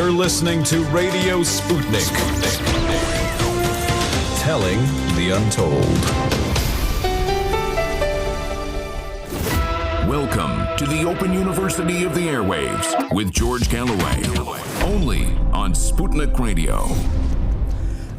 You're listening to Radio Sputnik. Telling the untold. Welcome to the Open University of the Airwaves with George Galloway. Only on Sputnik Radio.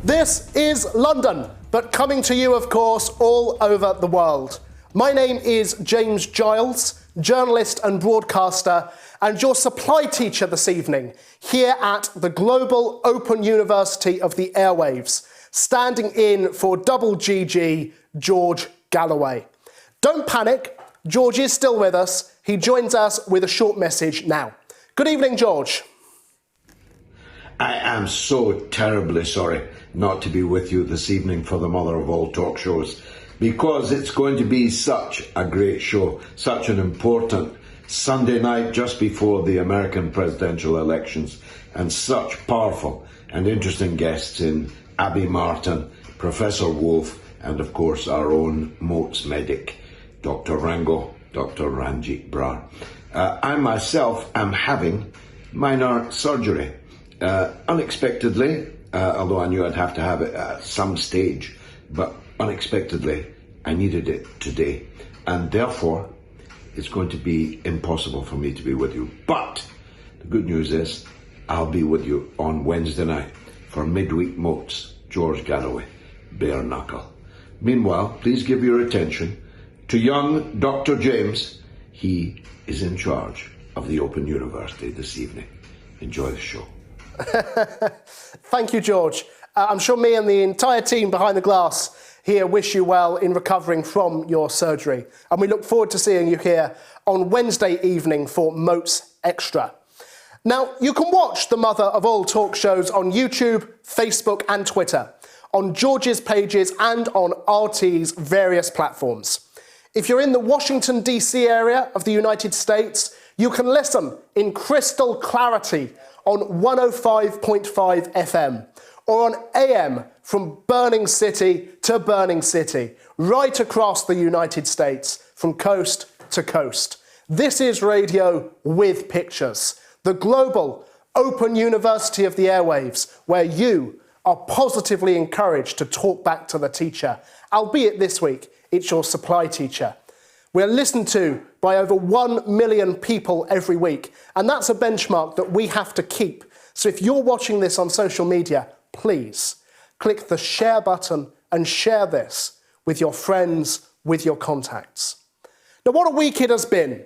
This is London, but coming to you, of course, all over the world. My name is James Giles, journalist and broadcaster, and your supply teacher this evening here at the Global Open University of the Airwaves, standing in for double GG, George Galloway. Don't panic, George is still with us. He joins us with a short message now. Good evening, George. I am so terribly sorry not to be with you this evening for the mother of all talk shows, because it's going to be such a great show, such an important Sunday night just before the American presidential elections, and such powerful and interesting guests in Abby Martin, Professor Wolff, and of course our own Moats medic, Dr. Ranjeet Brar. I myself am having minor surgery. Unexpectedly, although I knew I'd have to have it at some stage, but unexpectedly I needed it today, and therefore it's going to be impossible for me to be with you. But the good news is I'll be with you on Wednesday night for midweek Moats, George Galloway, bare knuckle. Meanwhile, please give your attention to young Dr. James. He is in charge of the Open University this evening. Enjoy the show. Thank you, George. I'm sure me and the entire team behind the glass here wish you well in recovering from your surgery. And we look forward to seeing you here on Wednesday evening for Moats Extra. Now, you can watch the mother of all talk shows on YouTube, Facebook and Twitter, on George's pages and on RT's various platforms. If you're in the Washington, D.C. area of the United States, you can listen in crystal clarity on 105.5 FM or on AM from Burning City to Burning City, right across the United States, from coast to coast. This is radio with pictures, the Global Open University of the Airwaves, where you are positively encouraged to talk back to the teacher, albeit this week it's your supply teacher. We're listened to by over 1 million people every week, and that's a benchmark that we have to keep. So if you're watching this on social media, please click the share button and share this with your friends, with your contacts. Now, what a week it has been.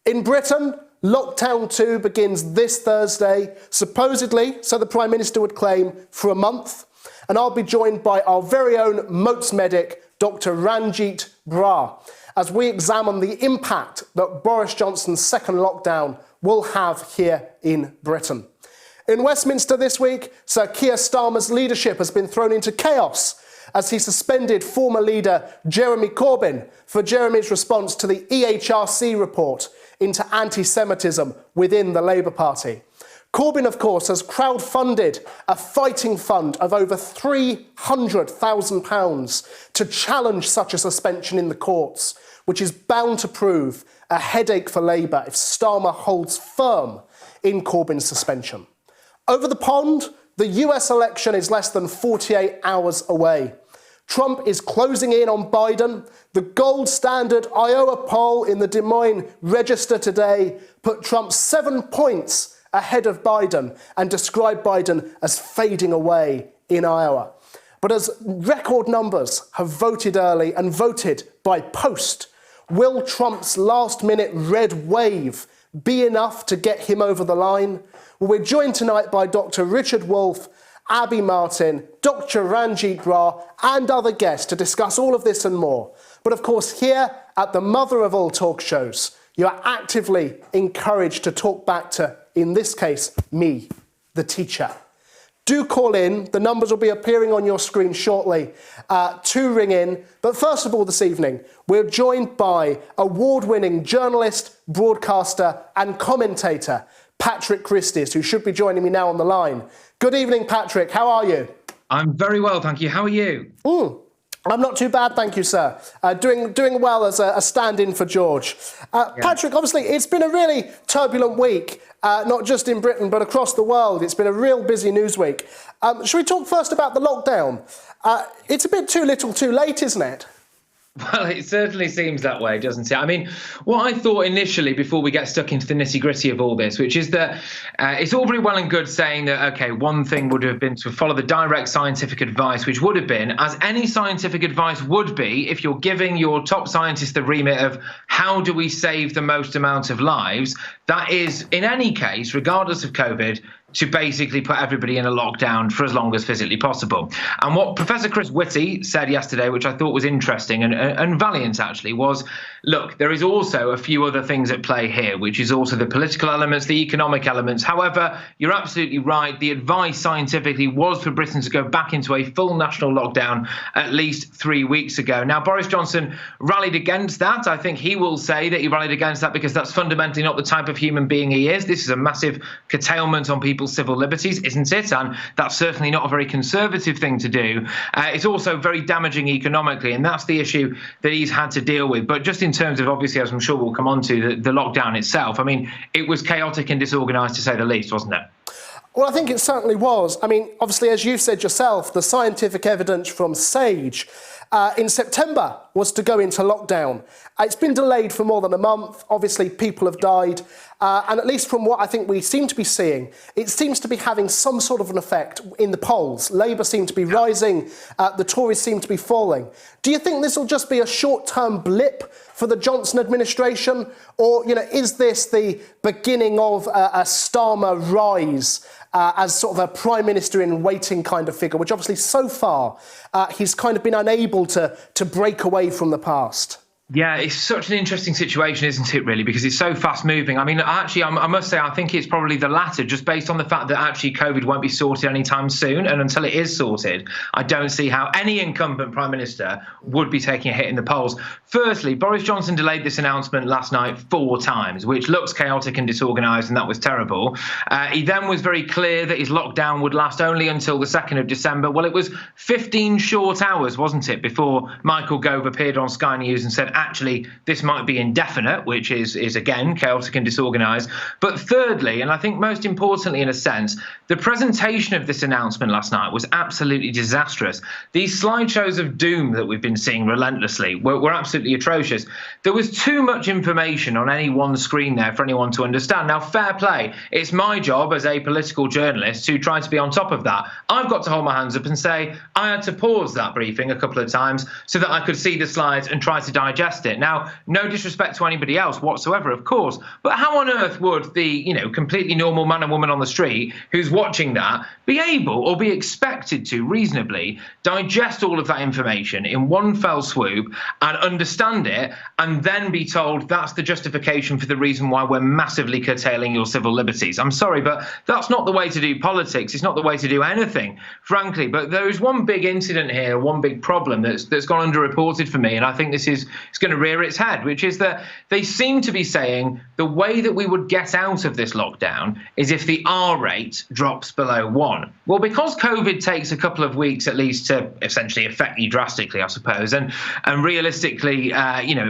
In Britain, Lockdown 2 begins this Thursday, supposedly, so the Prime Minister would claim, for a month. And I'll be joined by our very own Moats medic, Dr. Ranjeet Brar, as we examine the impact that Boris Johnson's second lockdown will have here in Britain. In Westminster this week, Sir Keir Starmer's leadership has been thrown into chaos as he suspended former leader Jeremy Corbyn for Jeremy's response to the EHRC report into anti-Semitism within the Labour Party. Corbyn, of course, has crowdfunded a fighting fund of over £300,000 to challenge such a suspension in the courts, which is bound to prove a headache for Labour if Starmer holds firm in Corbyn's suspension. Over the pond, the US election is less than 48 hours away. Trump is closing in on Biden. The gold standard Iowa poll in the Des Moines Register today put Trump 7 points ahead of Biden and described Biden as fading away in Iowa. But as record numbers have voted early and voted by post, will Trump's last-minute red wave be enough to get him over the line? Well, we're joined tonight by Dr. Richard Wolff, Abby Martin, Dr. Ranjeet Brar and other guests to discuss all of this and more. But of course, here at the mother of all talk shows, you are actively encouraged to talk back to, in this case, me, the teacher. Do call in. The numbers will be appearing on your screen shortly to ring in. But first of all this evening, we're joined by award-winning journalist, broadcaster and commentator, Patrick Christys, who should be joining me now on the line. Good evening, Patrick. How are you? I'm very well, thank you. How are you? I'm not too bad, thank you, sir. Doing well as a stand-in for George. Patrick, obviously, it's been a really turbulent week not just in Britain, but across the world. It's been a real busy news week. Shall we talk first about the lockdown? It's a bit too little too late, isn't it? Well, it certainly seems that way, doesn't it? I mean, what I thought initially before we get stuck into the nitty-gritty of all this, which is that it's all very well and good saying that, OK, one thing would have been to follow the direct scientific advice, which would have been, as any scientific advice would be, if you're giving your top scientists the remit of how do we save the most amount of lives, that is, in any case, regardless of COVID, to basically put everybody in a lockdown for as long as physically possible. And what Professor Chris Whitty said yesterday, which I thought was interesting and valiant actually, was, look, there is also a few other things at play here, which is also the political elements, the economic elements. However, you're absolutely right. The advice scientifically was for Britain to go back into a full national lockdown at least 3 weeks ago. Now, Boris Johnson rallied against that. I think he will say that he rallied against that because that's fundamentally not the type of human being he is. This is a massive curtailment on people's civil liberties, isn't it? And that's certainly not a very conservative thing to do. It's also very damaging economically, and that's the issue that he's had to deal with. But just in terms of, obviously, as I'm sure we'll come on to, the lockdown itself, I mean, it was chaotic and disorganised, to say the least, wasn't it? Well, I think it certainly was. I mean, obviously, as you said yourself, the scientific evidence from SAGE in September was to go into lockdown. It's been delayed for more than a month. Obviously, people have died. And at least from what I think we seem to be seeing, it seems to be having some sort of an effect in the polls. Labour seem to be rising. The Tories seem to be falling. Do you think this will just be a short-term blip for the Johnson administration? Or, is this the beginning of a Starmer rise as sort of a prime minister in waiting kind of figure, which obviously so far he's kind of been unable to break away from the past? Yeah, it's such an interesting situation, isn't it, really, because it's so fast moving. I mean, actually, I must say, I think it's probably the latter, just based on the fact that actually COVID won't be sorted anytime soon. And until it is sorted, I don't see how any incumbent prime minister would be taking a hit in the polls. Firstly, Boris Johnson delayed this announcement last night 4 times, which looks chaotic and disorganised, and that was terrible. He then was very clear that his lockdown would last only until the 2nd of December. Well, it was 15 short hours, wasn't it, before Michael Gove appeared on Sky News and said, actually, this might be indefinite, which is again, chaotic and disorganised. But thirdly, and I think most importantly in a sense, the presentation of this announcement last night was absolutely disastrous. These slideshows of doom that we've been seeing relentlessly were absolutely atrocious. There was too much information on any one screen there for anyone to understand. Now, fair play. It's my job as a political journalist to try to be on top of that. I've got to hold my hands up and say I had to pause that briefing a couple of times so that I could see the slides and try to digest it. Now, no disrespect to anybody else whatsoever, of course, but how on earth would the, completely normal man and woman on the street who's watching that be able or be expected to reasonably digest all of that information in one fell swoop and understand it and then be told that's the justification for the reason why we're massively curtailing your civil liberties? I'm sorry, but that's not the way to do politics. It's not the way to do anything, frankly. But there is one big incident here, one big problem that's gone underreported for me, and I think this is going to rear its head, which is that they seem to be saying the way that we would get out of this lockdown is if the R rate drops below 1. Well, because COVID takes a couple of weeks at least to essentially affect you drastically, I suppose, and realistically,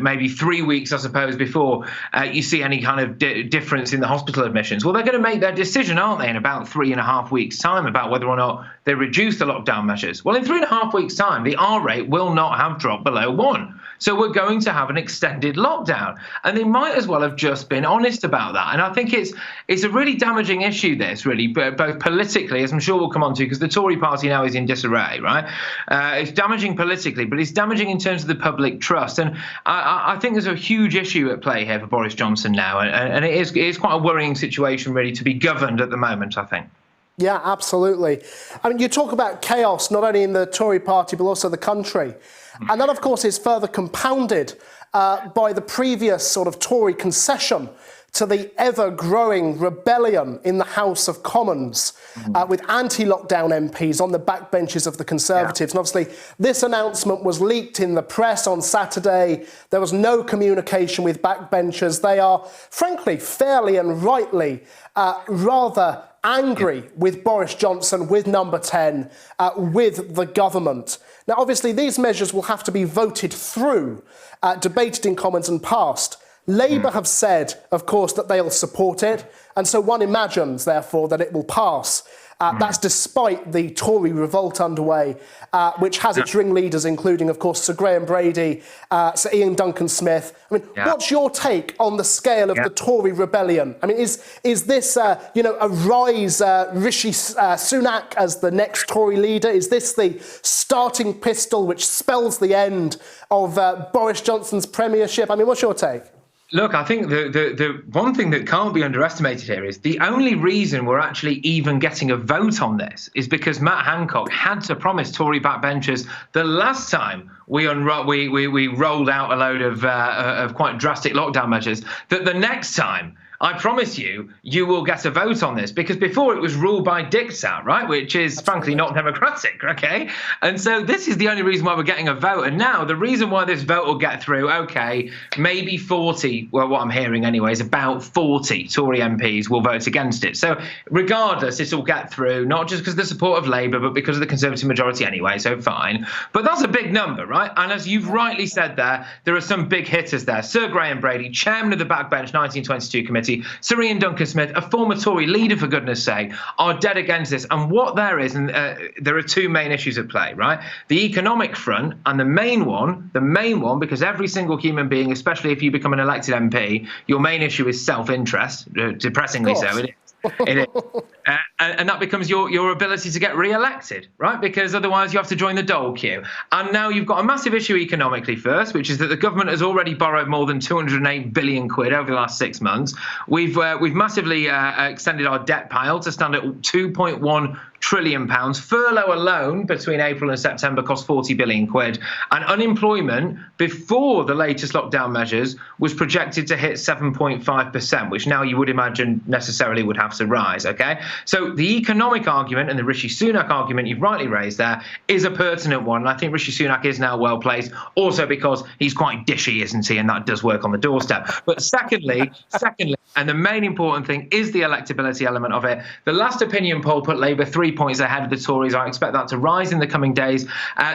maybe 3 weeks, I suppose, before you see any kind of difference in the hospital admissions. Well, they're going to make their decision, aren't they, in about 3.5 weeks' time about whether or not they reduce the lockdown measures. Well, in 3.5 weeks' time, the R rate will not have dropped below 1. So we're going to have an extended lockdown. And they might as well have just been honest about that. And I think it's a really damaging issue, this, really, both politically, as I'm sure we'll come on to, because the Tory party now is in disarray, right? It's damaging politically, but it's damaging in terms of the public trust. And I think there's a huge issue at play here for Boris Johnson now. And it is quite a worrying situation, really, to be governed at the moment, I think. Yeah, absolutely. I mean, you talk about chaos, not only in the Tory party, but also the country. And that, of course, is further compounded by the previous sort of Tory concession to the ever-growing rebellion in the House of Commons with anti-lockdown MPs on the backbenches of the Conservatives. And obviously, this announcement was leaked in the press on Saturday. There was no communication with backbenchers. They are, frankly, fairly and rightly rather angry with Boris Johnson, with Number 10, with the government. Now, obviously, these measures will have to be voted through, debated in Commons and passed. Labour have said, of course, that they'll support it, and so one imagines, therefore, that it will pass. That's despite the Tory revolt underway, which has its ringleaders, including, of course, Sir Graham Brady, Sir Ian Duncan-Smith. I mean, what's your take on the scale of the Tory rebellion? I mean, is this, a rise, Rishi Sunak as the next Tory leader? Is this the starting pistol which spells the end of Boris Johnson's premiership? I mean, what's your take? Look, I think the one thing that can't be underestimated here is the only reason we're actually even getting a vote on this is because Matt Hancock had to promise Tory backbenchers the last time we rolled out a load of quite drastic lockdown measures that the next time, I promise you, you will get a vote on this, because before it was ruled by diktat, right, which is frankly not democratic, okay? And so this is the only reason why we're getting a vote. And now the reason why this vote will get through, okay, maybe 40, well, what I'm hearing anyway, is about 40 Tory MPs will vote against it. So regardless, this will get through, not just because of the support of Labour, but because of the Conservative majority anyway, so fine. But that's a big number, right? And as you've rightly said there are some big hitters there. Sir Graham Brady, chairman of the Backbench 1922 Committee, Sir Ian Duncan-Smith, a former Tory leader, for goodness sake, are dead against this. And what there is, and there are two main issues at play, right? The economic front, and the main one, because every single human being, especially if you become an elected MP, your main issue is self-interest, depressingly so. It is. And that becomes your ability to get re-elected, right? Because otherwise you have to join the dole queue. And now you've got a massive issue economically first, which is that the government has already borrowed more than 208 billion quid over the last 6 months. We've massively extended our debt pile to stand at 2.1 trillion pounds. Furlough alone between April and September cost 40 billion quid. And unemployment before the latest lockdown measures was projected to hit 7.5%, which now you would imagine necessarily would have to rise, okay? So the economic argument and the Rishi Sunak argument you've rightly raised there is a pertinent one. And I think Rishi Sunak is now well placed, also because he's quite dishy, isn't he? And that does work on the doorstep. But secondly, and the main important thing is the electability element of it. The last opinion poll put Labour 3 points ahead of the Tories. I expect that to rise in the coming days.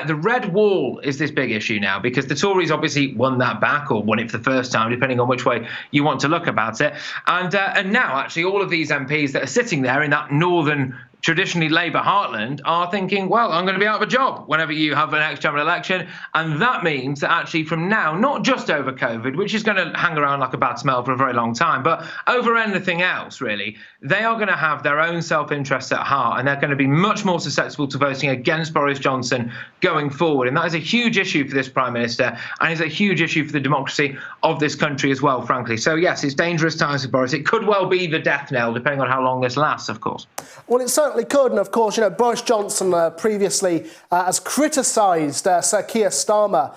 The red wall is this big issue now, because the Tories obviously won that back, or won it for the first time, depending on which way you want to look about it. And now actually all of these MPs that are sitting there in that northern, traditionally Labour heartland are thinking, well, I'm going to be out of a job whenever you have the next general election. And that means that actually from now, not just over COVID, which is going to hang around like a bad smell for a very long time, but over anything else, really, they are going to have their own self-interests at heart, and they're going to be much more susceptible to voting against Boris Johnson going forward. And that is a huge issue for this Prime Minister, and is a huge issue for the democracy of this country as well, frankly. So, yes, it's dangerous times for Boris. It could well be the death knell, depending on how long this lasts, of course. Well, it certainly could, and of course, Boris Johnson previously has criticised Sir Keir Starmer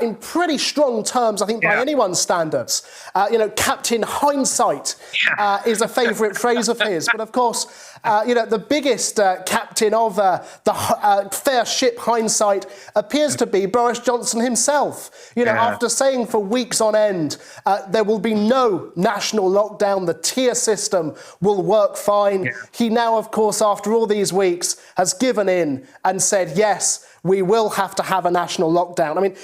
in pretty strong terms, I think, by anyone's standards. Captain Hindsight is a favourite phrase of his, but of course, the biggest captain of the fair ship hindsight appears to be Boris Johnson himself. After saying for weeks on end, there will be no national lockdown, the tier system will work fine. He now, of course, after all these weeks, has given in and said, yes, we will have to have a national lockdown. I mean,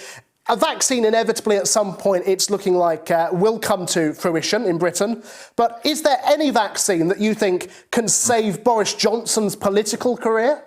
a vaccine inevitably at some point, it's looking like, will come to fruition in Britain. But is there any vaccine that you think can save Boris Johnson's political career?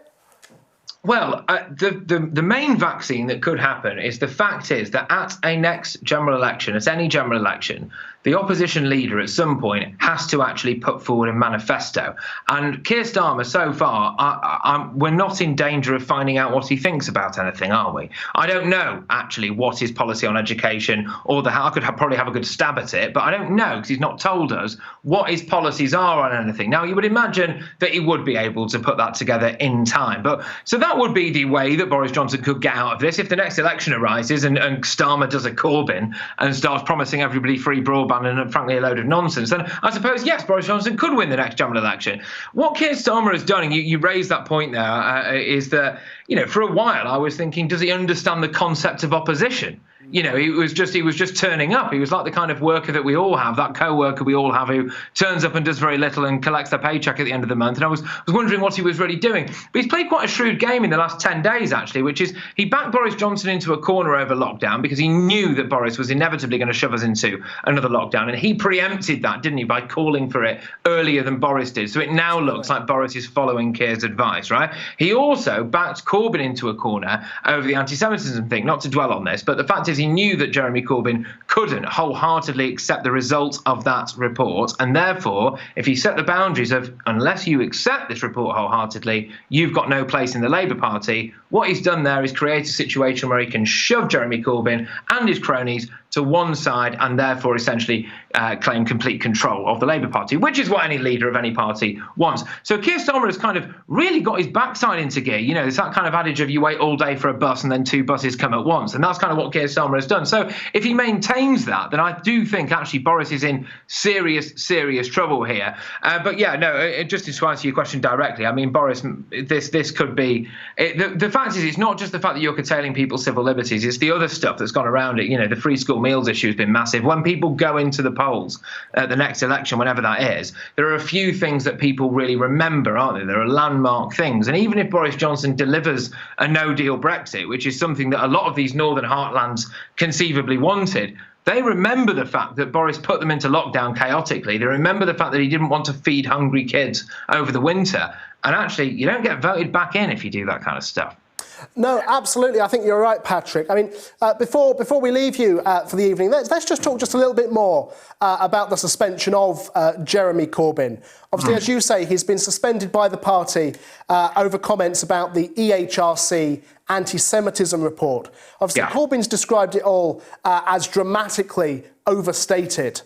Well, the main vaccine that could happen is the fact is that at a next general election, at any general election, the opposition leader at some point has to actually put forward a manifesto. And Keir Starmer, so far, we're not in danger of finding out what he thinks about anything, are we? I don't know, actually, what his policy on education or I could probably have a good stab at it, but I don't know, because he's not told us what his policies are on anything. Now, you would imagine that he would be able to put that together in time. So that would be the way that Boris Johnson could get out of this. If the next election arises and Starmer does a Corbyn and starts promising everybody free broadband and frankly a load of nonsense, then I suppose, yes, Boris Johnson could win the next general election. What Keir Starmer has done, and you raised that point there, is that, for a while I was thinking, does he understand the concept of opposition? You know, he was just turning up. He was like the kind of worker that we all have, that co-worker we all have who turns up and does very little and collects their paycheck at the end of the month. And I was wondering what he was really doing. But he's played quite a shrewd game in the last 10 days, actually, which is he backed Boris Johnson into a corner over lockdown because he knew that Boris was inevitably going to shove us into another lockdown. And he preempted that, didn't he, by calling for it earlier than Boris did. So it now looks like Boris is following Keir's advice, right? He also backed Corbyn into a corner over the anti-Semitism thing. Not to dwell on this, but the fact is he knew that Jeremy Corbyn couldn't wholeheartedly accept the results of that report. And therefore, if he set the boundaries of unless you accept this report wholeheartedly, you've got no place in the Labour Party, what he's done there is create a situation where he can shove Jeremy Corbyn and his cronies to one side and therefore essentially claim complete control of the Labour Party, which is what any leader of any party wants. So Keir Starmer has kind of really got his backside into gear. You know, it's that kind of adage of you wait all day for a bus and then two buses come at once. And that's kind of what Keir Starmer has done. So if he maintains that, then I do think actually Boris is in serious trouble here. But yeah, no, just to answer your question directly, I mean, Boris, this could be... The fact is, it's not just the fact that you're curtailing people's civil liberties, it's the other stuff that's gone around it. You know, the free school meals issue has been massive. When people go into the polls at the next election, whenever that is, there are a few things that people really remember, aren't there? There are landmark things. And even if Boris Johnson delivers a no-deal Brexit, which is something that a lot of these northern heartlands conceivably wanted, they remember the fact that Boris put them into lockdown chaotically. They remember the fact that he didn't want to feed hungry kids over the winter. And actually, you don't get voted back in if you do that kind of stuff. No, absolutely. I think you're right, Patrick. I mean, before we leave you for the evening, let's just talk just a little bit more about the suspension of Jeremy Corbyn. Obviously, as you say, he's been suspended by the party over comments about the EHRC anti-Semitism report. Obviously, Corbyn's described it all as dramatically overstated.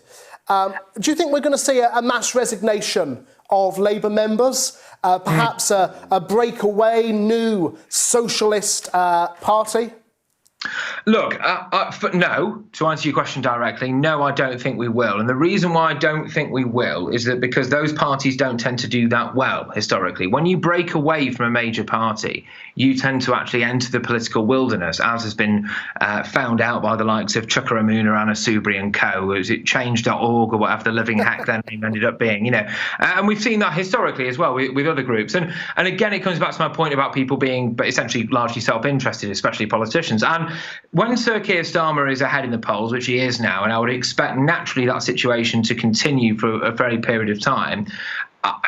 Do you think we're going to see a mass resignation of Labour members? Perhaps a breakaway new socialist party? Look, no, to answer your question directly, no, I don't think we will. And the reason why I don't think we will is that because those parties don't tend to do that well historically. When you break away from a major party, you tend to actually enter the political wilderness, as has been found out by the likes of Chuka Umunna, Anna Soubry and co. Was it change.org or whatever the living heck their name ended up being, you know. And we've seen that historically as well with other groups. And again, it comes back to my point about people being essentially largely self-interested, especially politicians. And when Sir Keir Starmer is ahead in the polls, which he is now, and I would expect naturally that situation to continue for a very period of time,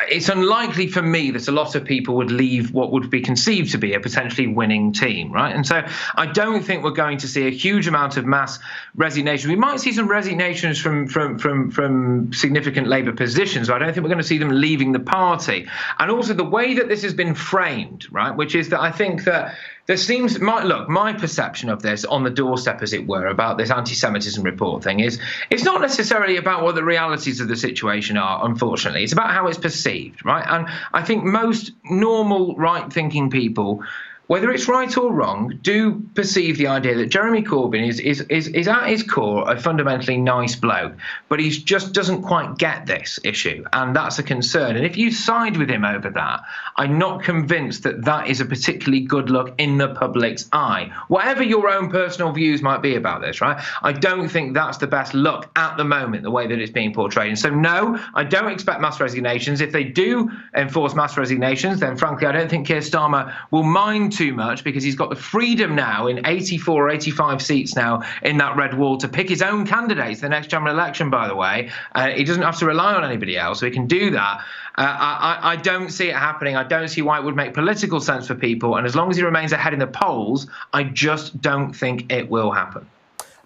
it's unlikely for me that a lot of people would leave what would be conceived to be a potentially winning team, right? And so I don't think we're going to see a huge amount of mass resignation. We might see some resignations from significant Labour positions, but I don't think we're going to see them leaving the party. And also the way that this has been framed, right, which is that I think that there seems, my perception of this on the doorstep, as it were, about this anti-Semitism report thing is it's not necessarily about what the realities of the situation are, unfortunately. It's about how it's perceived, right? And I think most normal, right-thinking people, whether it's right or wrong, do perceive the idea that Jeremy Corbyn is at his core a fundamentally nice bloke, but he just doesn't quite get this issue, and that's a concern. And if you side with him over that, I'm not convinced that that is a particularly good look in the public's eye. Whatever your own personal views might be about this, right? I don't think that's the best look at the moment, the way that it's being portrayed. And so, no, I don't expect mass resignations. If they do enforce mass resignations, then frankly, I don't think Keir Starmer will mind too much, because he's got the freedom now in 84 or 85 seats now in that red wall to pick his own candidates the next general election, by the way. He doesn't have to rely on anybody else, so he can do that. I don't see it happening. I don't see why it would make political sense for people. And as long as he remains ahead in the polls, I just don't think it will happen.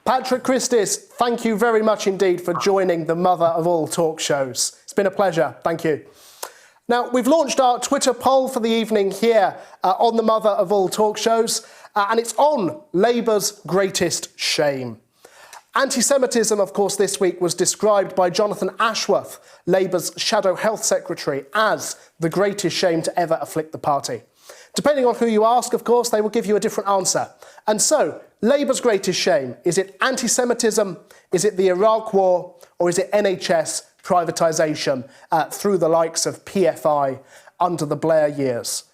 Patrick Christys, thank you very much indeed for joining the mother of all talk shows. It's been a pleasure. Thank you. Now, we've launched our Twitter poll for the evening here on the mother of all talk shows, and it's on Labour's greatest shame. Anti-Semitism, of course, this week was described by Jonathan Ashworth, Labour's Shadow Health Secretary, as the greatest shame to ever afflict the party. Depending on who you ask, of course, they will give you a different answer. And so, Labour's greatest shame, is it anti-Semitism, is it the Iraq War, or is it NHS privatisation through the likes of PFI under the Blair years?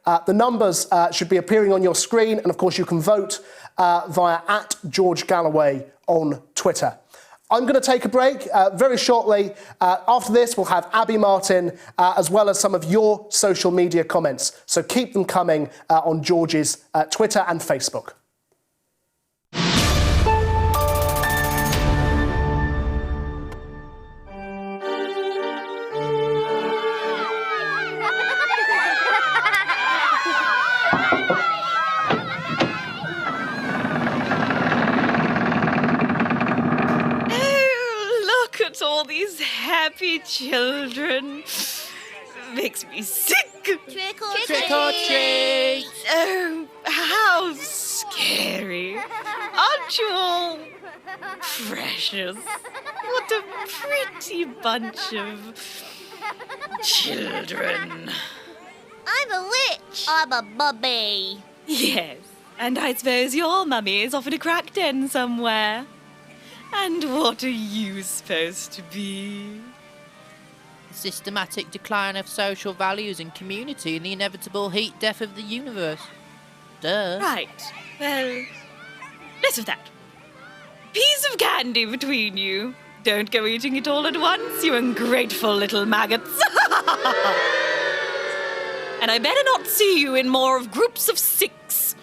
The numbers should be appearing on your screen, and of course you can vote via @GeorgeGalloway on Twitter. I'm going to take a break very shortly. After this, we'll have Abby Martin, as well as some of your social media comments. So keep them coming on George's Twitter and Facebook. All these happy children makes me sick. Trick or treat! Oh, how scary. Aren't you all precious? What a pretty bunch of children. I'm a witch. I'm a mummy. Yes, and I suppose your mummy is off in a crack den somewhere. And what are you supposed to be? The systematic decline of social values and community and the inevitable heat death of the universe. Duh. Right. Well, less of that. Piece of candy between you. Don't go eating it all at once, you ungrateful little maggots. And I better not see you in more of groups of 6.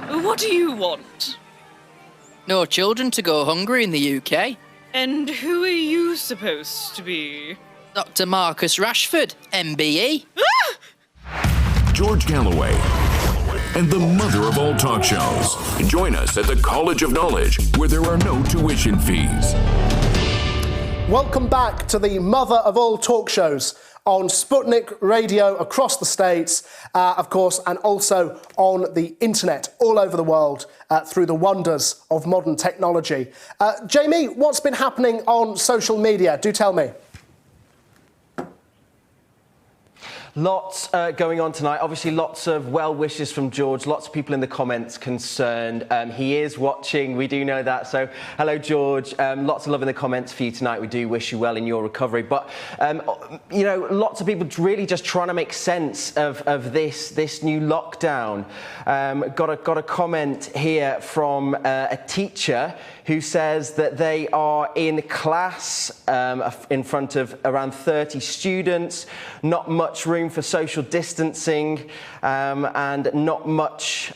What do you want? No children to go hungry in the UK. And who are you supposed to be? Dr. Marcus Rashford, MBE. George Galloway and the mother of all talk shows. Join us at the College of Knowledge, where there are no tuition fees. Welcome back to the mother of all talk shows on Sputnik Radio across the States, of course, and also on the internet all over the world through the wonders of modern technology. Jamie, what's been happening on social media? Do tell me. Lots going on tonight. Obviously, lots of well wishes from George. Lots of people in the comments concerned. He is watching. We do know that. So, hello, George. Lots of love in the comments for you tonight. We do wish you well in your recovery. But, you know, lots of people really just trying to make sense of this new lockdown. Got a comment here from a teacher who says that they are in class in front of around 30 students, not much room for social distancing, and not much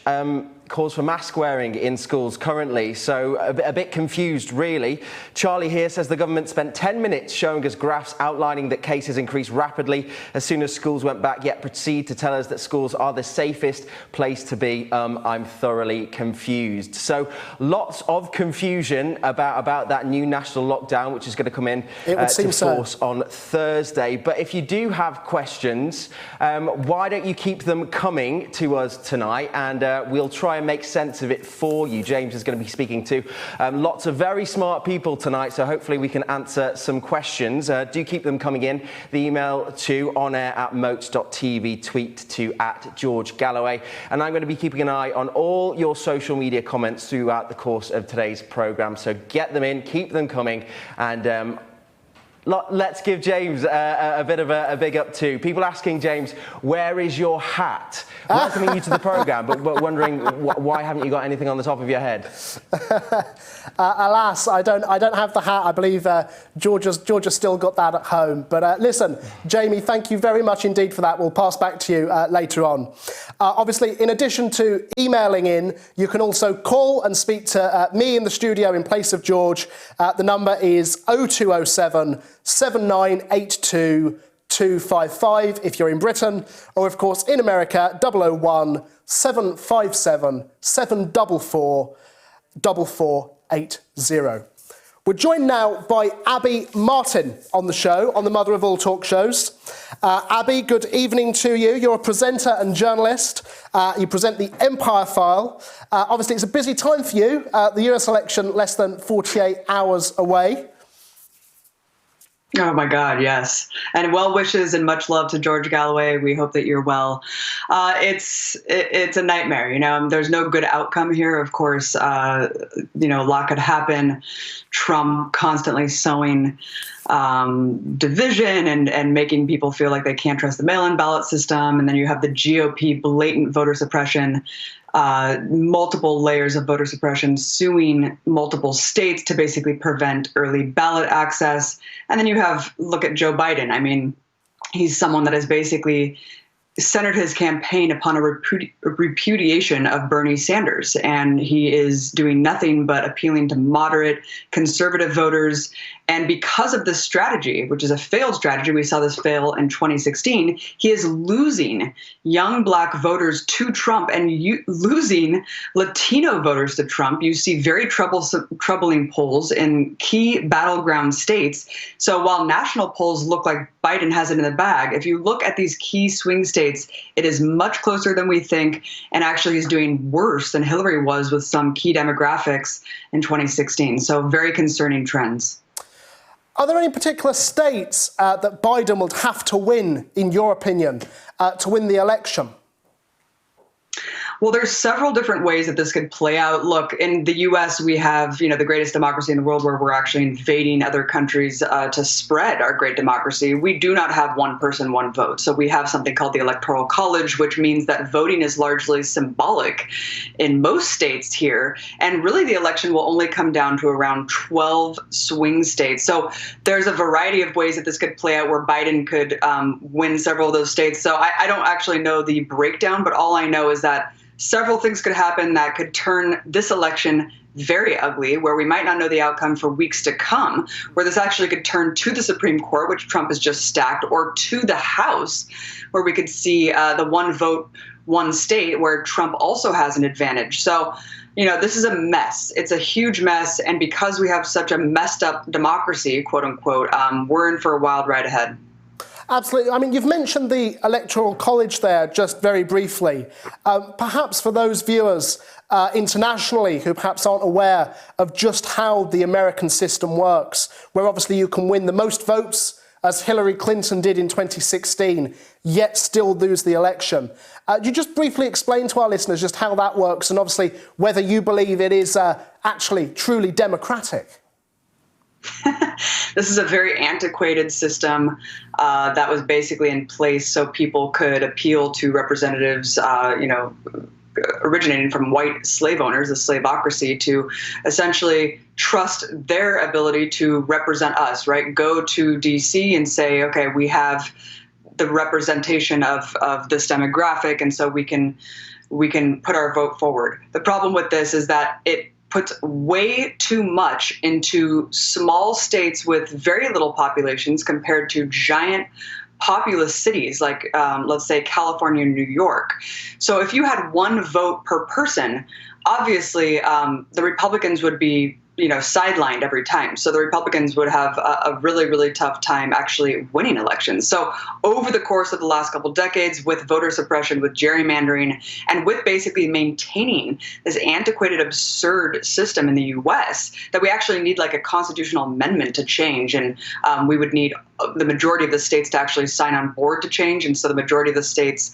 calls for mask wearing in schools currently, so a bit confused really. Charlie here says the government spent 10 minutes showing us graphs outlining that cases increased rapidly as soon as schools went back, yet proceed to tell us that schools are the safest place to be. I'm thoroughly confused. So lots of confusion about that new national lockdown, which is going to come in to force on Thursday. But if you do have questions, why don't you keep them coming to us tonight, and we'll try and make sense of it for you. James is going to be speaking to lots of very smart people tonight, so hopefully we can answer some questions. Do keep them coming in. The email to onair@moats.tv, tweet to @George Galloway, and I'm going to be keeping an eye on all your social media comments throughout the course of today's programme, so get them in, keep them coming, and let's give James a bit of a big up too. People asking James, where is your hat? Welcoming you to the programme, but wondering why haven't you got anything on the top of your head? Alas, I don't have the hat. I believe Georgia's still got that at home. But listen, Jamie, thank you very much indeed for that. We'll pass back to you later on. Obviously, in addition to emailing in, you can also call and speak to me in the studio in place of George. The number is 0207 7982 255 if you're in Britain, or of course in America 001 757 744 4480. We're joined now by Abby Martin on the show, on the mother of all talk shows. Abby, good evening to you. You're a presenter and journalist. You present the Empire File. Obviously, it's a busy time for you. The US election less than 48 hours away. Oh my God, yes. And well wishes and much love to George Galloway. We hope that you're well. It's a nightmare, There's no good outcome here. Of course, a lot could happen. Trump constantly sowing division and making people feel like they can't trust the mail-in ballot system. And then you have the GOP blatant voter suppression, multiple layers of voter suppression, suing multiple states to basically prevent early ballot access. And then look at Joe Biden. I mean, he's someone that has basically centered his campaign upon a repudiation of Bernie Sanders. And he is doing nothing but appealing to moderate conservative voters. And because of this strategy, which is a failed strategy, we saw this fail in 2016, he is losing young black voters to Trump and losing Latino voters to Trump. You see very troubling polls in key battleground states. So while national polls look like Biden has it in the bag, if you look at these key swing states, it is much closer than we think, and actually he's doing worse than Hillary was with some key demographics in 2016. So very concerning trends. Are there any particular states that Biden would have to win, in your opinion, to win the election? Well, there's several different ways that this could play out. Look, in the U.S., we have, the greatest democracy in the world, where we're actually invading other countries to spread our great democracy. We do not have one person, one vote. So we have something called the Electoral College, which means that voting is largely symbolic in most states here. And really, the election will only come down to around 12 swing states. So there's a variety of ways that this could play out where Biden could win several of those states. So I don't actually know the breakdown, but all I know is that several things could happen that could turn this election very ugly, where we might not know the outcome for weeks to come, where this actually could turn to the Supreme Court, which Trump has just stacked, or to the House, where we could see the one vote, one state, where Trump also has an advantage. So, this is a mess. It's a huge mess. And because we have such a messed up democracy, quote unquote, we're in for a wild ride ahead. Absolutely. I mean, you've mentioned the Electoral College there just very briefly. Perhaps for those viewers internationally who perhaps aren't aware of just how the American system works, where obviously you can win the most votes, as Hillary Clinton did in 2016, yet still lose the election. Do you just briefly explain to our listeners just how that works, and obviously whether you believe it is actually truly democratic? This is a very antiquated system that was basically in place so people could appeal to representatives, originating from white slave owners, the slaveocracy, to essentially trust their ability to represent us, right? Go to DC and say, okay, we have the representation of this demographic, and so we can put our vote forward. The problem with this is that it puts way too much into small states with very little populations compared to giant populous cities like, let's say, California and New York. So if you had one vote per person, obviously the Republicans would be sidelined every time. So the Republicans would have a really, really tough time actually winning elections. So over the course of the last couple decades, with voter suppression, with gerrymandering, and with basically maintaining this antiquated, absurd system in the U.S., that we actually need like a constitutional amendment to change. And we would need the majority of the states to actually sign on board to change. And so the majority of the states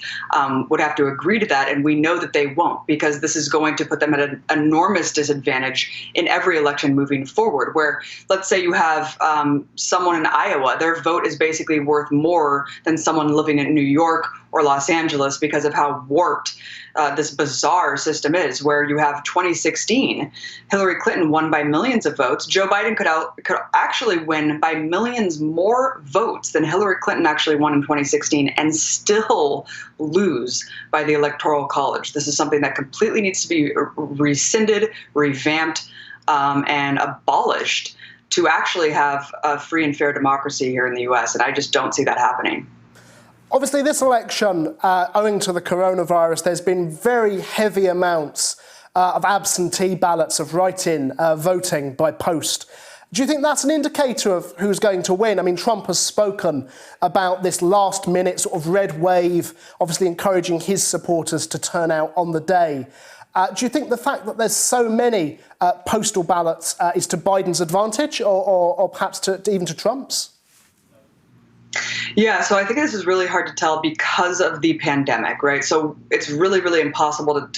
would have to agree to that. And we know that they won't, because this is going to put them at an enormous disadvantage in every election moving forward, where let's say you have someone in Iowa, their vote is basically worth more than someone living in New York or Los Angeles because of how warped this bizarre system is, where you have 2016, Hillary Clinton won by millions of votes. Joe Biden could actually win by millions more votes than Hillary Clinton actually won in 2016 and still lose by the Electoral College. This is something that completely needs to be rescinded, revamped, and abolished to actually have a free and fair democracy here in the U.S. And I just don't see that happening. Obviously, this election, owing to the coronavirus, there's been very heavy amounts of absentee ballots, of write-in voting by post. Do you think that's an indicator of who's going to win? I mean, Trump has spoken about this last-minute sort of red wave, obviously encouraging his supporters to turn out on the day. Do you think the fact that there's so many postal ballots is to Biden's advantage, or perhaps even to Trump's? Yeah, so I think this is really hard to tell because of the pandemic, right? So it's really, really impossible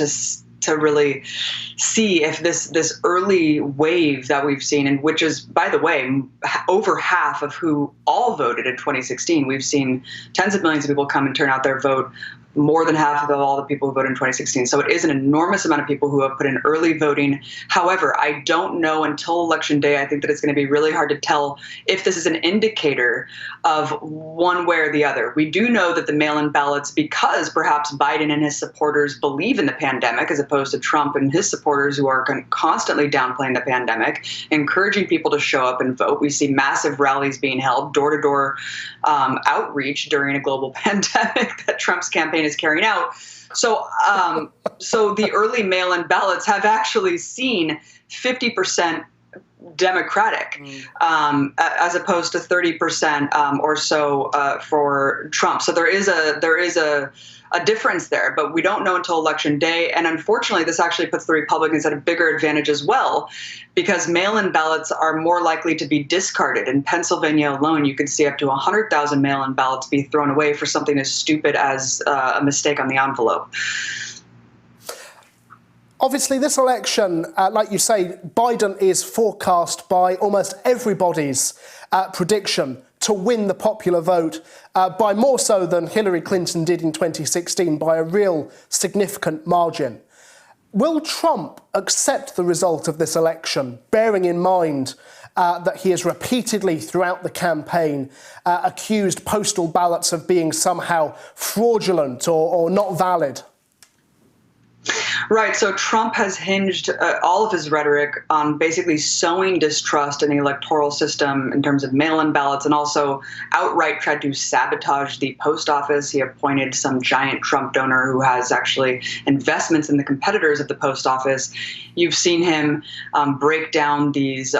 to really see if this early wave that we've seen, and which is, by the way, over half of who all voted in 2016. We've seen tens of millions of people come and turn out their vote, more than half of all the people who voted in 2016. So it is an enormous amount of people who have put in early voting. However, I don't know until Election Day. I think that it's going to be really hard to tell if this is an indicator of one way or the other. We do know that the mail-in ballots, because perhaps Biden and his supporters believe in the pandemic, as opposed to Trump and his supporters who are constantly downplaying the pandemic, encouraging people to show up and vote. We see massive rallies being held, door-to-door outreach during a global pandemic that Trump's campaign is carrying out. So the early mail-in ballots have actually seen 50% Democratic, as opposed to 30% or so for Trump. So there is a difference there, but we don't know until Election Day. And unfortunately, this actually puts the Republicans at a bigger advantage as well, because mail-in ballots are more likely to be discarded. In Pennsylvania alone, you could see up to 100,000 mail-in ballots be thrown away for something as stupid as a mistake on the envelope. Obviously, this election, like you say, Biden is forecast by almost everybody's prediction to win the popular vote by more so than Hillary Clinton did in 2016, by a real significant margin. Will Trump accept the result of this election, bearing in mind that he has repeatedly throughout the campaign accused postal ballots of being somehow fraudulent or not valid? Right. So Trump has hinged all of his rhetoric on basically sowing distrust in the electoral system in terms of mail-in ballots, and also outright tried to sabotage the post office. He appointed some giant Trump donor who has actually investments in the competitors of the post office. You've seen him break down these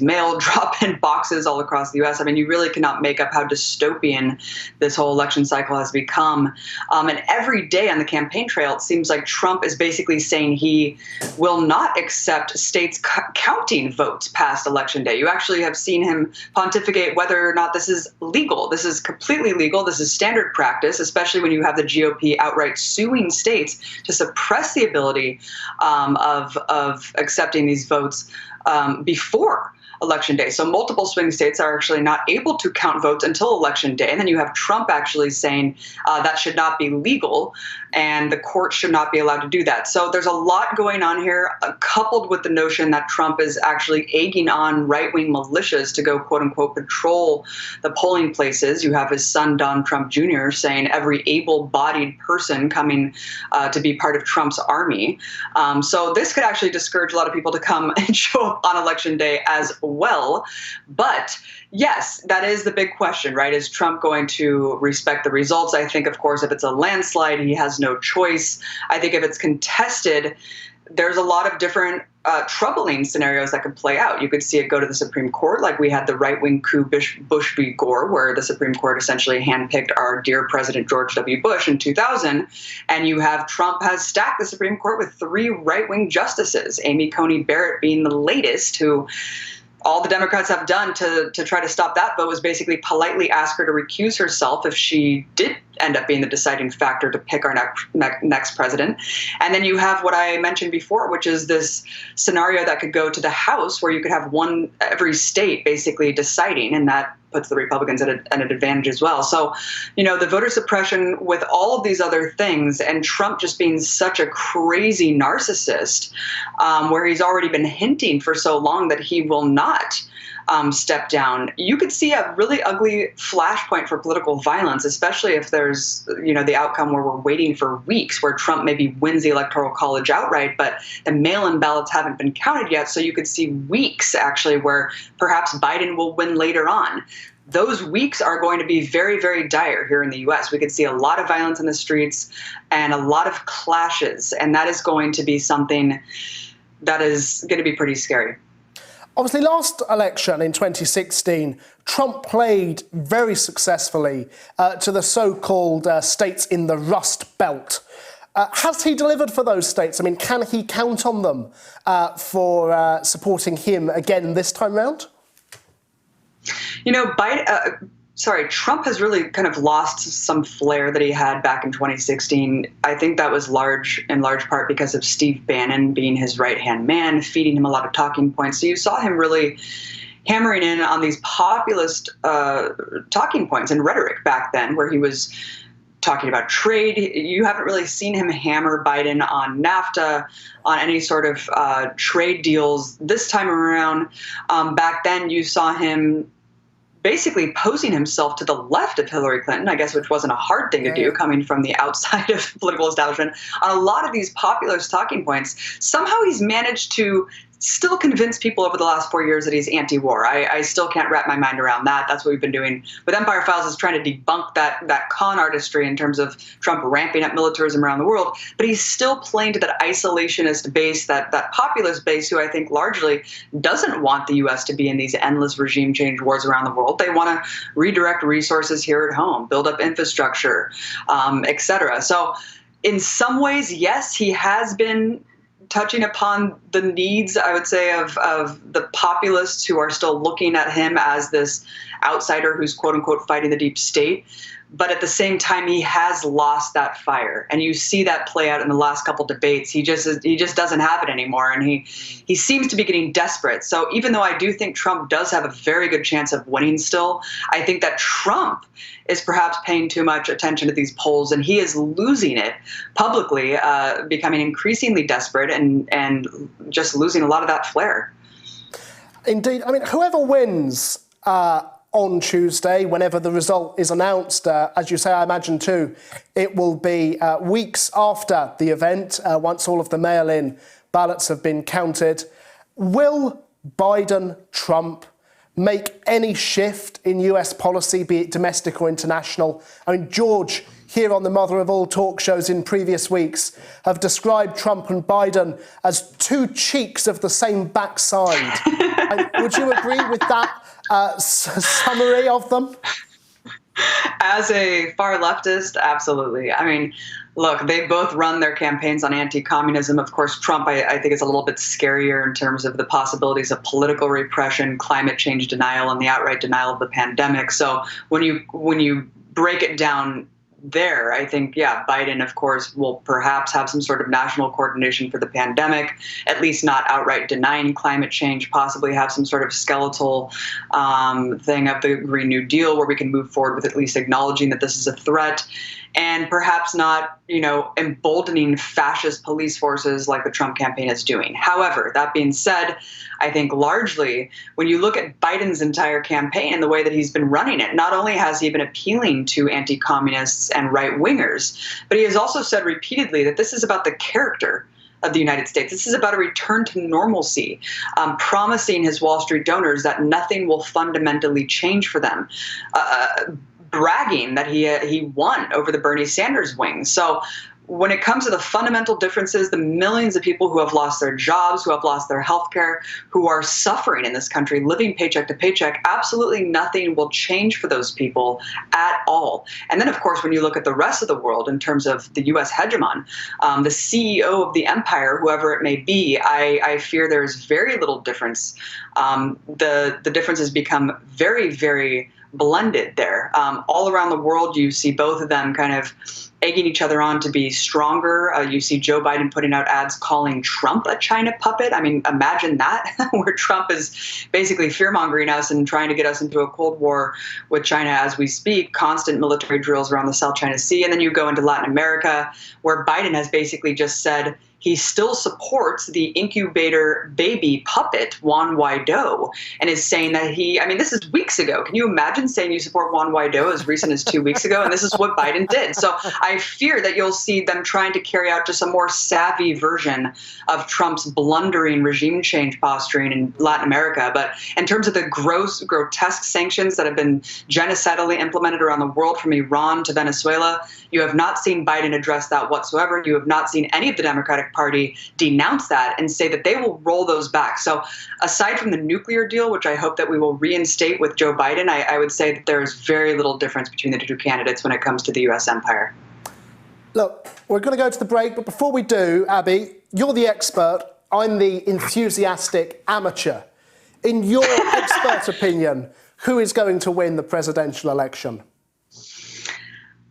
mail drop-in boxes all across the U.S. I mean, you really cannot make up how dystopian this whole election cycle has become. And every day on the campaign trail, it seems like Trump is basically saying he will not accept states counting votes past Election Day. You actually have seen him pontificate whether or not this is legal. This is completely legal. This is standard practice, especially when you have the GOP outright suing states to suppress the ability of accepting these votes before Election Day. So multiple swing states are actually not able to count votes until Election Day. And then you have Trump actually saying that should not be legal and the court should not be allowed to do that. So there's a lot going on here, coupled with the notion that Trump is actually egging on right-wing militias to go, quote unquote, patrol the polling places. You have his son, Don Trump Jr., saying every able-bodied person coming to be part of Trump's army. So this could actually discourage a lot of people to come and show up on Election Day as well. But yes, that is the big question, right? Is Trump going to respect the results? I think, of course, if it's a landslide, he has no choice. I think if it's contested, there's a lot of different troubling scenarios that could play out. You could see it go to the Supreme Court, like we had the right-wing coup Bush v. Gore, where the Supreme Court essentially handpicked our dear President George W. Bush in 2000. And you have Trump has stacked the Supreme Court with 3 right-wing justices, Amy Coney Barrett being the latest, who all the Democrats have done to try to stop that vote was basically politely ask her to recuse herself if she did end up being the deciding factor to pick our next president. And then you have what I mentioned before, which is this scenario that could go to the House, where you could have every state basically deciding, and that puts the Republicans at an advantage as well. So, the voter suppression with all of these other things, and Trump just being such a crazy narcissist, where he's already been hinting for so long that he will not step down, you could see a really ugly flashpoint for political violence, especially if there's, the outcome where we're waiting for weeks, where Trump maybe wins the Electoral College outright, but the mail-in ballots haven't been counted yet. So you could see weeks actually where perhaps Biden will win later on. Those weeks are going to be very, very dire here in the U.S. We could see a lot of violence in the streets and a lot of clashes, and that is going to be something that is going to be pretty scary. Obviously, last election in 2016, Trump played very successfully to the so-called states in the Rust Belt. Has he delivered for those states? I mean, can he count on them for supporting him again this time round? Trump has really kind of lost some flair that he had back in 2016. I think that was in large part because of Steve Bannon being his right-hand man, feeding him a lot of talking points. So you saw him really hammering in on these populist talking points and rhetoric back then, where he was talking about trade. You haven't really seen him hammer Biden on NAFTA, on any sort of trade deals this time around. Back then, you saw him basically posing himself to the left of Hillary Clinton, I guess, which wasn't a hard thing to do coming from the outside of the political establishment, on a lot of these populist talking points. Somehow he's managed to still convince people over the last 4 years that he's anti-war. I still can't wrap my mind around that. That's what we've been doing with Empire Files, is trying to debunk that con artistry in terms of Trump ramping up militarism around the world. But he's still playing to that isolationist base, that populist base, who I think largely doesn't want the U.S. to be in these endless regime change wars around the world. They want to redirect resources here at home, build up infrastructure, et cetera. So in some ways, yes, he has been touching upon the needs, I would say, of the populists who are still looking at him as this outsider who's quote unquote fighting the deep state. But at the same time, he has lost that fire, and you see that play out in the last couple debates. He just doesn't have it anymore, and he seems to be getting desperate. So even though I do think Trump does have a very good chance of winning still, I think that Trump is perhaps paying too much attention to these polls, and he is losing it publicly, becoming increasingly desperate and just losing a lot of that flair. Indeed. I mean, whoever wins on Tuesday, whenever the result is announced, as you say, I imagine too, it will be weeks after the event, once all of the mail-in ballots have been counted. Will Biden, Trump, make any shift in US policy, be it domestic or international? I mean, George, here on the mother of all talk shows in previous weeks, have described Trump and Biden as two cheeks of the same backside. And would you agree with that summary of them? As a far leftist, absolutely. I mean, look, they both run their campaigns on anti-communism. Of course, Trump, I think, is a little bit scarier in terms of the possibilities of political repression, climate change denial, and the outright denial of the pandemic. So when you break it down there, I think, yeah, Biden, of course, will perhaps have some sort of national coordination for the pandemic, at least not outright denying climate change, possibly have some sort of skeletal thing of the Green New Deal where we can move forward with at least acknowledging that this is a threat, and perhaps not, emboldening fascist police forces like the Trump campaign is doing. However, that being said, I think largely when you look at Biden's entire campaign and the way that he's been running it, not only has he been appealing to anti-communists and right-wingers, but he has also said repeatedly that this is about the character of the United States. This is about a return to normalcy, promising his Wall Street donors that nothing will fundamentally change for them. Bragging that he won over the Bernie Sanders wing. So when it comes to the fundamental differences, the millions of people who have lost their jobs, who have lost their health care, who are suffering in this country, living paycheck to paycheck, absolutely nothing will change for those people at all. And then, of course, when you look at the rest of the world in terms of the U.S. hegemon, the CEO of the empire, whoever it may be, I fear there's very little difference. The difference has become very, very blended there. All around the world, you see both of them kind of egging each other on to be stronger. You see Joe Biden putting out ads calling Trump a China puppet. I mean, imagine that, where Trump is basically fear-mongering us and trying to get us into a Cold War with China as we speak, constant military drills around the South China Sea. And then you go into Latin America, where Biden has basically just said he still supports the incubator baby puppet, Juan Guaido, and is saying that this is weeks ago. Can you imagine saying you support Juan Guaido as recent as 2 weeks ago? And this is what Biden did. So I fear that you'll see them trying to carry out just a more savvy version of Trump's blundering regime change posturing in Latin America. But in terms of the grotesque sanctions that have been genocidally implemented around the world, from Iran to Venezuela, you have not seen Biden address that whatsoever. You have not seen any of the Democratic Party denounce that and say that they will roll those back. So aside from the nuclear deal, which I hope that we will reinstate with Joe Biden, I would say that there is very little difference between the two candidates when it comes to the U.S. empire. Look, we're going to go to the break, but before we do, Abby, you're the expert. I'm the enthusiastic amateur In your expert opinion, who is going to win the presidential election?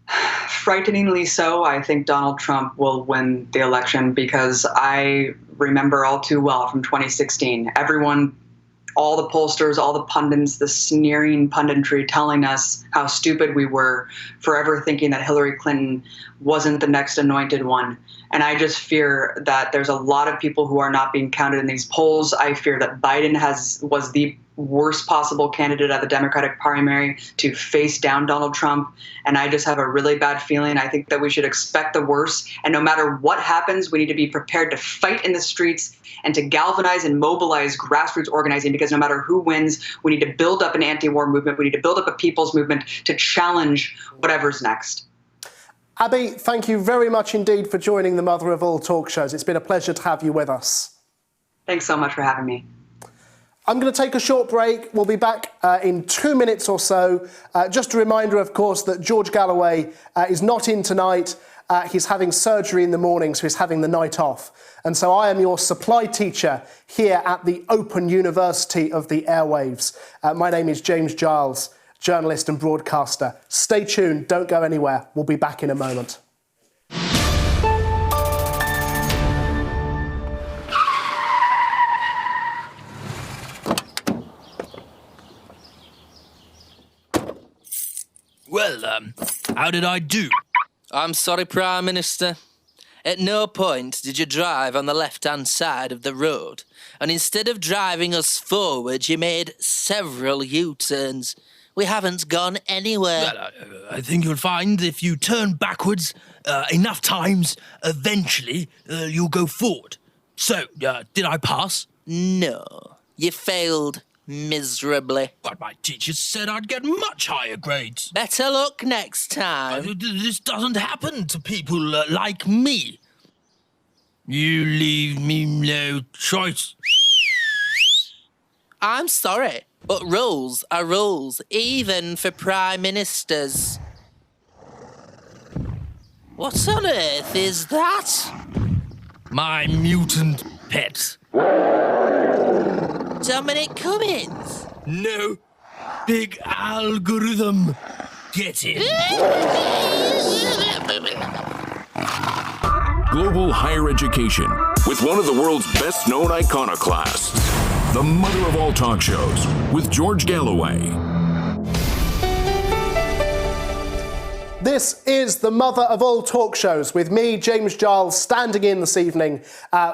Frighteningly so, I think Donald Trump will win the election because I remember all too well from 2016. Everyone, all the pollsters, all the pundits, the sneering punditry telling us how stupid we were, forever thinking that Hillary Clinton wasn't the next anointed one. And I just fear that there's a lot of people who are not being counted in these polls. I fear that Biden was the worst possible candidate at the Democratic primary to face down Donald Trump. And I just have a really bad feeling. I think that we should expect the worst. And no matter what happens, we need to be prepared to fight in the streets and to galvanize and mobilize grassroots organizing, because no matter who wins, we need to build up an anti-war movement. We need to build up a people's movement to challenge whatever's next. Abby, thank you very much indeed for joining the mother of all talk shows. It's been a pleasure to have you with us. Thanks so much for having me. I'm going to take a short break. We'll be back in 2 minutes or so. Just a reminder, of course, that George Galloway is not in tonight. He's having surgery in the morning, so he's having the night off. And so I am your supply teacher here at the Open University of the Airwaves. My name is James Giles, journalist and broadcaster. Stay tuned, don't go anywhere. We'll be back in a moment. Well, how did I do? I'm sorry, Prime Minister. At no point did you drive on the left-hand side of the road, and instead of driving us forward, you made several U-turns. We haven't gone anywhere. Well, I think you'll find if you turn backwards enough times, eventually you'll go forward. So, did I pass? No, you failed miserably. But my teacher said I'd get much higher grades. Better luck next time. This doesn't happen to people like me. You leave me no choice. I'm sorry, but rules are rules, even for Prime Ministers. What on earth is that? My mutant pet. Dominic Cummings? No. Big algorithm. Get it? Global higher education with one of the world's best-known iconoclasts. The mother of all talk shows with George Galloway. This is the mother of all talk shows with me, James Giles, standing in this evening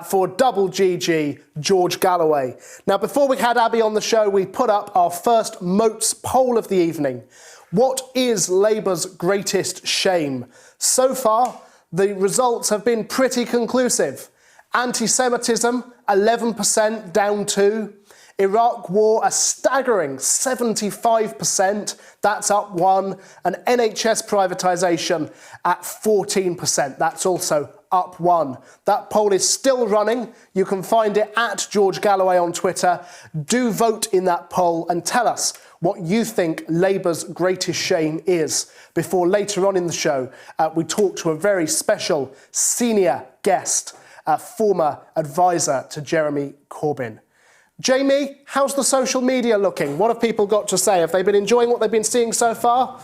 for double GG, George Galloway. Now, before we had Abby on the show, we put up our first Moats poll of the evening. What is Labour's greatest shame? So far, the results have been pretty conclusive. Anti-Semitism, 11% down 2. Iraq war, a staggering 75%, that's up 1. And NHS privatisation at 14%, that's also up 1. That poll is still running. You can find it at George Galloway on Twitter. Do vote in that poll and tell us what you think Labour's greatest shame is. Before later on in the show, we talk to a very special senior guest, a former advisor to Jeremy Corbyn. Jamie, how's the social media looking? What have people got to say? Have they been enjoying what they've been seeing so far?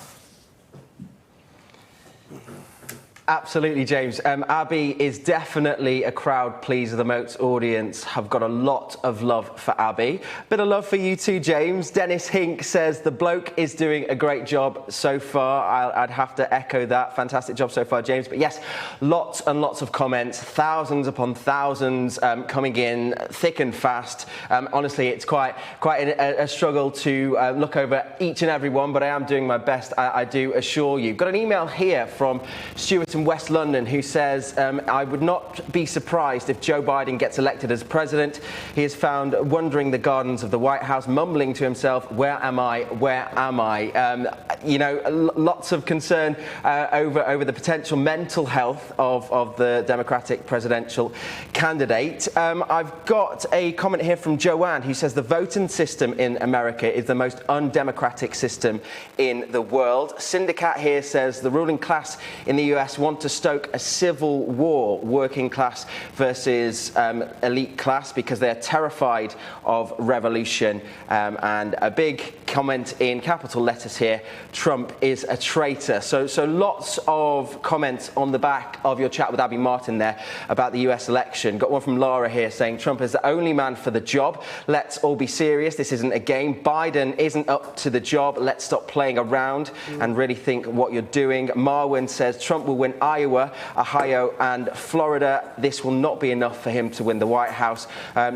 Absolutely, James. Abby is definitely a crowd pleaser. The Moats audience have got a lot of love for Abby. Bit of love for you too, James. Dennis Hink says the bloke is doing a great job so far. I'd have to echo that. Fantastic job so far, James. But yes, lots and lots of comments, thousands upon thousands coming in thick and fast. Honestly, it's quite a struggle to look over each and every one, but I am doing my best, I do assure you. Got an email here from Stuart in West London who says, I would not be surprised if Joe Biden gets elected as president. He is found wandering the gardens of the White House, mumbling to himself, where am I, where am I? You know, lots of concern over the potential mental health of the Democratic presidential candidate. I've got a comment here from Joanne who says the voting system in America is the most undemocratic system in the world. Syndicat here says the ruling class in the US want to stoke a civil war, working class versus elite class, because they're terrified of revolution. And a big comment in capital letters here, Trump is a traitor. So lots of comments on the back of your chat with Abby Martin there about the US election. Got one from Laura here saying Trump is the only man for the job. Let's all be serious. This isn't a game. Biden isn't up to the job. Let's stop playing around and really think what you're doing. Marwin says Trump will win Iowa, Ohio and Florida. This will not be enough for him to win the White House.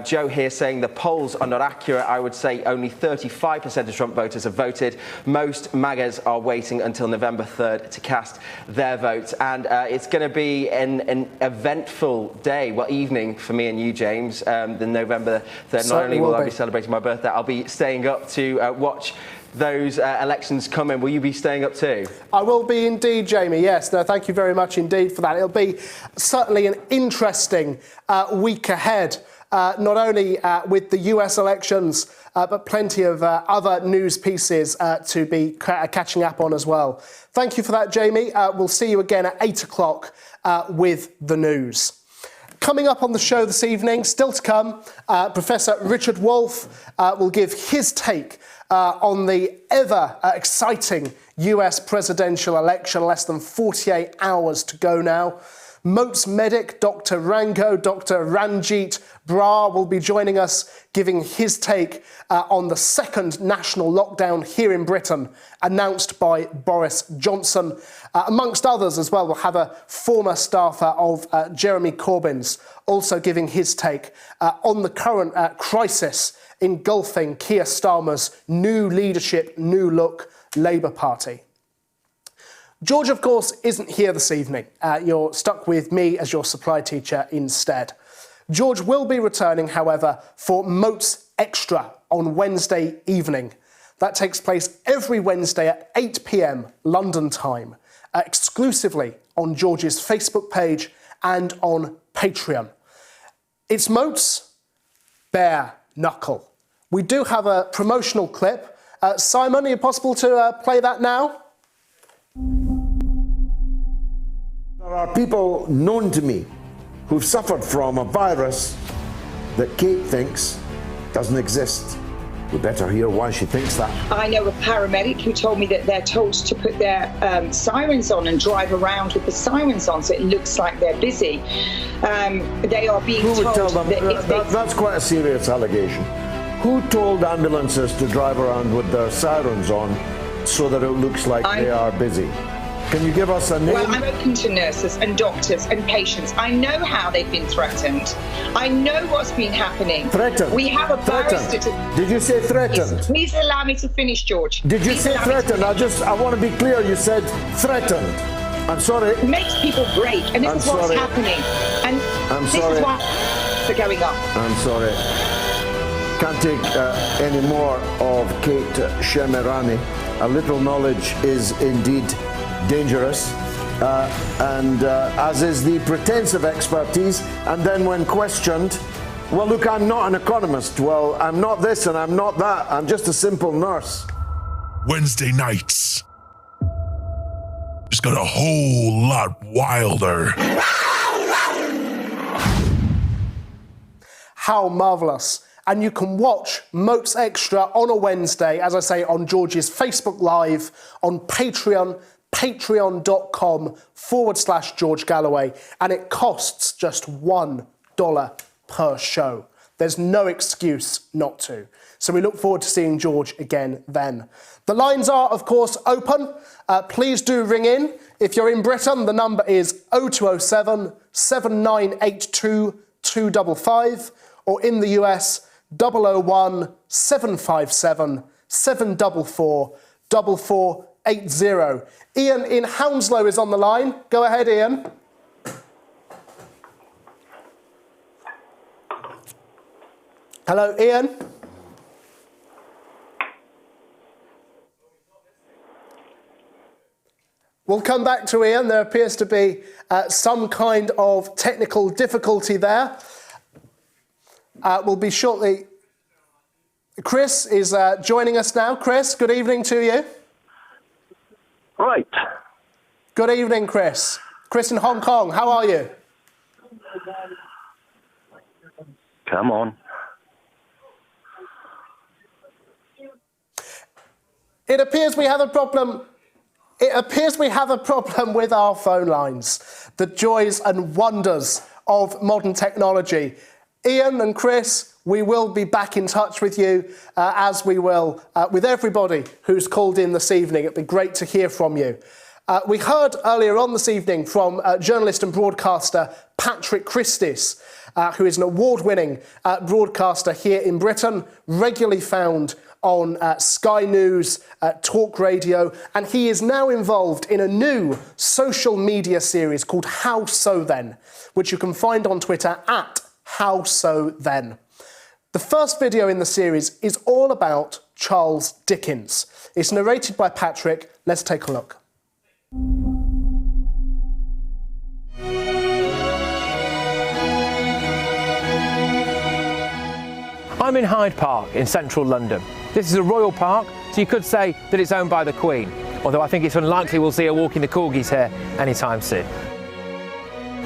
Joe here saying the polls are not accurate. I would say only 35% of Trump voters have voted. Most MAGAs are waiting until November 3rd to cast their votes. And it's going to be an eventful day, well, evening for me and you, James. The November 3rd, not only will I be celebrating my birthday, I'll be staying up to watch those elections come in. Will you be staying up too? I will be indeed, Jamie, yes. No, thank you very much indeed for that. It'll be certainly an interesting week ahead, not only with the US elections, but plenty of other news pieces to be catching up on as well. Thank you for that, Jamie. We'll see you again at 8 o'clock with the news. Coming up on the show this evening, still to come, Professor Richard Wolff will give his take on the ever exciting US presidential election, less than 48 hours to go now. Moats medic Dr. Ranjeet Brar will be joining us, giving his take on the second national lockdown here in Britain, announced by Boris Johnson. Amongst others as well, we'll have a former staffer of Jeremy Corbyn's also giving his take on the current crisis engulfing Keir Starmer's new leadership, new look Labour Party. George, of course, isn't here this evening. You're stuck with me as your supply teacher instead. George will be returning, however, for Moats Extra on Wednesday evening. That takes place every Wednesday at 8 p.m. London time, exclusively on George's Facebook page and on Patreon. It's Moats bare knuckle. We do have a promotional clip. Simon, are you possible to play that now? There are people known to me who've suffered from a virus that Kate thinks doesn't exist. We better hear why she thinks that. I know a paramedic who told me that they're told to put their sirens on and drive around with the sirens on, so it looks like they're busy. They are being told... Who would tell them? That that's quite a serious allegation. Who told ambulances to drive around with their sirens on so that it looks like they are busy? Can you give us a name? Well, I'm open to nurses and doctors and patients. I know how they've been threatened. I know what's been happening. Threatened? We have a barrister to... Did you say threatened? Please allow me to finish, George. Did you say threatened? I want to be clear. You said threatened. I'm sorry. It makes people break, and this is what's happening. And this is why they're going up. I'm sorry. Can't take any more of Kate Shemirani. A little knowledge is indeed dangerous, and as is the pretense of expertise. And then when questioned, well, look, I'm not an economist. Well, I'm not this and I'm not that. I'm just a simple nurse. Wednesday nights just got a whole lot wilder. How marvellous. And you can watch Moats Extra on a Wednesday, as I say, on George's Facebook Live, on Patreon, patreon.com/George Galloway. And it costs just $1 per show. There's no excuse not to. So we look forward to seeing George again then. The lines are, of course, open. Please do ring in. If you're in Britain, the number is 0207 7982 255, or in the US, 001 757 744 4480. Ian in Hounslow is on the line. Go ahead, Ian. Hello, Ian. We'll come back to Ian. There appears to be some kind of technical difficulty there. We'll be shortly. Chris is joining us now. Chris, good evening to you. Right. Good evening, Chris. Chris in Hong Kong, how are you? Come on. It appears we have a problem. It appears we have a problem with our phone lines. The joys and wonders of modern technology. Ian and Chris, we will be back in touch with you, as we will with everybody who's called in this evening. It'd be great to hear from you. We heard earlier on this evening from journalist and broadcaster Patrick Christys, who is an award-winning broadcaster here in Britain, regularly found on Sky News, Talk Radio, and he is now involved in a new social media series called How So Then, which you can find on Twitter at How So Then. The first video in the series is all about Charles Dickens. It's narrated by Patrick. Let's take a look. I'm in Hyde Park in central London. This is a royal park, so you could say that it's owned by the Queen, although I think it's unlikely we'll see her walking the corgis here anytime soon.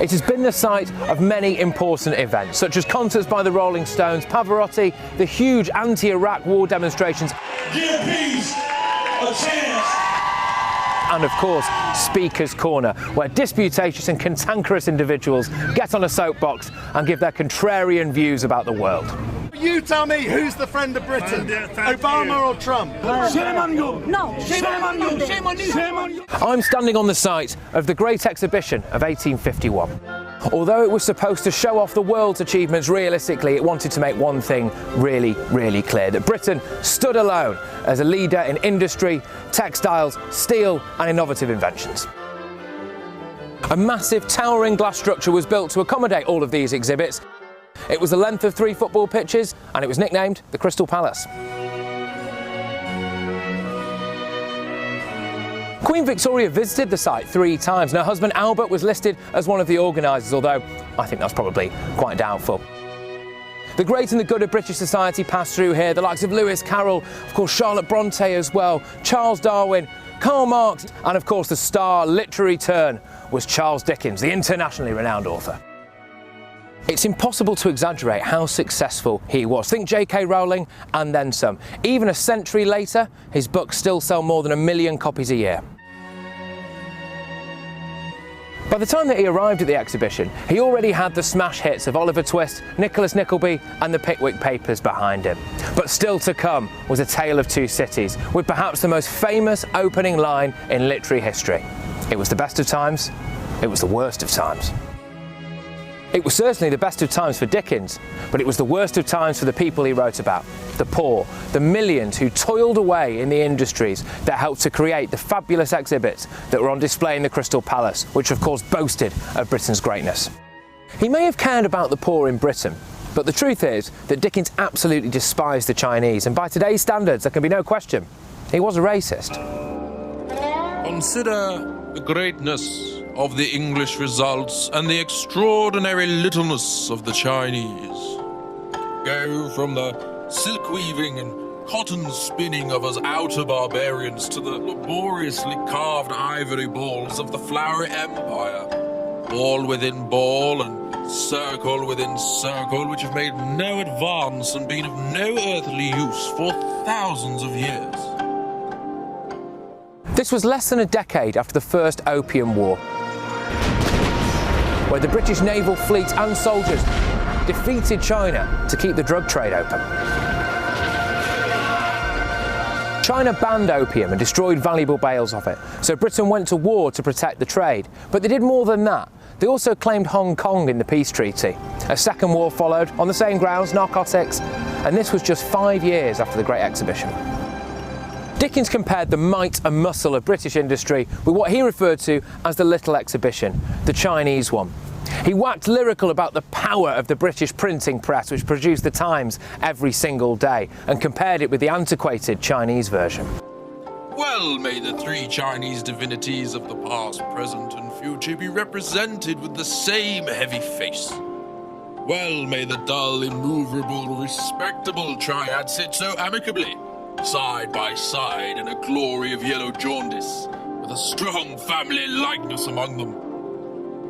It has been the site of many important events, such as concerts by the Rolling Stones, Pavarotti, the huge anti-Iraq war demonstrations, give peace a chance, and of course, Speaker's Corner, where disputatious and cantankerous individuals get on a soapbox and give their contrarian views about the world. You tell me, who's the friend of Britain? Obama or Trump? Shame on you! No, shame on you! Shame on you! Shame on you! I'm standing on the site of the Great Exhibition of 1851. Although it was supposed to show off the world's achievements, realistically, it wanted to make one thing really, really clear, that Britain stood alone as a leader in industry, textiles, steel and innovative inventions. A massive towering glass structure was built to accommodate all of these exhibits. It was the length of 3 football pitches and it was nicknamed the Crystal Palace. Queen Victoria visited the site 3 times and her husband Albert was listed as one of the organisers, although I think that's probably quite doubtful. The great and the good of British society passed through here, the likes of Lewis Carroll, of course Charlotte Bronte as well, Charles Darwin, Karl Marx, and of course the star literary turn was Charles Dickens, the internationally renowned author. It's impossible to exaggerate how successful he was. Think J.K. Rowling and then some. Even a century later, his books still sell more than 1 million copies a year. By the time that he arrived at the exhibition, he already had the smash hits of Oliver Twist, Nicholas Nickleby and the Pickwick Papers behind him. But still to come was A Tale of Two Cities, with perhaps the most famous opening line in literary history. It was the best of times, it was the worst of times. It was certainly the best of times for Dickens, but it was the worst of times for the people he wrote about. The poor, the millions who toiled away in the industries that helped to create the fabulous exhibits that were on display in the Crystal Palace, which of course boasted of Britain's greatness. He may have cared about the poor in Britain, but the truth is that Dickens absolutely despised the Chinese, and by today's standards there can be no question, he was a racist. Consider the greatness of the English results and the extraordinary littleness of the Chinese. Go from the silk weaving and cotton spinning of us outer barbarians to the laboriously carved ivory balls of the Flowery Empire. Ball within ball and circle within circle, which have made no advance and been of no earthly use for thousands of years. This was less than a decade after the First Opium War, where the British naval fleet and soldiers defeated China to keep the drug trade open. China banned opium and destroyed valuable bales of it, so Britain went to war to protect the trade. But they did more than that. They also claimed Hong Kong in the peace treaty. A second war followed on the same grounds, narcotics, and this was just 5 years after the Great Exhibition. Dickens compared the might and muscle of British industry with what he referred to as the Little Exhibition, the Chinese one. He waxed lyrical about the power of the British printing press, which produced the Times every single day, and compared it with the antiquated Chinese version. Well may the 3 Chinese divinities of the past, present and future be represented with the same heavy face. Well may the dull, immovable, respectable triad sit so amicably, side by side in a glory of yellow jaundice, with a strong family likeness among them.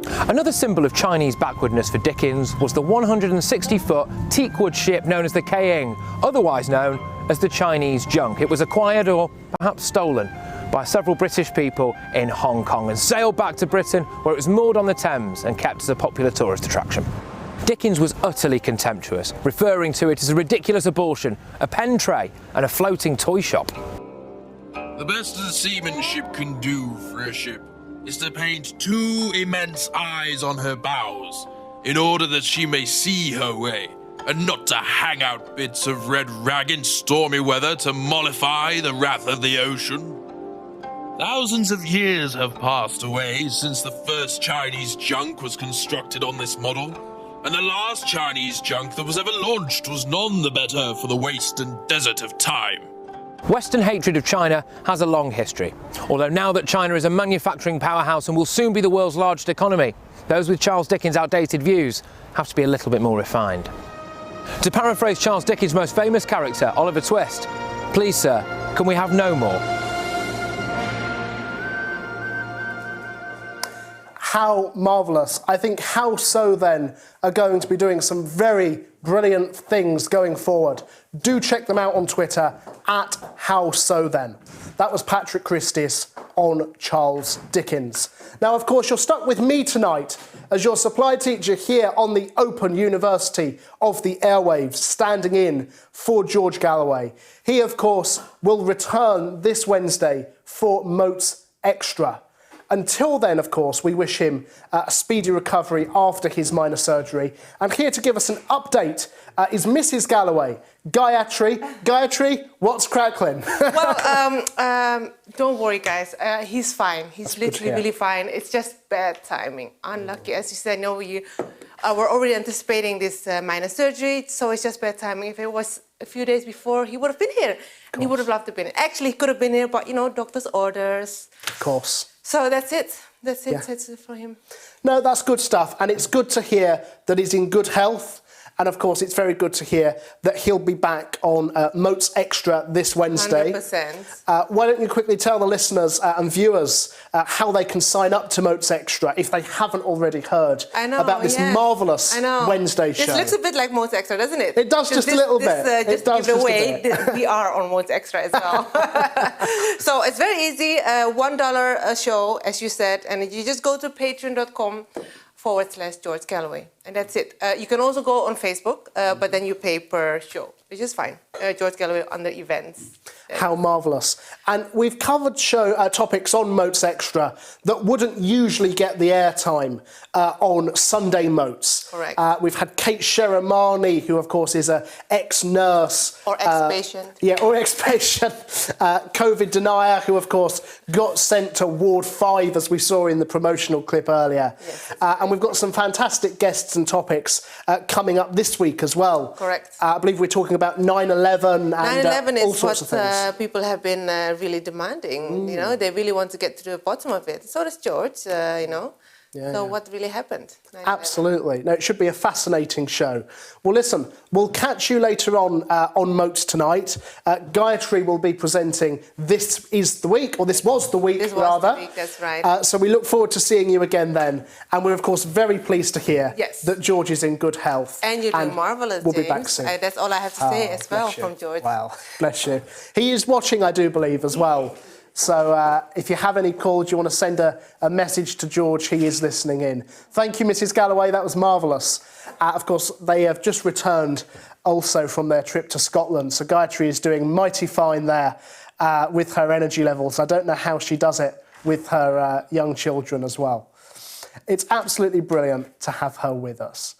Another symbol of Chinese backwardness for Dickens was the 160-foot teakwood ship known as the Kaying, otherwise known as the Chinese junk. It was acquired or perhaps stolen by several British people in Hong Kong and sailed back to Britain, where it was moored on the Thames and kept as a popular tourist attraction. Dickens was utterly contemptuous, referring to it as a ridiculous abortion, a pen tray and a floating toy shop. The best the seamanship can do for a ship is to paint two immense eyes on her bows, in order that she may see her way, and not to hang out bits of red rag in stormy weather to mollify the wrath of the ocean. Thousands of years have passed away since the first Chinese junk was constructed on this model, and the last Chinese junk that was ever launched was none the better for the waste and desert of time. Western hatred of China has a long history, although now that China is a manufacturing powerhouse and will soon be the world's largest economy, those with Charles Dickens' outdated views have to be a little bit more refined. To paraphrase Charles Dickens' most famous character, Oliver Twist, please sir, can we have no more? How marvellous. I think How So Then are going to be doing some very brilliant things going forward. Do check them out on Twitter, at How So Then. That was Patrick Christys on Charles Dickens. Now, of course, you're stuck with me tonight as your supply teacher here on the Open University of the Airwaves, standing in for George Galloway. He, of course, will return this Wednesday for Moats Extra. Until then, of course, we wish him a speedy recovery after his minor surgery. And here to give us an update is Mrs. Galloway, Gayatri. Gayatri, what's crackling? Well, don't worry, guys. He's fine. He's literally really fine. It's just bad timing. Unlucky. As you said, no, we're already anticipating this minor surgery, so it's just bad timing. If it was a few days before, he would have been here. And he would have loved to have been here. Actually, he could have been here, but, you know, doctor's orders. Of course. So that's it. That's it. Yeah. That's it for him. No, that's good stuff. And it's good to hear that he's in good health. And of course, it's very good to hear that he'll be back on Moats Extra this Wednesday. 100%. Why don't you quickly tell the listeners and viewers how they can sign up to Moats Extra if they haven't already heard about this marvellous Wednesday show. This looks a bit like Moats Extra, doesn't it? It does just a little bit. Just to give it away, we are on Moats Extra as well. So it's very easy, $1 a show, as you said, and you just go to patreon.com/George Galloway. And that's it. You can also go on Facebook, but then you pay per show, which is fine. George Galloway under events. How marvellous. And we've covered show topics on Moats Extra that wouldn't usually get the airtime on Sunday Moats. Correct. We've had Kate Sheramani, who of course is an ex-nurse. Or ex-patient. Or ex-patient. COVID denier, who of course got sent to Ward 5, as we saw in the promotional clip earlier. Yes. And we've got some fantastic guests and topics coming up this week as well. Correct. I believe we're talking about 9/11 and all sorts of things. People have been really demanding. You know, they really want to get to the bottom of it. So does George, you know. So what really happened? Absolutely. No, it should be a fascinating show. Well, listen, we'll catch you later on Moats tonight. Gayatri will be presenting This Is the Week, or This Was the Week, rather. The week, that's right. So we look forward to seeing you again then. And we're, of course, very pleased to hear that George is in good health. And you're doing marvellous, We'll James. be back soon. That's all I have to say as well from George. Well, bless you. He is watching, I do believe, as well. So if you have any calls, you want to send a message to George, he is listening in. Thank you, Mrs. Galloway. That was marvellous. Of course, they have just returned also from their trip to Scotland. So Gayatri is doing mighty fine there with her energy levels. I don't know how she does it with her young children as well. It's absolutely brilliant to have her with us.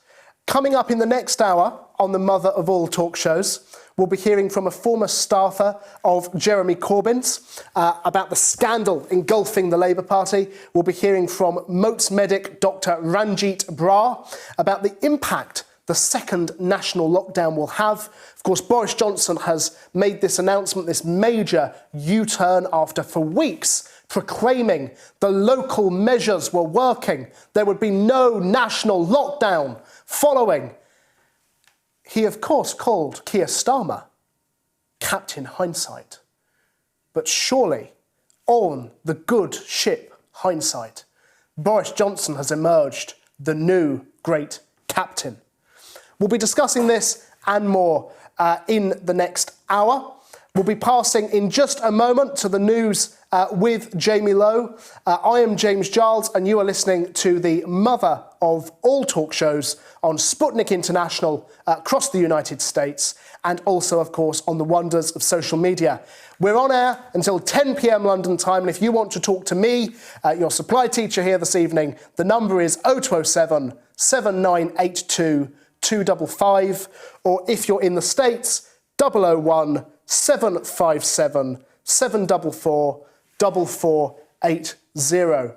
Coming up in the next hour on the mother of all talk shows, we'll be hearing from a former staffer of Jeremy Corbyn's about the scandal engulfing the Labour Party. We'll be hearing from Moats medic Dr. Ranjeet Brar about the impact the second national lockdown will have. Of course, Boris Johnson has made this announcement, this major U-turn, after for weeks proclaiming the local measures were working. There would be no national lockdown following. He, of course, called Keir Starmer Captain Hindsight. But surely, on the good ship Hindsight, Boris Johnson has emerged the new great captain. We'll be discussing this and more in the next hour. We'll be passing in just a moment to the news with Jamie Lowe. I am James Giles, and you are listening to the mother of all talk shows on Sputnik International across the United States, and also, of course, on the wonders of social media. We're on air until 10 p.m. London time, and if you want to talk to me, your supply teacher here this evening, the number is 0207 7982 255, or if you're in the States, 001 757 744 4480.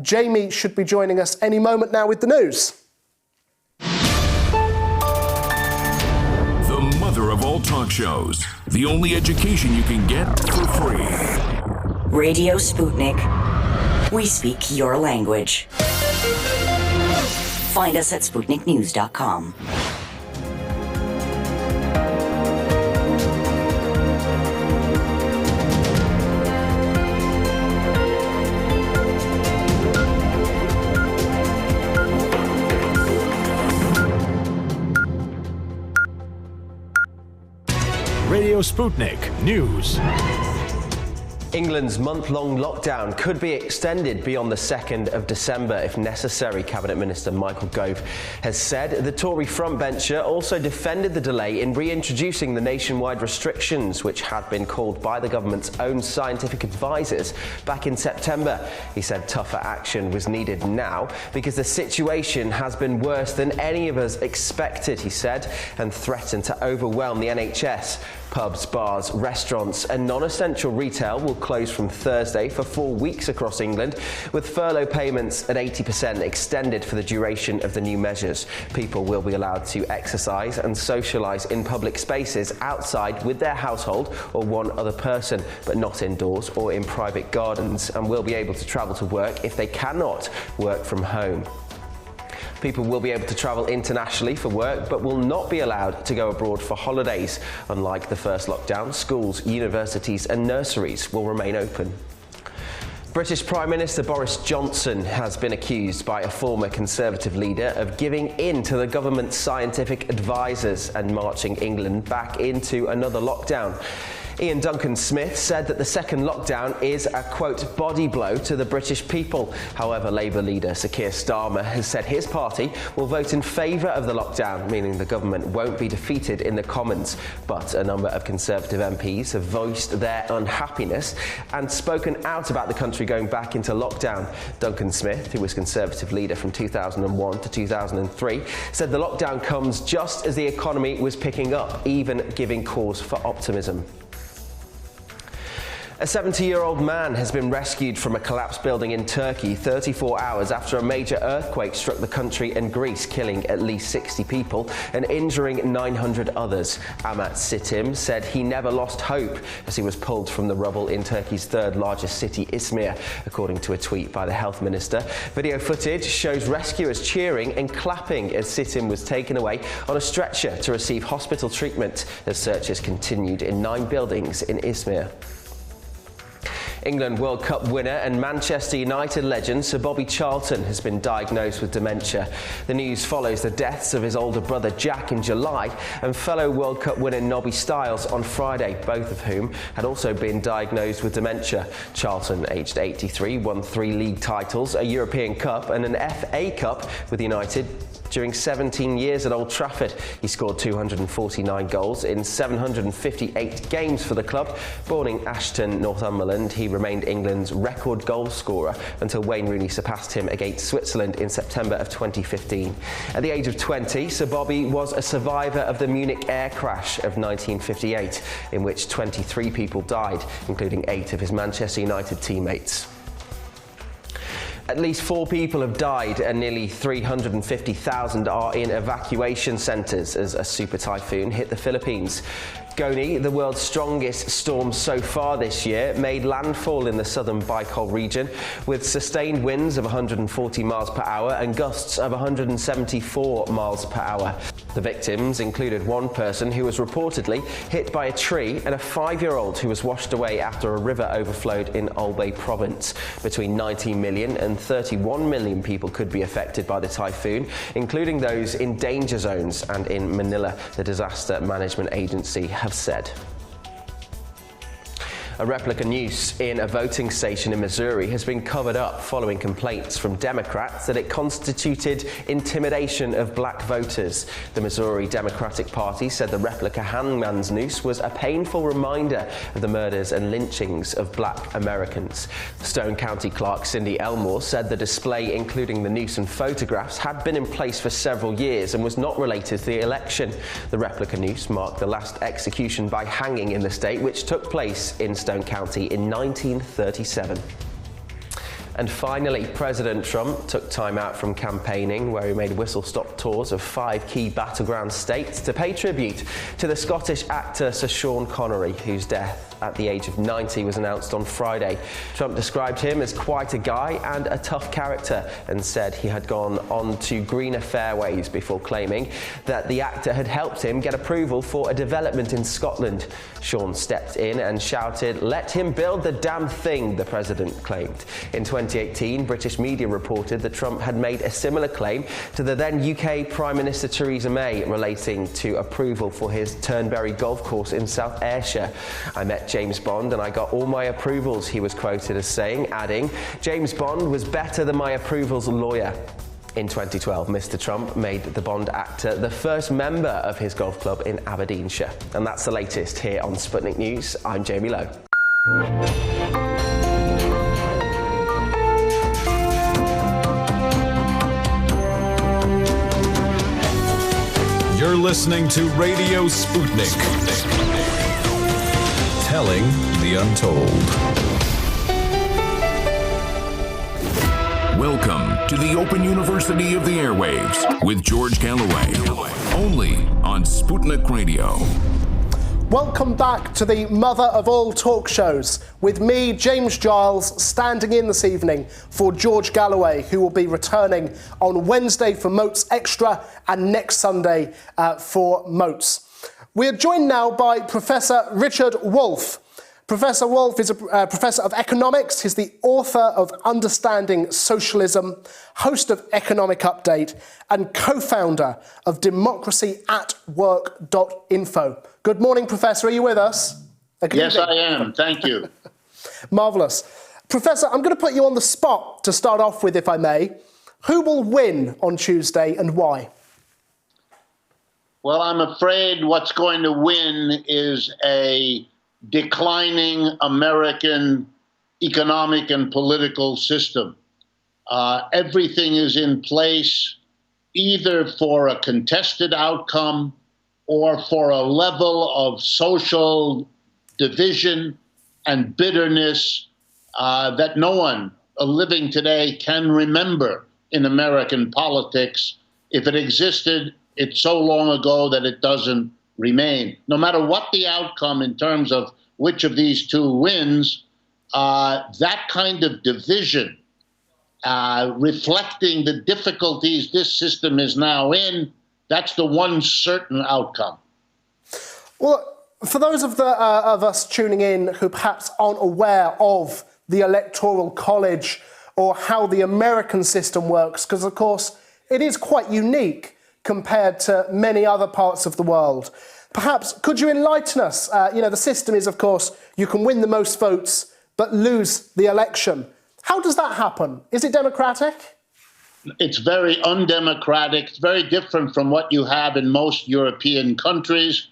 Jamie should be joining us any moment now with the news. The mother of all talk shows. The only education you can get for free. Radio Sputnik. We speak your language. Find us at SputnikNews.com. Radio Sputnik News. England's month-long lockdown could be extended beyond the 2nd of December if necessary, Cabinet Minister Michael Gove has said. The Tory frontbencher also defended the delay in reintroducing the nationwide restrictions, which had been called by the government's own scientific advisors back in September. He said tougher action was needed now because the situation has been worse than any of us expected, he said, and threatened to overwhelm the NHS. Pubs, bars, restaurants and non-essential retail will close from Thursday for 4 weeks across England, with furlough payments at 80% extended for the duration of the new measures. People will be allowed to exercise and socialise in public spaces outside with their household or one other person, but not indoors or in private gardens, and will be able to travel to work if they cannot work from home. People will be able to travel internationally for work, but will not be allowed to go abroad for holidays. Unlike the first lockdown, schools, universities and nurseries will remain open. British Prime Minister Boris Johnson has been accused by a former Conservative leader of giving in to the government's scientific advisors and marching England back into another lockdown. Ian Duncan-Smith said that the second lockdown is a, quote, body blow to the British people. However, Labour leader Sir Keir Starmer has said his party will vote in favour of the lockdown, meaning the government won't be defeated in the Commons. But a number of Conservative MPs have voiced their unhappiness and spoken out about the country going back into lockdown. Duncan-Smith, who was Conservative leader from 2001 to 2003, said the lockdown comes just as the economy was picking up, even giving cause for optimism. A 70-year-old man has been rescued from a collapsed building in Turkey 34 hours after a major earthquake struck the country and Greece, killing at least 60 people and injuring 900 others. Ahmet Sitim said he never lost hope as he was pulled from the rubble in Turkey's third largest city, Izmir, according to a tweet by the health minister. Video footage shows rescuers cheering and clapping as Sitim was taken away on a stretcher to receive hospital treatment as searches continued in 9 buildings in Izmir. England World Cup winner and Manchester United legend Sir Bobby Charlton has been diagnosed with dementia. The news follows the deaths of his older brother Jack in July and fellow World Cup winner Nobby Stiles on Friday, both of whom had also been diagnosed with dementia. Charlton, aged 83, won 3 league titles, a European Cup and an FA Cup with United. During 17 years at Old Trafford, he scored 249 goals in 758 games for the club. Born in Ashton, Northumberland, he remained England's record goal scorer until Wayne Rooney surpassed him against Switzerland in September of 2015. At the age of 20, Sir Bobby was a survivor of the Munich air crash of 1958, in which 23 people died, including 8 of his Manchester United teammates. At least 4 people have died and nearly 350,000 are in evacuation centres as a super typhoon hit the Philippines. Goni, the world's strongest storm so far this year, made landfall in the southern Bicol region with sustained winds of 140 miles per hour and gusts of 174 miles per hour. The victims included one person who was reportedly hit by a tree and a 5-year-old who was washed away after a river overflowed in Albay province. Between 19 million and 31 million people could be affected by the typhoon, including those in danger zones and in Manila, the Disaster Management Agency have said. A replica noose in a voting station in Missouri has been covered up following complaints from Democrats that it constituted intimidation of black voters. The Missouri Democratic Party said the replica hangman's noose was a painful reminder of the murders and lynchings of black Americans. Stone County Clerk Cindy Elmore said the display, including the noose and photographs, had been in place for several years and was not related to the election. The replica noose marked the last execution by hanging in the state, which took place in Stone County in 1937. And finally, President Trump took time out from campaigning, where he made whistle-stop tours of 5 key battleground states to pay tribute to the Scottish actor Sir Sean Connery, whose death at the age of 90 was announced on Friday. Trump described him as quite a guy and a tough character, and said he had gone on to greener fairways before claiming that the actor had helped him get approval for a development in Scotland. Sean stepped in and shouted, "Let him build the damn thing," the president claimed. In 2018, British media reported that Trump had made a similar claim to the then UK Prime Minister Theresa May relating to approval for his Turnberry golf course in South Ayrshire. "I met James Bond and I got all my approvals," he was quoted as saying, adding, "James Bond was better than my approvals lawyer." In 2012, Mr. Trump made the Bond actor the first member of his golf club in Aberdeenshire. And that's the latest here on Sputnik News. I'm Jamie Lowe. You're listening to Radio Sputnik. Telling the untold. Welcome to the Open University of the Airwaves with George Galloway, only on Sputnik Radio. Welcome back to the mother of all talk shows, with me, James Giles, standing in this evening for George Galloway, who will be returning on Wednesday for Moats Extra and next Sunday for Moats. We are joined now by Professor Richard Wolff. Professor Wolff is a professor of economics. He's the author of Understanding Socialism, host of Economic Update, and co-founder of democracyatwork.info. Good morning, Professor. Are you with us? Yes, I am. Thank you. Marvellous. Professor, I'm going to put you on the spot to start off with, if I may. Who will win on Tuesday and why? Well, I'm afraid what's going to win is a declining American economic and political system. Everything is in place either for a contested outcome or for a level of social division and bitterness that no one living today can remember in American politics. If it existed, it's so long ago that it doesn't remain. No matter what the outcome in terms of which of these two wins, that kind of division, reflecting the difficulties this system is now in, that's the one certain outcome. Well, for those of us tuning in who perhaps aren't aware of the Electoral College or how the American system works, because of course it is quite unique compared to many other parts of the world. Perhaps could you enlighten us? The system is, of course, you can win the most votes but lose the election. How does that happen? Is it democratic? It's very undemocratic. It's very different from what you have in most European countries.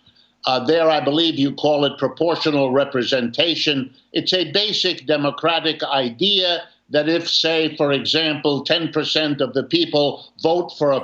There, I believe you call it proportional representation. It's a basic democratic idea that if, say, for example, 10% of the people vote for a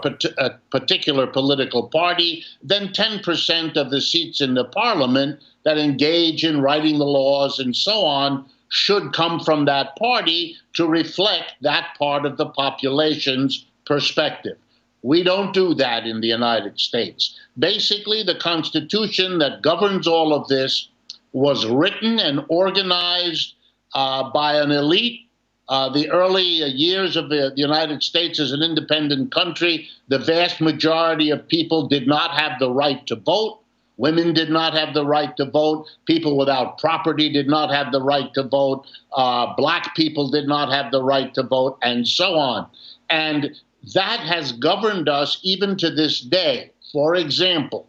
particular political party, then 10% of the seats in the parliament that engage in writing the laws and so on should come from that party to reflect that part of the population's perspective. We don't do that in the United States. Basically, the Constitution that governs all of this was written and organized by an elite The early years of the United States as an independent country, the vast majority of people did not have the right to vote. Women did not have the right to vote. People without property did not have the right to vote. Black people did not have the right to vote, and so on. And that has governed us even to this day. For example,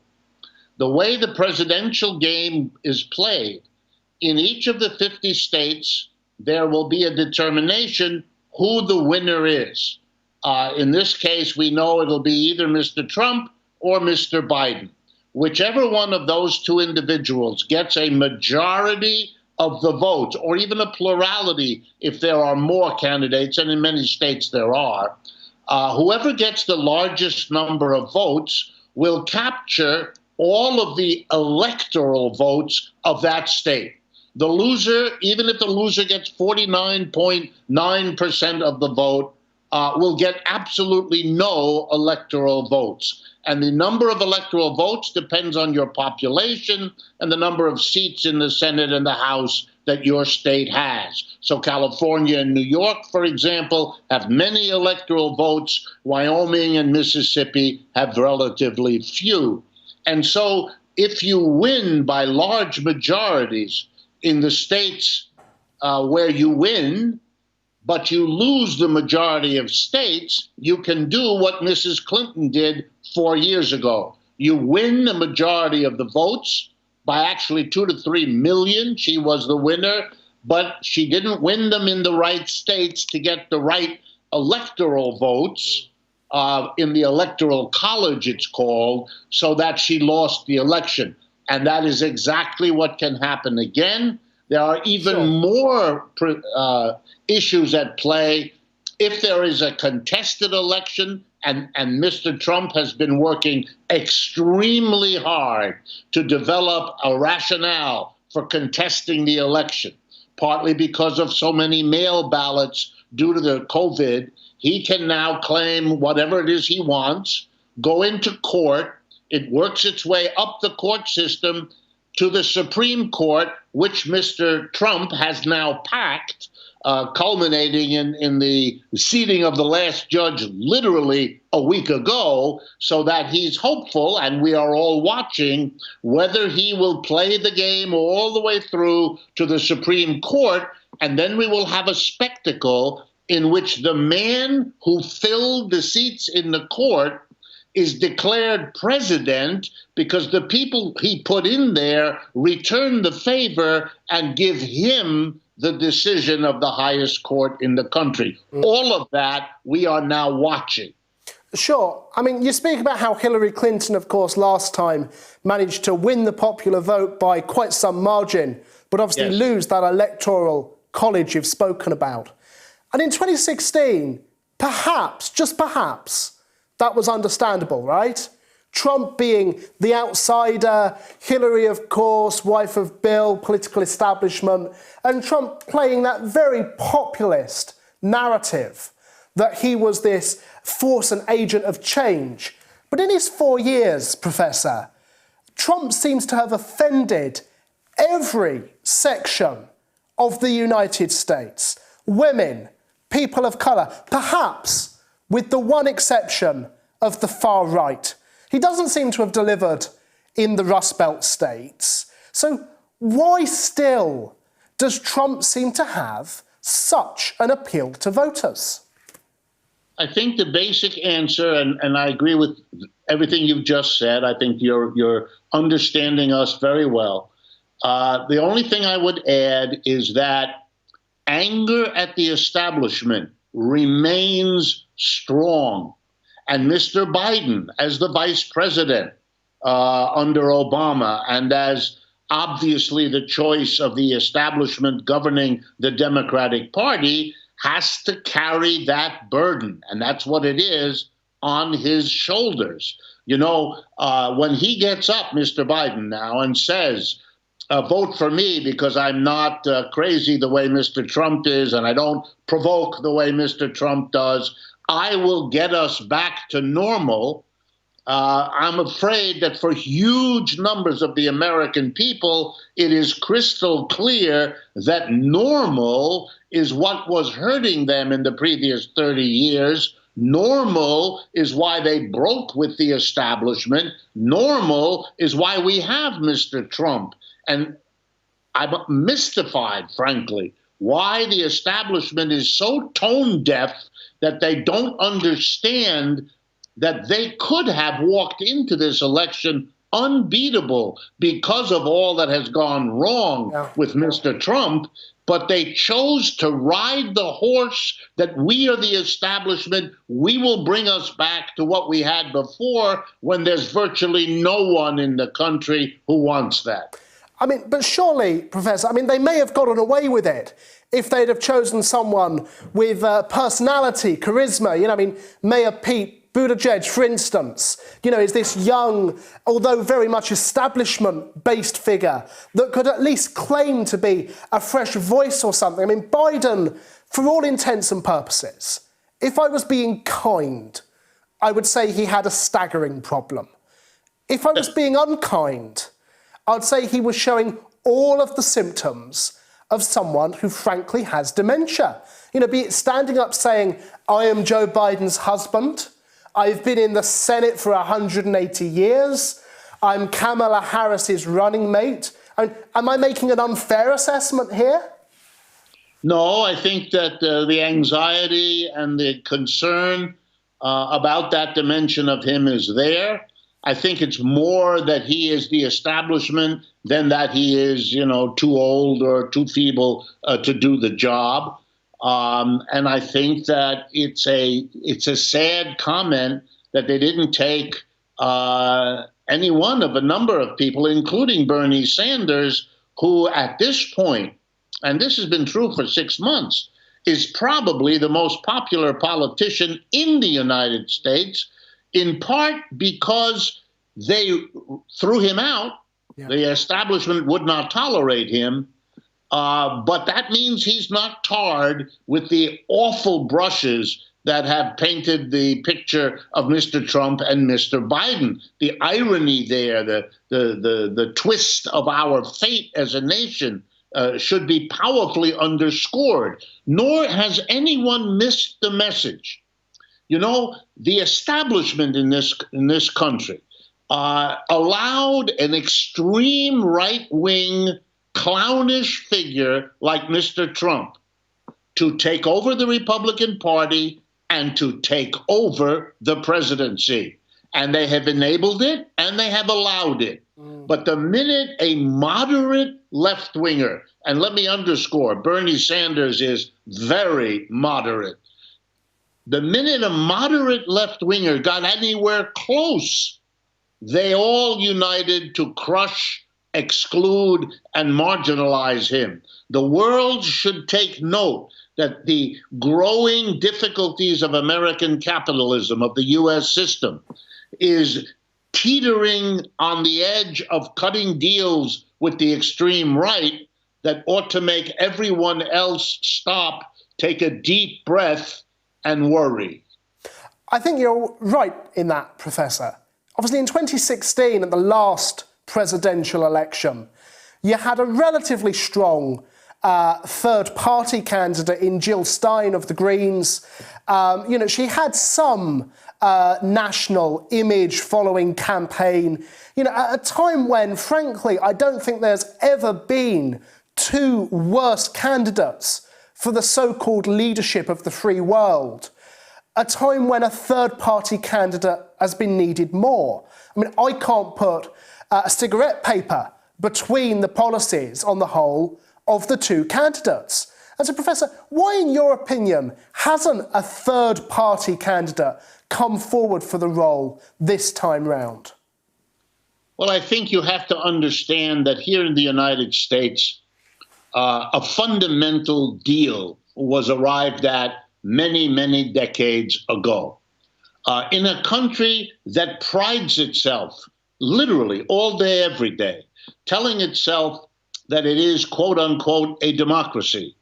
the way the presidential game is played, in each of the 50 states, there will be a determination who the winner is. In this case, we know it'll be either Mr. Trump or Mr. Biden. Whichever one of those two individuals gets a majority of the votes, or even a plurality if there are more candidates, and in many states there are, whoever gets the largest number of votes will capture all of the electoral votes of that state. The loser, even if the loser gets 49.9% of the vote, will get absolutely no electoral votes. And the number of electoral votes depends on your population and the number of seats in the Senate and the House that your state has. So California and New York, for example, have many electoral votes. Wyoming and Mississippi have relatively few. And so if you win by large majorities in the states where you win, but you lose the majority of states, you can do what Mrs. Clinton did 4 years ago. You win the majority of the votes by actually 2 to 3 million. She was the winner, but she didn't win them in the right states to get the right electoral votes in the Electoral College, it's called, so that she lost the election. And that is exactly what can happen again. There are even more issues at play if there is a contested election, and Mr. Trump has been working extremely hard to develop a rationale for contesting the election, partly because of so many mail ballots due to the COVID. He can now claim whatever it is he wants, go into court. It works its way up the court system to the Supreme Court, which Mr. Trump has now packed, culminating in the seating of the last judge literally a week ago, so that he's hopeful, and we are all watching, whether he will play the game all the way through to the Supreme Court, and then we will have a spectacle in which the man who filled the seats in the court is declared president because the people he put in there return the favor and give him the decision of the highest court in the country. All of that we are now watching. Sure. I mean, you speak about how Hillary Clinton, of course, last time managed to win the popular vote by quite some margin, but obviously lose that electoral college you've spoken about. And in 2016, perhaps, just perhaps, that was understandable, right? Trump being the outsider, Hillary, of course, wife of Bill, political establishment, and Trump playing that very populist narrative that he was this force and agent of change. But in his 4 years, Professor, Trump seems to have offended every section of the United States. Women, people of colour, perhaps with the one exception of the far right. He doesn't seem to have delivered in the Rust Belt states. So why still does Trump seem to have such an appeal to voters? I think the basic answer, and I agree with everything you've just said, I think you're understanding us very well. The only thing I would add is that anger at the establishment remains strong. And Mr. Biden, as the vice president under Obama, and as obviously the choice of the establishment governing the Democratic Party, has to carry that burden. And that's what it is, on his shoulders. You know, when he gets up, Mr. Biden now, and says, vote for me because I'm not crazy the way Mr. Trump is, and I don't provoke the way Mr. Trump does, I will get us back to normal. I'm afraid that for huge numbers of the American people, it is crystal clear that normal is what was hurting them in the previous 30 years. Normal is why they broke with the establishment. Normal is why we have Mr. Trump. And I'm mystified, frankly, why the establishment is so tone deaf that they don't understand that they could have walked into this election unbeatable because of all that has gone wrong with Mr. Trump, but they chose to ride the horse that we are the establishment. We will bring us back to what we had before, when there's virtually no one in the country who wants that. I mean, but surely, Professor, I mean, they may have gotten away with it if they'd have chosen someone with personality, charisma. You know, I mean, Mayor Pete Buttigieg, for instance, you know, is this young, although very much establishment-based figure that could at least claim to be a fresh voice or something. I mean, Biden, for all intents and purposes, if I was being kind, I would say he had a staggering problem. If I was being unkind, I'd say he was showing all of the symptoms of someone who frankly has dementia. You know, be it standing up saying, I am Joe Biden's husband, I've been in the Senate for 180 years, I'm Kamala Harris's running mate. I mean, am I making an unfair assessment here? No, I think that the anxiety and the concern about that dimension of him is there. I think it's more that he is the establishment than that he is, you know, too old or too feeble to do the job. And I think that it's a sad comment that they didn't take any one of a number of people, including Bernie Sanders, who at this point, and this has been true for 6 months, is probably the most popular politician in the United States, in part because they threw him out. Yeah. The establishment would not tolerate him. But that means he's not tarred with the awful brushes that have painted the picture of Mr. Trump and Mr. Biden. The irony there, the twist of our fate as a nation should be powerfully underscored. Nor has anyone missed the message. You know, the establishment in this country allowed an extreme right-wing clownish figure like Mr. Trump to take over the Republican Party and to take over the presidency. And they have enabled it and they have allowed it. But the minute a moderate left-winger, and let me underscore, Bernie Sanders is very moderate. The minute a moderate left-winger got anywhere close, they all united to crush, exclude, and marginalize him. The world should take note that the growing difficulties of American capitalism, of the U.S. system, is teetering on the edge of cutting deals with the extreme right that ought to make everyone else stop, take a deep breath, and worry. I think you're right in that, Professor. Obviously, in 2016, at the last presidential election, you had a relatively strong third-party candidate in Jill Stein of the Greens. You know, she had some national image following campaign, you know, at a time when, frankly, I don't think there's ever been two worse candidates for the so-called leadership of the free world. A time when a third-party candidate has been needed more. I mean, I can't put a cigarette paper between the policies on the whole of the two candidates. And so, Professor, why, in your opinion, hasn't a third-party candidate come forward for the role this time round? Well, I think you have to understand that here in the United States, a fundamental deal was arrived at many, many decades ago. In a country that prides itself, literally all day, every day, telling itself that it is, quote unquote, a democracy,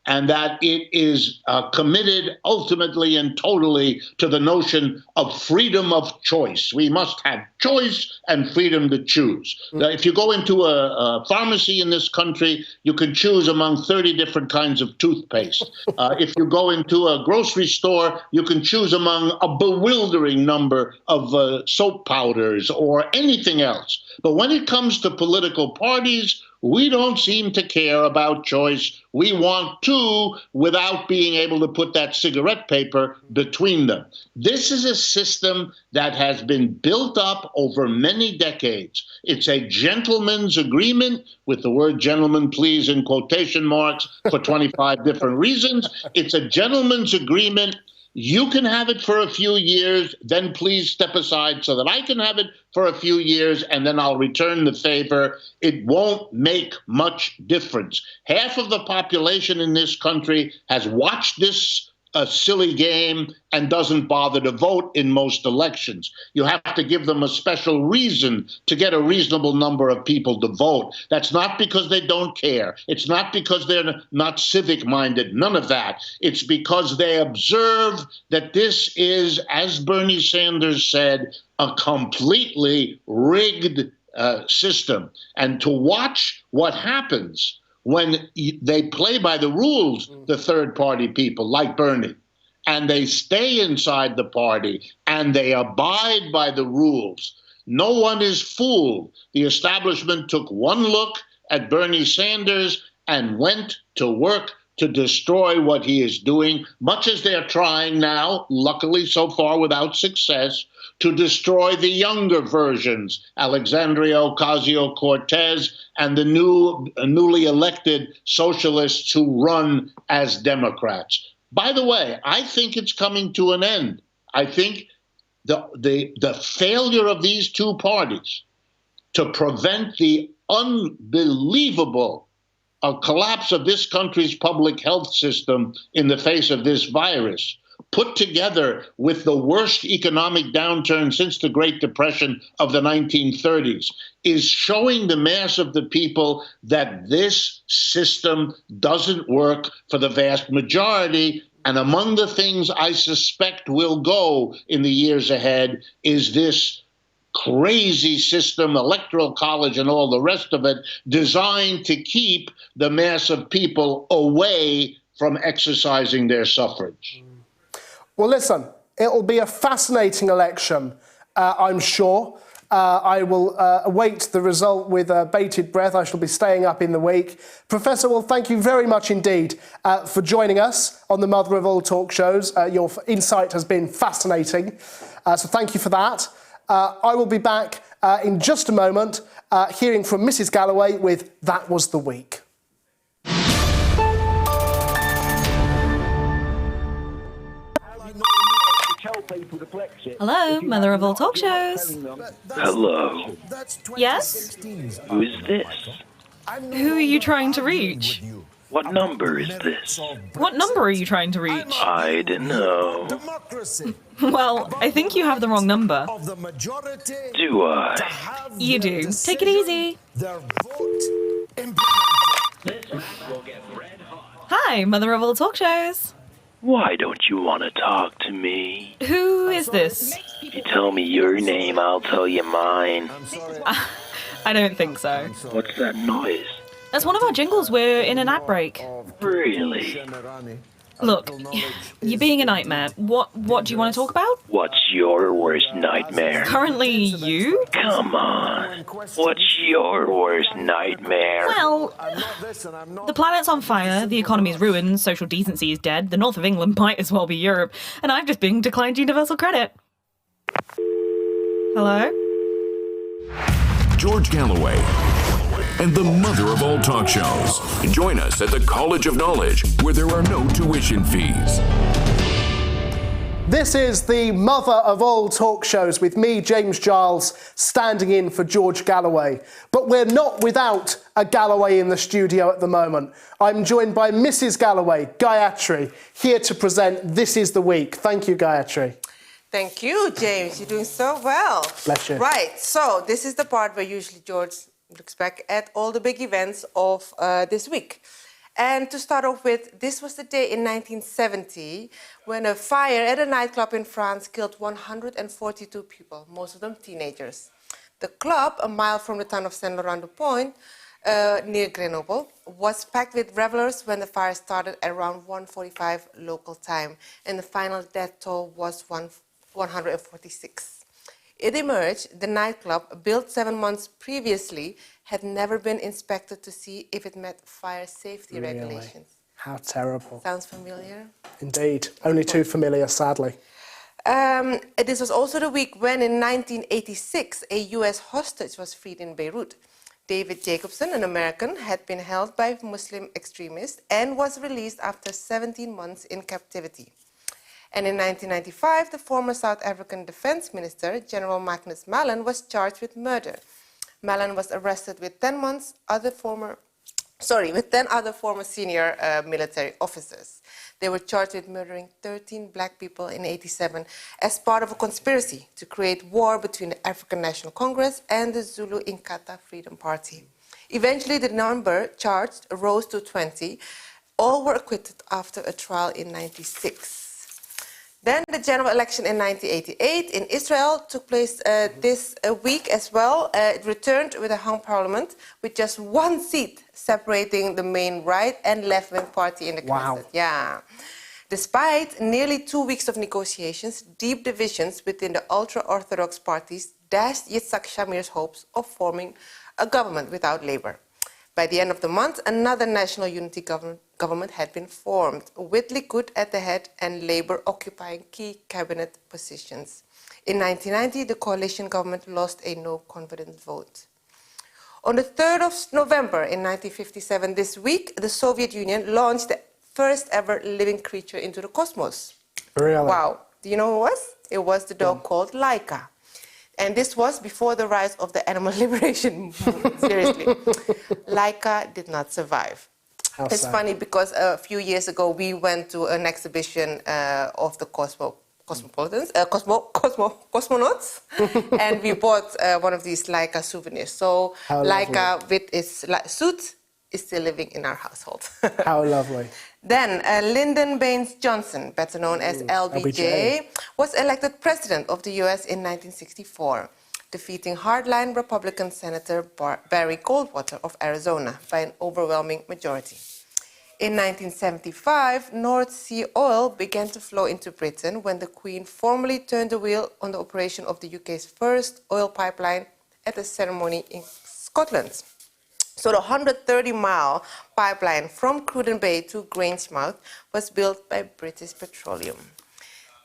and that it is committed ultimately and totally to the notion of freedom of choice. We must have choice and freedom to choose. If you go into a pharmacy in this country, you can choose among 30 different kinds of toothpaste. If you go into a grocery store, you can choose among a bewildering number of soap powders or anything else. But when it comes to political parties, we don't seem to care about choice. We want to without being able to put that cigarette paper between them. This is a system that has been built up over many decades. It's a gentleman's agreement, with the word gentleman, please, in quotation marks, for 25 different reasons. It's a gentleman's agreement. You can have it for a few years, then please step aside so that I can have it for a few years, and then I'll return the favor. It won't make much difference. Half of the population in this country has watched this silly game and doesn't bother to vote in most elections. You have to give them a special reason to get a reasonable number of people to vote. That's not because they don't care. It's not because they're not civic-minded. None of that. It's because they observe that this is, as Bernie Sanders said, a completely rigged system. And to watch what happens when they play by the rules, the third-party people like Bernie, and they stay inside the party and they abide by the rules. No one is fooled. The establishment took one look at Bernie Sanders and went to work to destroy what he is doing, much as they're trying now, luckily so far without success, to destroy the younger versions, Alexandria Ocasio-Cortez and the newly elected socialists who run as Democrats. By the way, I think it's coming to an end. I think the failure of these two parties to prevent the unbelievable collapse of this country's public health system in the face of this virus, put together with the worst economic downturn since the Great Depression of the 1930s, is showing the mass of the people that this system doesn't work for the vast majority. And among the things I suspect will go in the years ahead is this crazy system, electoral college and all the rest of it, designed to keep the mass of people away from exercising their suffrage. Well, listen, it'll be a fascinating election, I'm sure. I will await the result with bated breath. I shall be staying up in the week. Professor Wolff, thank you very much indeed for joining us on the mother of all talk shows. Your insight has been fascinating, so thank you for that. I will be back in just a moment, hearing from Mrs. Galloway with That Was the Week. Hello, mother of all talk shows. Hello. Yes? Who is this? Who are you trying to reach? What number is this? What number are you trying to reach? I don't know. Well, I think you have the wrong number. Do I? You do. Take it easy. Hi, mother of all talk shows. Why don't you want to talk to me? Who is this? If you tell me your name, I'll tell you mine. I don't think so. What's that noise? That's one of our jingles. We're in an ad break. Really? Look, you're being a nightmare. What do you want to talk about? What's your worst nightmare? Currently, you? Come on. What's your worst nightmare? Well, the planet's on fire, the economy's ruined, social decency is dead, the north of England might as well be Europe, and I've just been declined universal credit. Hello? George Galloway and the mother of all talk shows. Join us at the College of Knowledge, where there are no tuition fees. This is the mother of all talk shows with me, James Giles, standing in for George Galloway. But we're not without a Galloway in the studio at the moment. I'm joined by Mrs. Galloway, Gayatri, here to present This Is the Week. Thank you, Gayatri. Thank you, James. You're doing so well. Bless you. Right, so this is the part where usually George looks back at all the big events of this week. And to start off with, this was the day in 1970 when a fire at a nightclub in France killed 142 people, most of them teenagers. The club, a mile from the town of Saint-Laurent-du-Pont, near Grenoble, was packed with revelers when the fire started at around 1:45 local time, and the final death toll was 146. It emerged the nightclub, built 7 months previously, had never been inspected to see if it met fire safety regulations. How terrible. Sounds familiar? Indeed. Only too familiar, sadly. This was also the week when, in 1986, a US hostage was freed in Beirut. David Jacobson, an American, had been held by Muslim extremists and was released after 17 months in captivity. And in 1995, the former South African Defense Minister, General Magnus Malan, was charged with murder. Malan was arrested with 10 other former senior military officers. They were charged with murdering 13 black people in 1987 as part of a conspiracy to create war between the African National Congress and the Zulu Inkatha Freedom Party. Eventually, the number charged rose to 20. All were acquitted after a trial in 1996. Then the general election in 1988 in Israel took place this week as well. It returned with a hung parliament with just 1 seat separating the main right and left-wing party in the Knesset. Yeah. Despite nearly 2 weeks of negotiations, deep divisions within the ultra-Orthodox parties dashed Yitzhak Shamir's hopes of forming a government without Labour. By the end of the month, another national unity government had been formed, with Likud at the head and Labour occupying key cabinet positions. In 1990, the coalition government lost a no-confidence vote. On the 3rd of November in 1957, this week, the Soviet Union launched the first ever living creature into the cosmos. Really? Wow. Do you know who it was? It was the dog called Laika. And this was before the rise of the animal liberation movement, seriously. Laika did not survive. It's funny because a few years ago we went to an exhibition of the cosmonauts, and we bought one of these Laika souvenirs. So Laika with its suit is still living in our household. How lovely. Then Lyndon Baines Johnson, better known as LBJ, was elected president of the US in 1964, defeating hardline Republican Senator Barry Goldwater of Arizona by an overwhelming majority. In 1975, North Sea oil began to flow into Britain when the Queen formally turned the wheel on the operation of the UK's first oil pipeline at a ceremony in Scotland. So the 130-mile pipeline from Cruden Bay to Grangemouth was built by British Petroleum.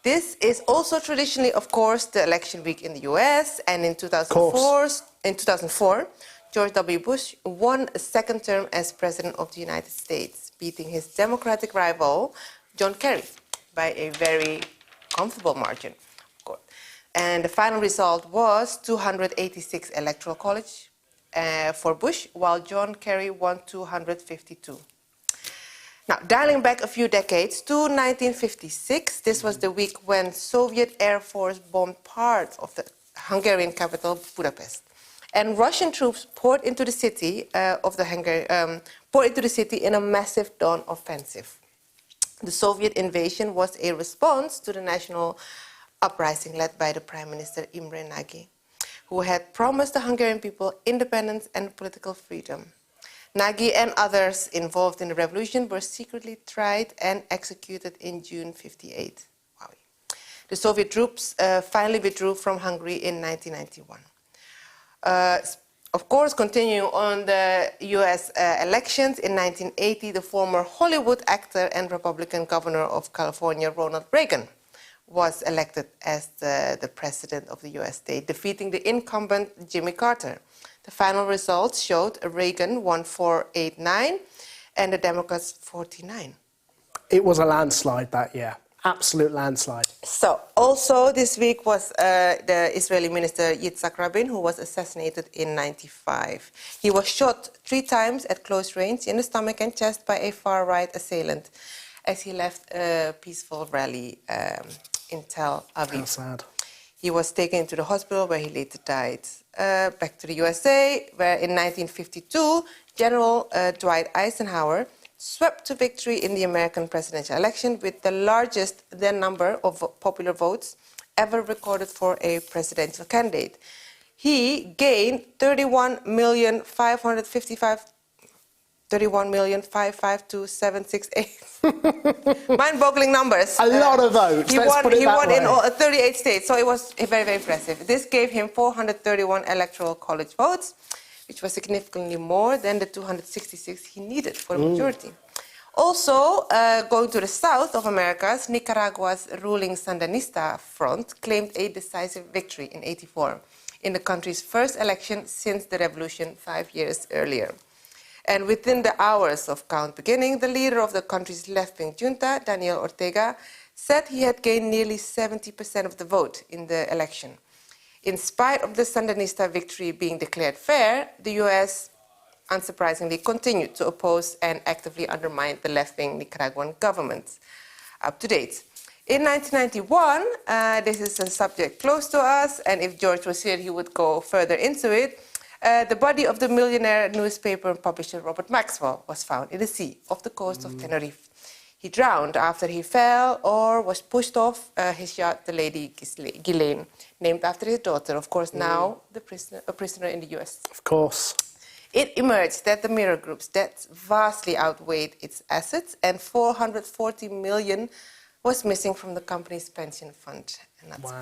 This is also traditionally, of course, the election week in the US, and in 2004, George W. Bush won a second term as President of the United States, beating his Democratic rival, John Kerry, by a very comfortable margin, of course. And the final result was 286 Electoral College for Bush, while John Kerry won 252. Now, dialing back a few decades to 1956, this was the week when Soviet Air Force bombed part of the Hungarian capital, Budapest. And Russian troops poured into the city in a massive dawn offensive. The Soviet invasion was a response to the national uprising led by the Prime Minister Imre Nagy, who had promised the Hungarian people independence and political freedom. Nagy and others involved in the revolution were secretly tried and executed in June '58. Wow. The Soviet troops finally withdrew from Hungary in 1991. Of course, continuing on the US elections, in 1980, the former Hollywood actor and Republican governor of California, Ronald Reagan, was elected as the president of the US state, defeating the incumbent Jimmy Carter. The final results showed Reagan won 489 and the Democrats 49. It was a landslide that year. Absolute landslide. So, also this week was the Israeli minister Yitzhak Rabin, who was assassinated in '95. He was shot 3 times at close range in the stomach and chest by a far-right assailant as he left a peaceful rally in Tel Aviv. How sad. He was taken into the hospital where he later died. Back to the USA, where in 1952, General Dwight Eisenhower swept to victory in the American presidential election with the largest then number of popular votes ever recorded for a presidential candidate. He gained 31,552,768. Mind-boggling numbers. A lot of votes. He won in 38 states, so it was very, very impressive. This gave him 431 electoral college votes, which was significantly more than the 266 he needed for a majority. Also, going to the south of Americas, Nicaragua's ruling Sandinista front claimed a decisive victory in '84 in the country's first election since the revolution 5 years earlier. And within the hours of count beginning, the leader of the country's left-wing junta, Daniel Ortega, said he had gained nearly 70% of the vote in the election. In spite of the Sandinista victory being declared fair, the US, unsurprisingly, continued to oppose and actively undermine the left-wing Nicaraguan government. Up to date. In 1991, this is a subject close to us, and if George was here, he would go further into it. The body of the millionaire newspaper and publisher Robert Maxwell was found in the sea off the coast of Tenerife. He drowned after he fell or was pushed off his yacht, the Lady Ghislaine, named after his daughter, of course, now a prisoner in the US. Of course. It emerged that the Mirror Group's debts vastly outweighed its assets, and $440 million was missing from the company's pension fund. And that's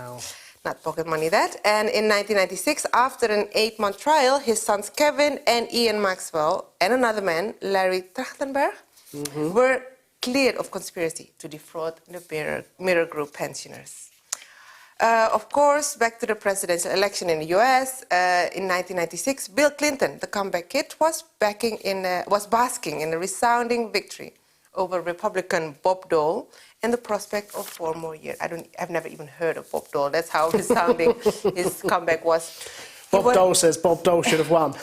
not pocket money, that. And in 1996, after an 8-month trial, his sons Kevin and Ian Maxwell and another man, Larry Trachtenberg, were cleared of conspiracy to defraud the Mirror Group pensioners. Of course, back to the presidential election in the US, in 1996, Bill Clinton, the comeback kid, was basking in a resounding victory over Republican Bob Dole and the prospect of 4 more years. I've never even heard of Bob Dole. That's how resounding his comeback was. Dole says Bob Dole should have won.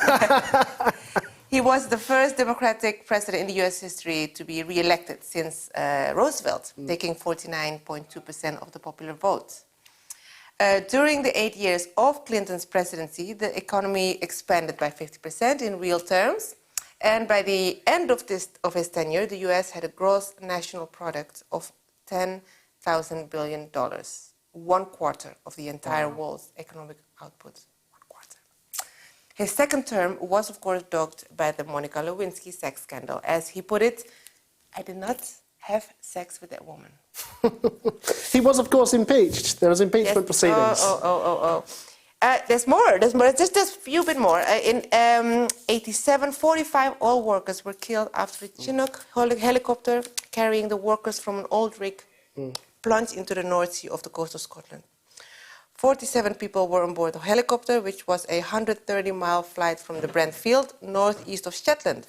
He was the first Democratic president in the US history to be re-elected since Roosevelt, taking 49.2% of the popular vote. During the 8 years of Clinton's presidency, the economy expanded by 50% in real terms. And by the end of his tenure, the US had a gross national product of $10,000 billion, 1/4 of the entire world's economic output. 1/4. His second term was, of course, dogged by the Monica Lewinsky sex scandal. As he put it, I did not have sex with that woman. He was, of course, impeached. There was impeachment proceedings. There's more. Just a few bit more. In 1987, 45 oil workers were killed after a Chinook helicopter carrying the workers from an old rig plunged into the North Sea off the coast of Scotland. 47 people were on board the helicopter, which was a 130-mile flight from the Brent Field, northeast of Shetland.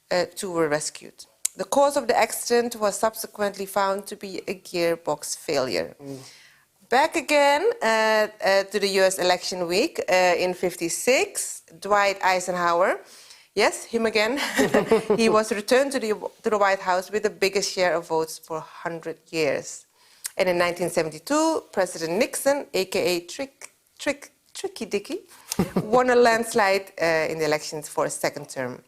2 were rescued. The cause of the accident was subsequently found to be a gearbox failure. Back again to the US election week in '56, Dwight Eisenhower, yes, him again, he was returned to the White House with the biggest share of votes for 100 years. And in 1972, President Nixon, a.k.a. Tricky Dicky, won a landslide in the elections for a second term,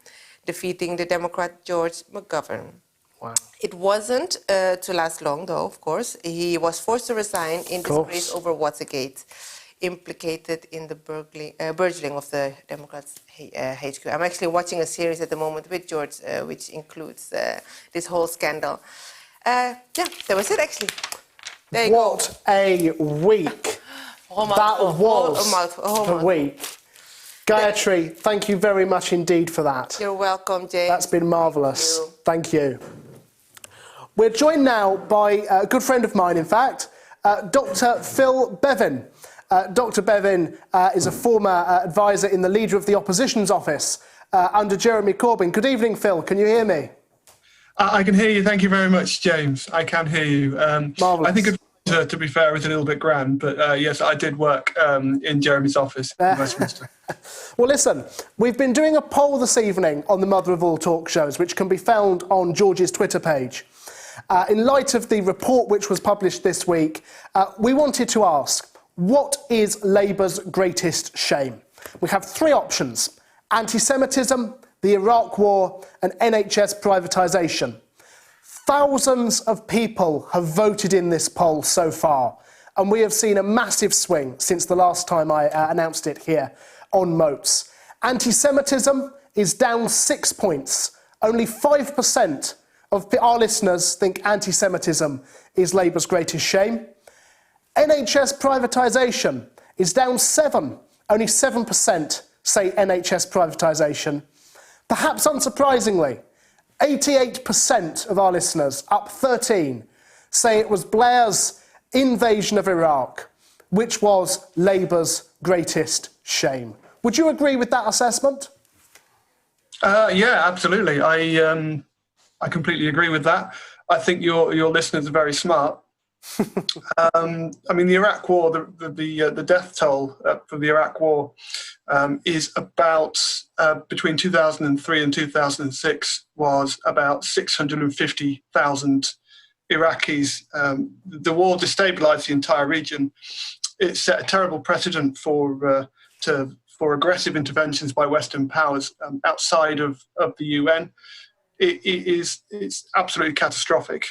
defeating the Democrat George McGovern. Wow. It wasn't to last long, though, of course. He was forced to resign in disgrace over Watergate, implicated in the burgeoning of the Democrats' HQ. I'm actually watching a series at the moment with George, which includes this whole scandal. Yeah, that was it, actually. There you go. What a week. That was a week. Gayatri, thank you very much indeed for that. You're welcome, James. That's been marvellous. Thank you. We're joined now by a good friend of mine, in fact, Dr. Phil Bevin. Dr. Bevin is a former advisor in the Leader of the Opposition's office under Jeremy Corbyn. Good evening, Phil. Can you hear me? I can hear you. Thank you very much, James. I can hear you. Marvellous. I think, to be fair, it was a little bit grand, but yes, I did work in Jeremy's office in Westminster. Well, listen, we've been doing a poll this evening on the Mother of All Talk Shows, which can be found on George's Twitter page. In light of the report which was published this week, we wanted to ask, what is Labour's greatest shame? We have 3 options: anti-Semitism, the Iraq War and NHS privatisation. Thousands of people have voted in this poll so far, and we have seen a massive swing since the last time I announced it here on Moats. Anti-Semitism is down 6 points. Only 5% of our listeners think anti-Semitism is Labour's greatest shame. NHS privatisation is down 7. Only 7% say NHS privatisation. Perhaps unsurprisingly, 88% of our listeners, up 13, say it was Blair's invasion of Iraq, which was Labour's greatest shame. Would you agree with that assessment? Yeah, absolutely. I completely agree with that. I think your listeners are very smart. I mean, the Iraq War, the death toll for the Iraq War is about, between 2003 and 2006, was about 650,000 Iraqis. The war destabilised the entire region. It set a terrible precedent for aggressive interventions by Western powers outside of the UN. It's absolutely catastrophic.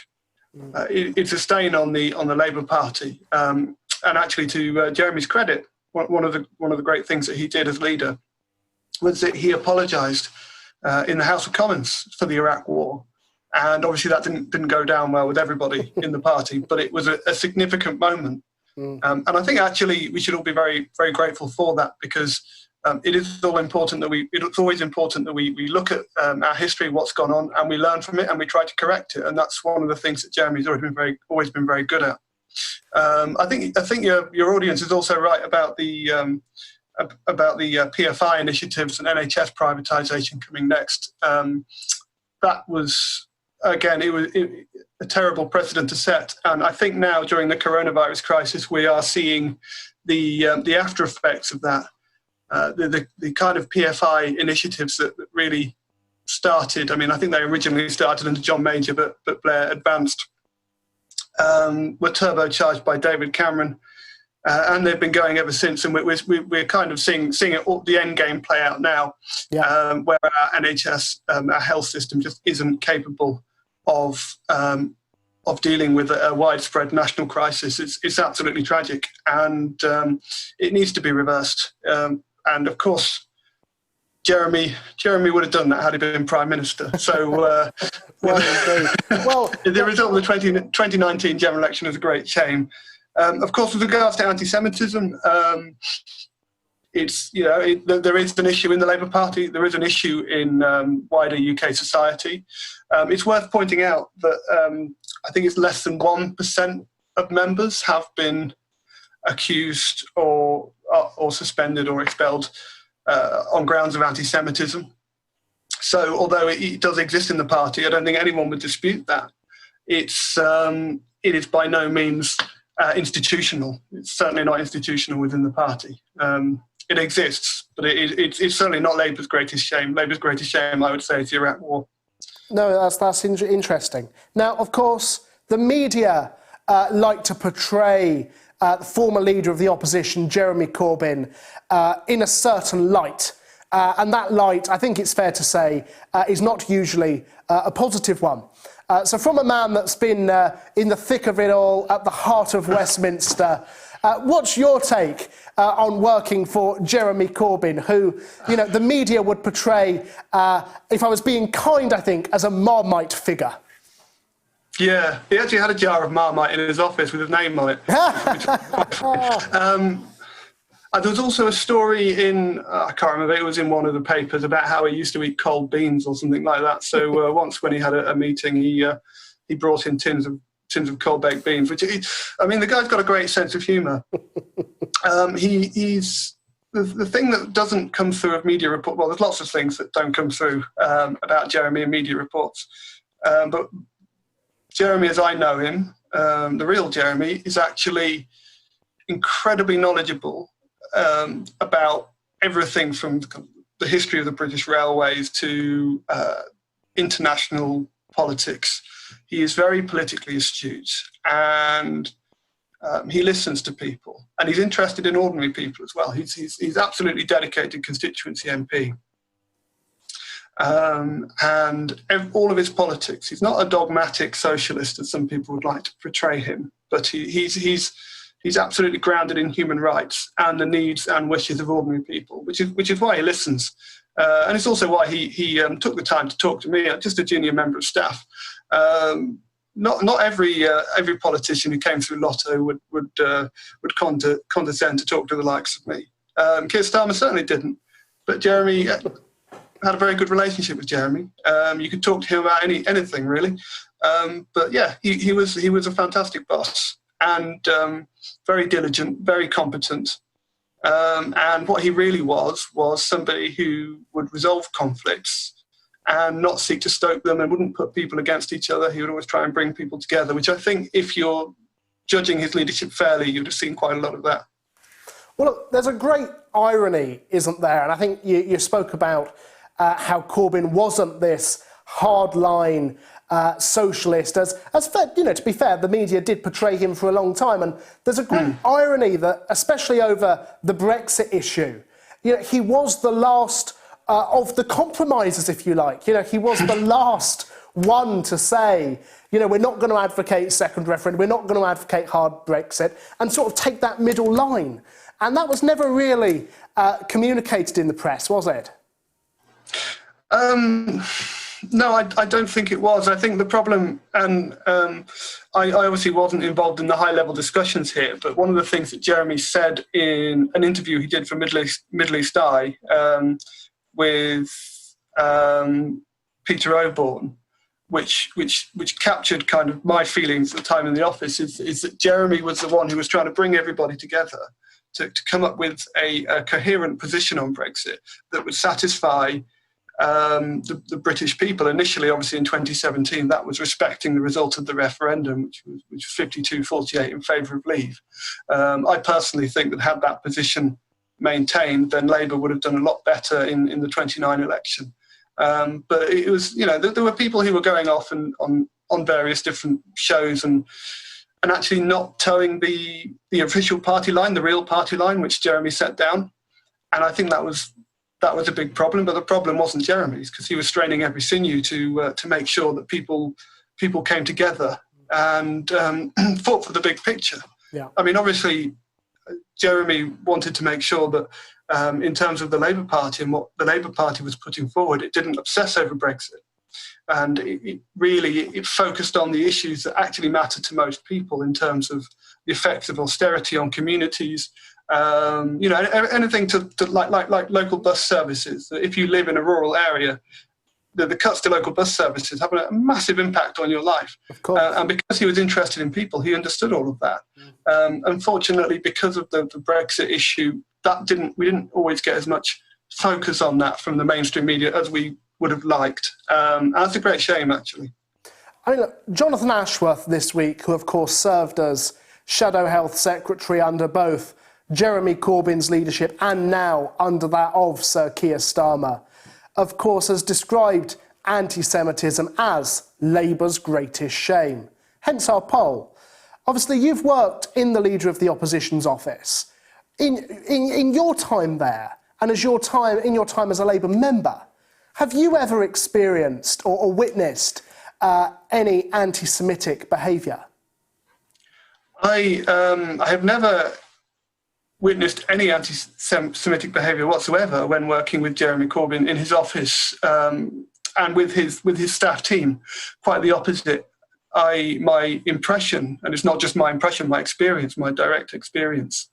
It's a stain on the Labour Party, and actually, to Jeremy's credit, one of the great things that he did as leader was that he apologised in the House of Commons for the Iraq War, and obviously that didn't go down well with everybody in the party, but it was a significant moment, and I think actually we should all be very, very grateful for that, because it's always important that we look at our history, what's gone on, and we learn from it and we try to correct it. And that's one of the things that Jeremy's always been very good at. I think your audience is also right about the PFI initiatives and NHS privatisation coming next. That was, again, it was a terrible precedent to set. And I think now during the coronavirus crisis, we are seeing the after effects of that. The kind of PFI initiatives that really started, I mean, I think they originally started under John Major, but Blair advanced, were turbocharged by David Cameron, and they've been going ever since. And we're kind of seeing it, the end game play out now, where our NHS, our health system, just isn't capable of dealing with a widespread national crisis. It's absolutely tragic, and it needs to be reversed. And of course, Jeremy would have done that had he been Prime Minister. So the result of the 2019 general election is a great shame. Of course, with regards to anti-Semitism, there is an issue in the Labour Party. There is an issue in wider UK society. It's worth pointing out that I think it's less than 1% of members have been accused or suspended or expelled on grounds of anti-Semitism. So although it does exist in the party, I don't think anyone would dispute that. It is by no means institutional. It's certainly not institutional within the party. It exists, but it's certainly not Labour's greatest shame. Labour's greatest shame, I would say, is the Iraq War. No, that's interesting. Now, of course, the media like to portray the former leader of the opposition, Jeremy Corbyn, in a certain light. And that light, I think it's fair to say, is not usually a positive one. So from a man that's been in the thick of it all, at the heart of Westminster, what's your take on working for Jeremy Corbyn, who, the media would portray, if I was being kind, I think, as a Marmite figure? Yeah, he actually had a jar of Marmite in his office with his name on it. There was also a story in, I can't remember, it was in one of the papers about how he used to eat cold beans or something like that. So once when he had a meeting, he brought in tins of cold baked beans, which the guy's got a great sense of humour. He's the thing that doesn't come through of media report. Well, there's lots of things that don't come through about Jeremy in media reports, but Jeremy, as I know him, the real Jeremy, is actually incredibly knowledgeable about everything from the history of the British Railways to international politics. He is very politically astute, and he listens to people, and he's interested in ordinary people as well. He's absolutely dedicated constituency MP. and all of his politics. He's not a dogmatic socialist, as some people would like to portray him, but he's absolutely grounded in human rights and the needs and wishes of ordinary people, which is why he listens. And it's also why he took the time to talk to me, just a junior member of staff. Not every politician who came through Lotto would condescend to talk to the likes of me. Keir Starmer certainly didn't, but Jeremy had a very good relationship with Jeremy. You could talk to him about anything really. But yeah, he was a fantastic boss and very diligent, very competent. And what he really was somebody who would resolve conflicts and not seek to stoke them, and wouldn't put people against each other. He would always try and bring people together, which I think, if you're judging his leadership fairly, you'd have seen quite a lot of that. Well, look, there's a great irony, isn't there? And I think you spoke about how Corbyn wasn't this hardline socialist. As to be fair, the media did portray him for a long time, and there's a great irony that, especially over the Brexit issue, he was the last of the compromisers, if you like. He was the last one to say, we're not going to advocate second referendum, we're not going to advocate hard Brexit, and sort of take that middle line. And that was never really communicated in the press, was it? No, I don't think it was. I think the problem, and I obviously wasn't involved in the high-level discussions here, but one of the things that Jeremy said in an interview he did for Middle East Eye with Peter Oborne, which captured kind of my feelings at the time in the office, is that Jeremy was the one who was trying to bring everybody together to come up with a coherent position on Brexit that would satisfy the British people. Initially, obviously, in 2017, that was respecting the result of the referendum, which was 52-48 in favour of leave. I personally think that had that position maintained, then Labour would have done a lot better in the 29 election. But it was, there were people who were going off on various different shows and actually not towing the official party line, the real party line, which Jeremy set down. And I think that was a big problem. But the problem wasn't Jeremy's, because he was straining every sinew to make sure that people came together and fought for the big picture. Yeah. I mean, obviously, Jeremy wanted to make sure that in terms of the Labour Party and what the Labour Party was putting forward, it didn't obsess over Brexit. And it really focused on the issues that actually matter to most people in terms of the effects of austerity on communities. Anything to like local bus services. If you live in a rural area, the cuts to local bus services have a massive impact on your life. Of course. And because he was interested in people, he understood all of that. Unfortunately, because of the Brexit issue, we didn't always get as much focus on that from the mainstream media as we would have liked. And that's a great shame, actually. I mean, look, Jonathan Ashworth this week, who of course served as Shadow Health Secretary under both Jeremy Corbyn's leadership and now under that of Sir Keir Starmer, of course has described anti-Semitism as Labour's greatest shame. Hence our poll. Obviously, you've worked in the Leader of the Opposition's office. In your time there, and in your time as a Labour member, have you ever experienced or witnessed any anti-Semitic behaviour? I have never witnessed any anti-Semitic behaviour whatsoever when working with Jeremy Corbyn in his office and with his staff team. Quite the opposite. My impression, and it's not just my impression, my experience, my direct experience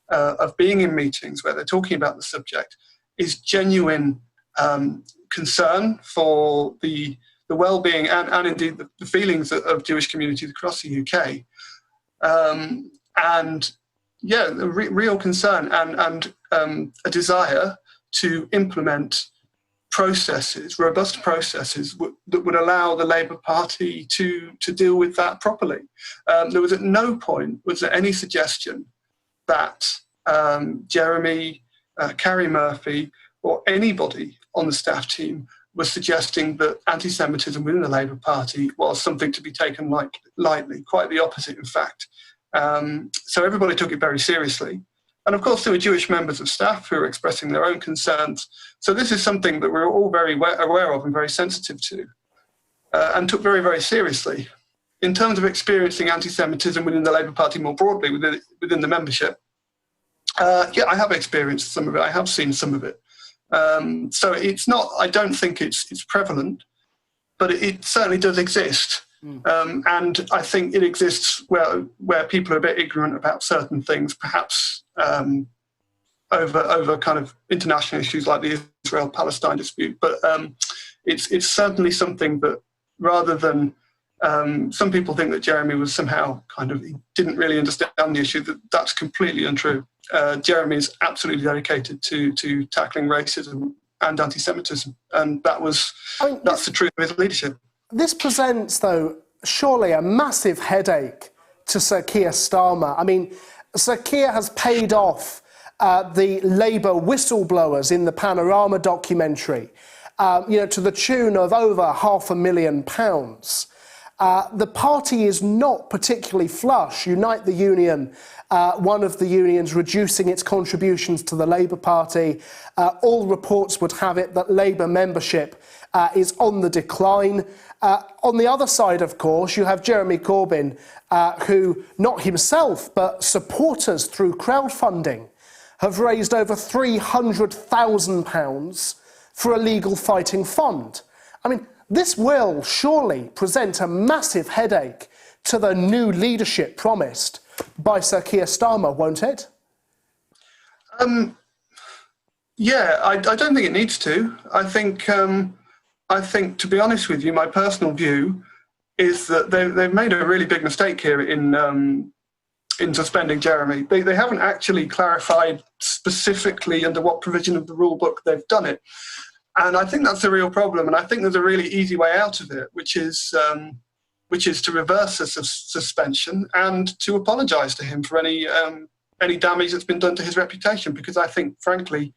of being in meetings where they're talking about the subject, is genuine concern for the well-being and indeed the feelings of Jewish communities across the UK. And yeah, real concern and a desire to implement processes, robust processes that would allow the Labour Party to deal with that properly. There was at no point was there any suggestion that Jeremy, Carrie Murphy, or anybody on the staff team was suggesting that anti-Semitism within the Labour Party was something to be taken lightly. Quite the opposite, in fact. So everybody took it very seriously. And of course, there were Jewish members of staff who were expressing their own concerns. So this is something that we're all very aware of and very sensitive to, and took very, very seriously. In terms of experiencing anti-Semitism within the Labour Party more broadly, within the membership, yeah, I have experienced some of it. I have seen some of it. So it's not, I don't think it's prevalent, but it certainly does exist. And I think it exists where people are a bit ignorant about certain things, perhaps over kind of international issues like the Israel-Palestine dispute. But it's certainly something that, rather than some people think that Jeremy was somehow he didn't really understand the issue, that's completely untrue. Jeremy is absolutely dedicated to tackling racism and anti-Semitism, and that's the truth of his leadership. This presents, though, surely a massive headache to Sir Keir Starmer. I mean, Sir Keir has paid off the Labour whistleblowers in the Panorama documentary, to the tune of over £500,000. The party is not particularly flush. Unite the Union, one of the unions reducing its contributions to the Labour Party. All reports would have it that Labour membership is on the decline. On the other side, of course, you have Jeremy Corbyn, who, not himself, but supporters through crowdfunding, have raised over £300,000 for a legal fighting fund. I mean, this will surely present a massive headache to the new leadership promised by Sir Keir Starmer, won't it? Yeah, I don't think it needs to. I think, to be honest with you, my personal view is that they've made a really big mistake here in suspending Jeremy. They haven't actually clarified specifically under what provision of the rule book they've done it. And I think that's a real problem. And I think there's a really easy way out of it, which is to reverse the suspension and to apologise to him for any damage that's been done to his reputation. Because I think, frankly,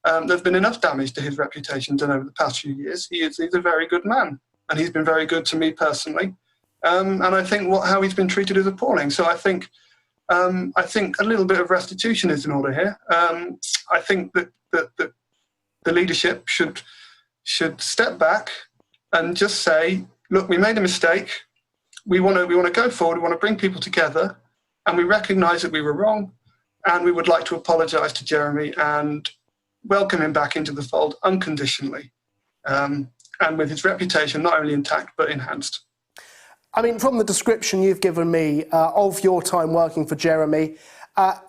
there's been enough damage to his reputation done over the past few years. He's a very good man, and he's been very good to me personally. And I think how he's been treated is appalling. So I think a little bit of restitution is in order here. I think that the leadership should step back and just say, look, we made a mistake. We want to go forward. We want to bring people together, and we recognise that we were wrong, and we would like to apologise to Jeremy and welcome him back into the fold unconditionally, and with his reputation not only intact but enhanced. I mean, from the description you've given me of your time working for Jeremy,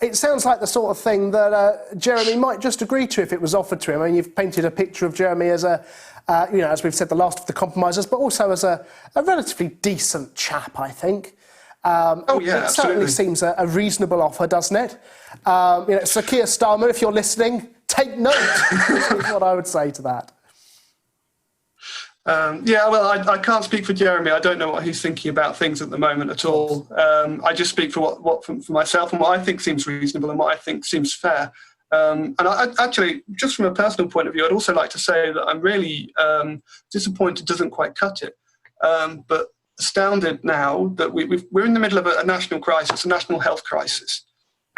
it sounds like the sort of thing that Jeremy might just agree to if it was offered to him. I mean, you've painted a picture of Jeremy as as we've said, the last of the compromisers, but also as a relatively decent chap, I think. It certainly seems a reasonable offer, doesn't it? Sir Keir Starmer, if you're listening, take note, is what I would say to that. I can't speak for Jeremy. I don't know what he's thinking about things at the moment at all. I just speak for for myself and what I think seems reasonable and what I think seems fair. And I actually, just from a personal point of view, I'd also like to say that I'm really disappointed doesn't quite cut it, but astounded now that we're in the middle of a national crisis, a national health crisis,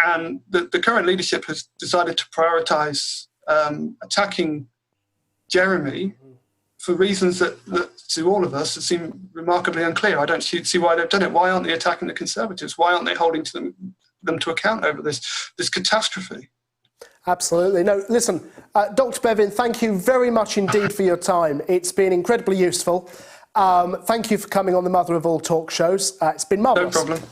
and the current leadership has decided to prioritise attacking Jeremy for reasons that to all of us seem remarkably unclear. I don't see why they've done it. Why aren't they attacking the Conservatives? Why aren't they holding them to account over this catastrophe? Absolutely. No, listen, Dr. Bevin, thank you very much indeed for your time. It's been incredibly useful. Thank you for coming on the Mother of All talk shows. It's been marvellous. No problem.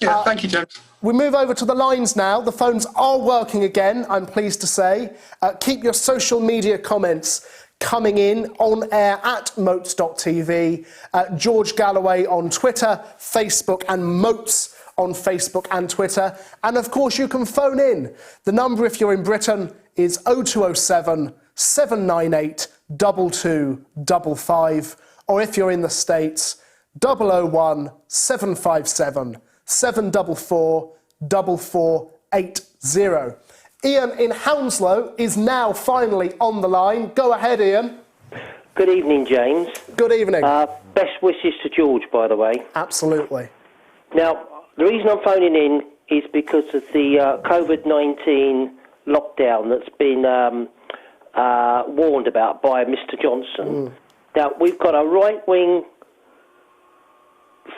Yeah, thank you, James. We move over to the lines now. The phones are working again, I'm pleased to say. Keep your social media comments coming in on air at moats.tv, George Galloway on Twitter, Facebook, and Moats on Facebook and Twitter. And of course, you can phone in. The number, if you're in Britain, is 0207 798 2255. Or if you're in the States, 001 757 744 4480. Ian in Hounslow is now finally on the line. Go ahead, Ian. Good evening, James. Good evening. Best wishes to George, by the way. Absolutely. Now, the reason I'm phoning in is because of the COVID-19 lockdown that's been warned about by Mr. Johnson. Now, we've got a right-wing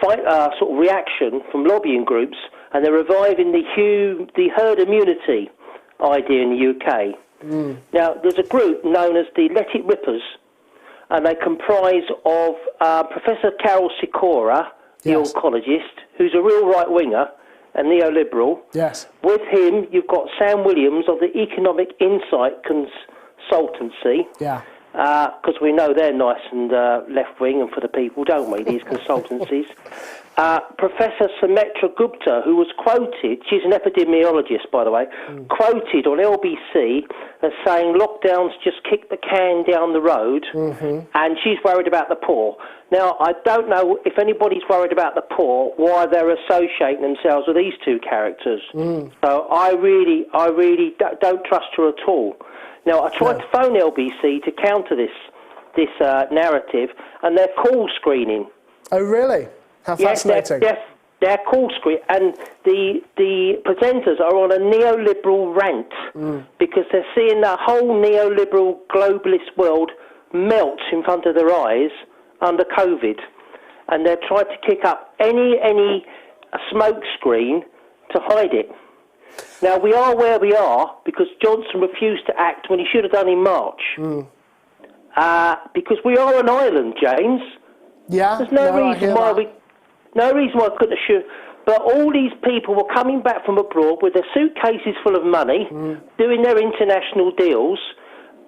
sort of reaction from lobbying groups, and they're reviving the herd immunity idea in the UK. Now, there's a group known as the Let It Rippers, and they comprise of Professor Carol Sikora, the oncologist, who's a real right-winger and neoliberal. Yes. With him, you've got Sam Williams of the Economic Insight Consultancy. Yeah. Because we know they're nice and left-wing and for the people, don't we, these consultancies. Professor Sumetra Gupta, who was quoted, she's an epidemiologist, by the way, quoted on LBC as saying lockdowns just kick the can down the road, and she's worried about the poor. Now, I don't know if anybody's worried about the poor, why they're associating themselves with these two characters. So I really don't trust her at all. Now, I tried to phone LBC to counter this narrative, and they're call screening. Oh, really? How fascinating. Yes, they're call screen, and the presenters are on a neoliberal rant because they're seeing the whole neoliberal globalist world melt in front of their eyes under COVID, and they're trying to kick up any smoke screen to hide it. Now, we are where we are because Johnson refused to act when he should have done in March. Because we are an island, James. Yeah. There's no reason why we couldn't have should. But all these people were coming back from abroad with their suitcases full of money, doing their international deals,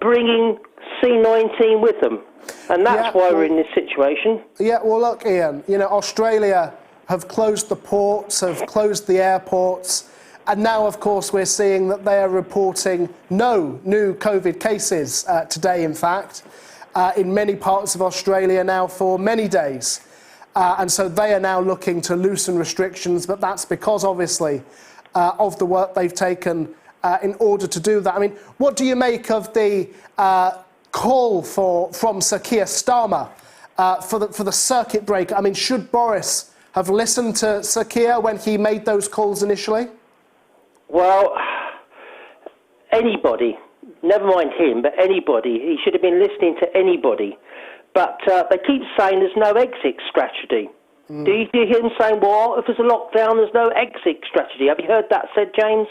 bringing C-19 with them. And that's why we're in this situation. Yeah, well, look, Ian, Australia have closed the ports, have closed the airports, and now, of course, we're seeing that they are reporting no new COVID cases today, in fact, in many parts of Australia now for many days. And so they are now looking to loosen restrictions, but that's because, obviously, of the work they've taken in order to do that. I mean, what do you make of the call from Sir Keir Starmer for the circuit breaker? I mean, should Boris have listened to Sir Keir when he made those calls initially? Well, anybody, never mind him, but anybody, he should have been listening to anybody. But they keep saying there's no exit strategy. Do you hear him saying, well, if there's a lockdown, there's no exit strategy? Have you heard that said, James?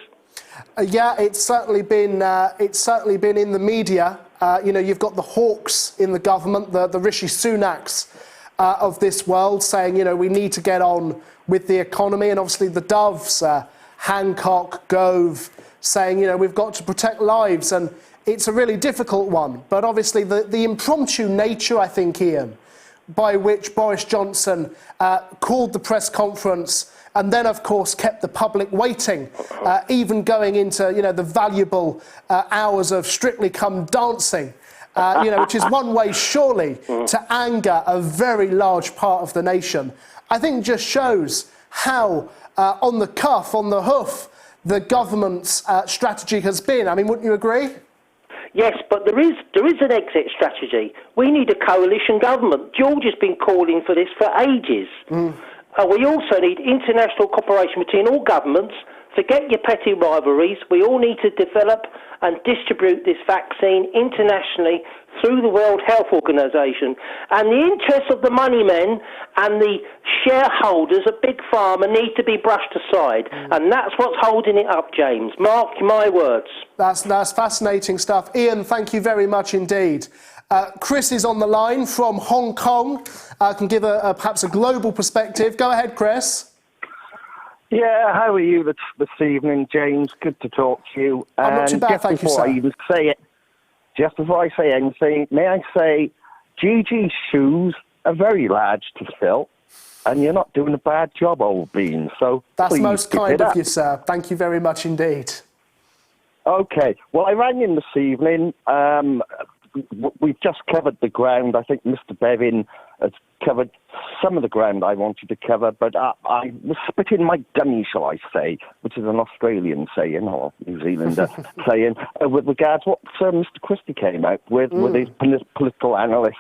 Yeah, it's certainly been in the media. You've got the hawks in the government, the Rishi Sunaks of this world, saying, we need to get on with the economy, and obviously the doves, Hancock, Gove, saying, we've got to protect lives, and it's a really difficult one. But obviously the impromptu nature, I think, Ian, by which Boris Johnson called the press conference and then, of course, kept the public waiting, even going into, the valuable hours of Strictly Come Dancing, which is one way, surely, to anger a very large part of the nation, I think just shows how on the cuff, on the hoof, the government's strategy has been. I mean, wouldn't you agree? Yes, but there is an exit strategy. We need a coalition government. George has been calling for this for ages. We also need international cooperation between all governments. Forget your petty rivalries. We all need to develop and distribute this vaccine internationally through the World Health Organization. And the interests of the money men and the shareholders of Big Pharma need to be brushed aside. And that's what's holding it up, James. Mark my words. That's fascinating stuff. Ian, thank you very much indeed. Chris is on the line from Hong Kong. Can give perhaps a global perspective. Go ahead, Chris. Yeah, how are you this evening, James? Good to talk to you. I'm not too bad, thank you, sir. Just before I say anything, may I say, Gigi's shoes are very large to fill, and you're not doing a bad job, old bean. So that's please most keep kind it of up. you, sir. Thank you very much indeed. Okay, well, I rang in this evening. We've just covered the ground. I think Mr. Bevin has covered some of the ground I wanted to cover, but I was spitting my gunny, shall I say, which is an Australian saying, or New Zealander saying, with regards what Mr. Christie came out with his political analysis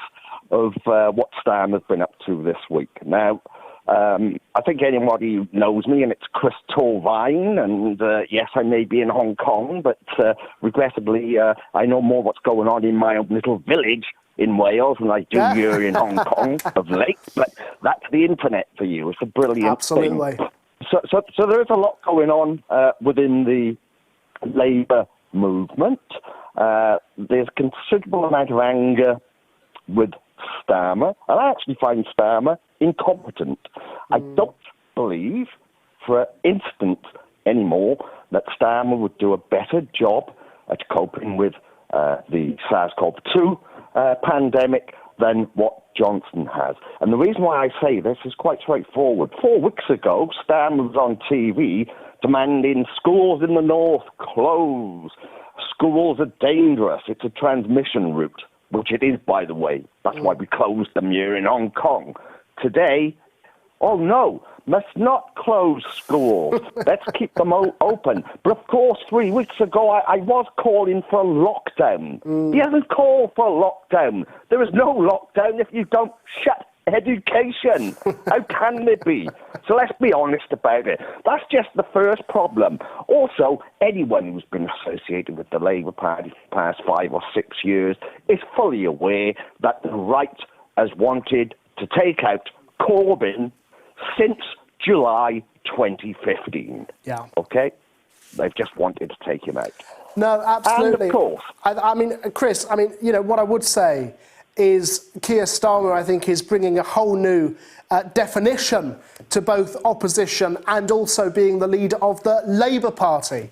of what Stan has been up to this week. Now, I think anybody who knows me, and it's Chris Torvine, and yes, I may be in Hong Kong, but regrettably, I know more what's going on in my own little village in Wales than I do here in Hong Kong of late. But that's the internet for you. It's a brilliant thing. So there is a lot going on within the Labour movement. There's a considerable amount of anger with Starmer, and I actually find Starmer incompetent. I don't believe for an instant anymore that Starmer would do a better job at coping with the SARS-CoV-2 pandemic than what Johnson has. And the reason why I say this is quite straightforward. 4 weeks ago, Starmer was on TV demanding schools in the north close. Schools are dangerous. It's a transmission route, which it is, by the way. That's why we closed them here in Hong Kong. Today, oh no, must not close schools. Let's keep them open. But of course, 3 weeks ago, I was calling for a lockdown. He hasn't called for a lockdown. There is no lockdown if you don't shut education. How can there be? So let's be honest about it. That's just the first problem. Also, anyone who's been associated with the Labour Party for the past 5 or 6 years is fully aware that the right has wanted to take out Corbyn since July 2015. Yeah. Okay? They've just wanted to take him out. No, absolutely. And of course. I mean, Chris, what I would say is Keir Starmer, I think, is bringing a whole new definition to both opposition and also being the leader of the Labour Party.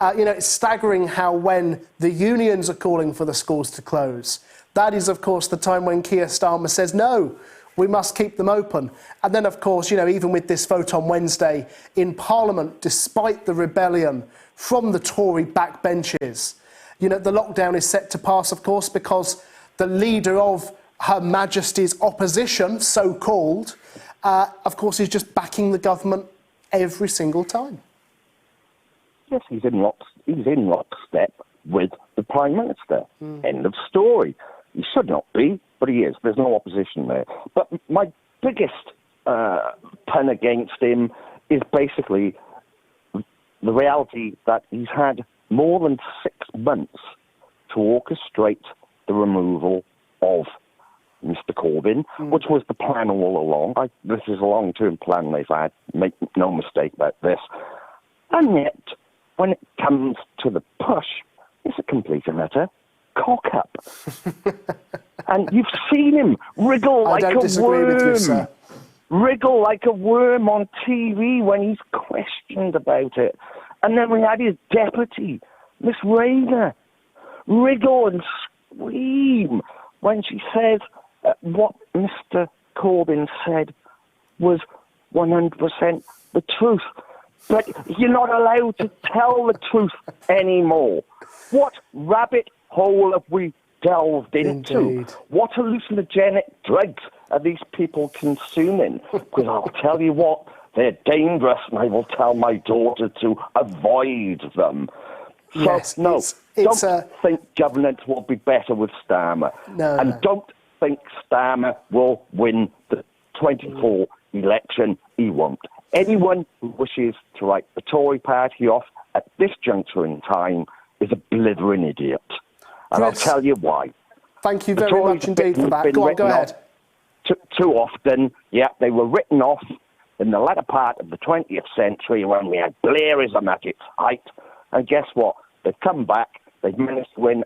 It's staggering how when the unions are calling for the schools to close, that is, of course, the time when Keir Starmer says, no, we must keep them open. And then, of course, even with this vote on Wednesday in Parliament, despite the rebellion from the Tory backbenches, the lockdown is set to pass, of course, because the leader of Her Majesty's opposition, so-called, of course, is just backing the government every single time. Yes, he's in lockstep with the Prime Minister. End of story. He should not be, but he is. There's no opposition there. But my biggest pun against him is basically the reality that he's had more than 6 months to orchestrate the removal of Mr. Corbyn, which was the plan all along. This is a long-term plan they've had. Make no mistake about this. And yet, when it comes to the push, it's a complete and utter cock-up. And you've seen him wriggle like a worm. Wriggle like a worm on TV when he's questioned about it. And then we had his deputy, Miss Rayner, wriggle and scream when she said what Mr. Corbyn said was 100% the truth. But you're not allowed to tell the truth anymore. What rabbit hole have we delved into? Indeed. What hallucinogenic drugs are these people consuming? Because I'll tell you what, they're dangerous, and I will tell my daughter to avoid them. So, Yes, no, don't think governance will be better with Starmer. And don't think Starmer will win the 24 election. He won't. Anyone who wishes to write the Tory party off at this juncture in time is a blithering idiot. And I'll tell you why. Thank you very much indeed for that. Go ahead. Too often, they were written off in the latter part of the 20th century when we had Blairism at its height. And guess what? They've come back. They've managed to win,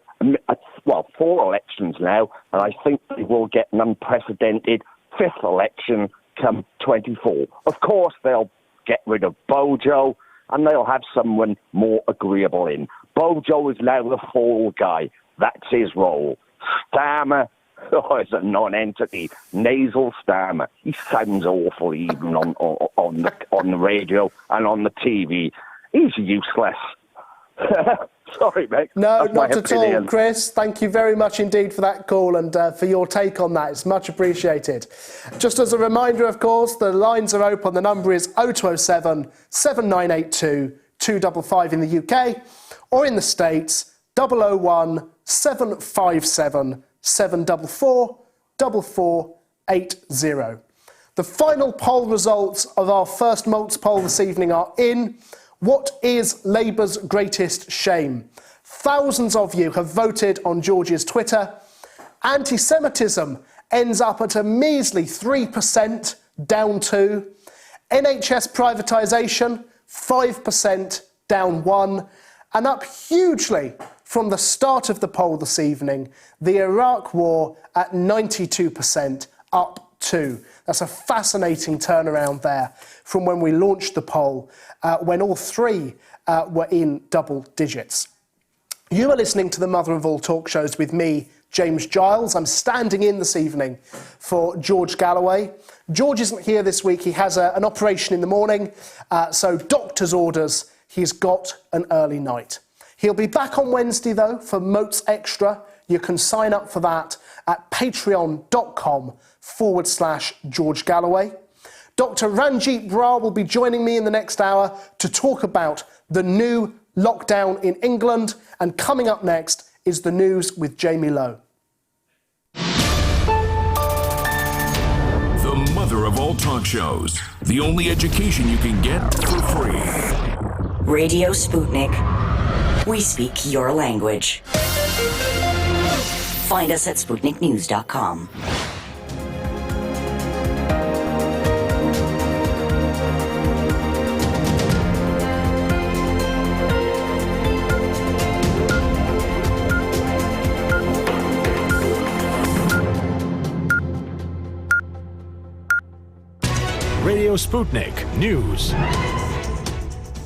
4 elections now, and I think they will get an unprecedented 5th election come 24. Of course, they'll get rid of Bojo, and they'll have someone more agreeable in. Bojo is now the fall guy. That's his role. Starmer, is a non-entity. Nasal Starmer. He sounds awful even on the radio and on the TV. He's useless. Sorry, mate. No, that's my not at all, opinion. Chris. Thank you very much indeed for that call and for your take on that. It's much appreciated. Just as a reminder, of course, the lines are open. The number is 0207 7982 255 in the UK, or in the States, 001 757 744 4480. The final poll results of our first Moats poll this evening are in. What is Labour's greatest shame? Thousands of you have voted on George's Twitter. Anti-Semitism ends up at a measly 3%, down 2. NHS privatisation, 5%, down 1. And up hugely from the start of the poll this evening, the Iraq War at 92%, up 2. That's a fascinating turnaround there from when we launched the poll, when all three were in double digits. You are listening to the mother of all talk shows with me, James Giles. I'm standing in this evening for George Galloway. George isn't here this week. He has an operation in the morning, so doctor's orders, he's got an early night. He'll be back on Wednesday, though, for Moats Extra. You can sign up for that at patreon.com/George Galloway. Dr. Ranjeet Brar will be joining me in the next hour to talk about the new lockdown in England. And coming up next is the news with Jamie Lowe. The mother of all talk shows. The only education you can get for free. Radio Sputnik. We speak your language. Find us at SputnikNews.com. Radio Sputnik News.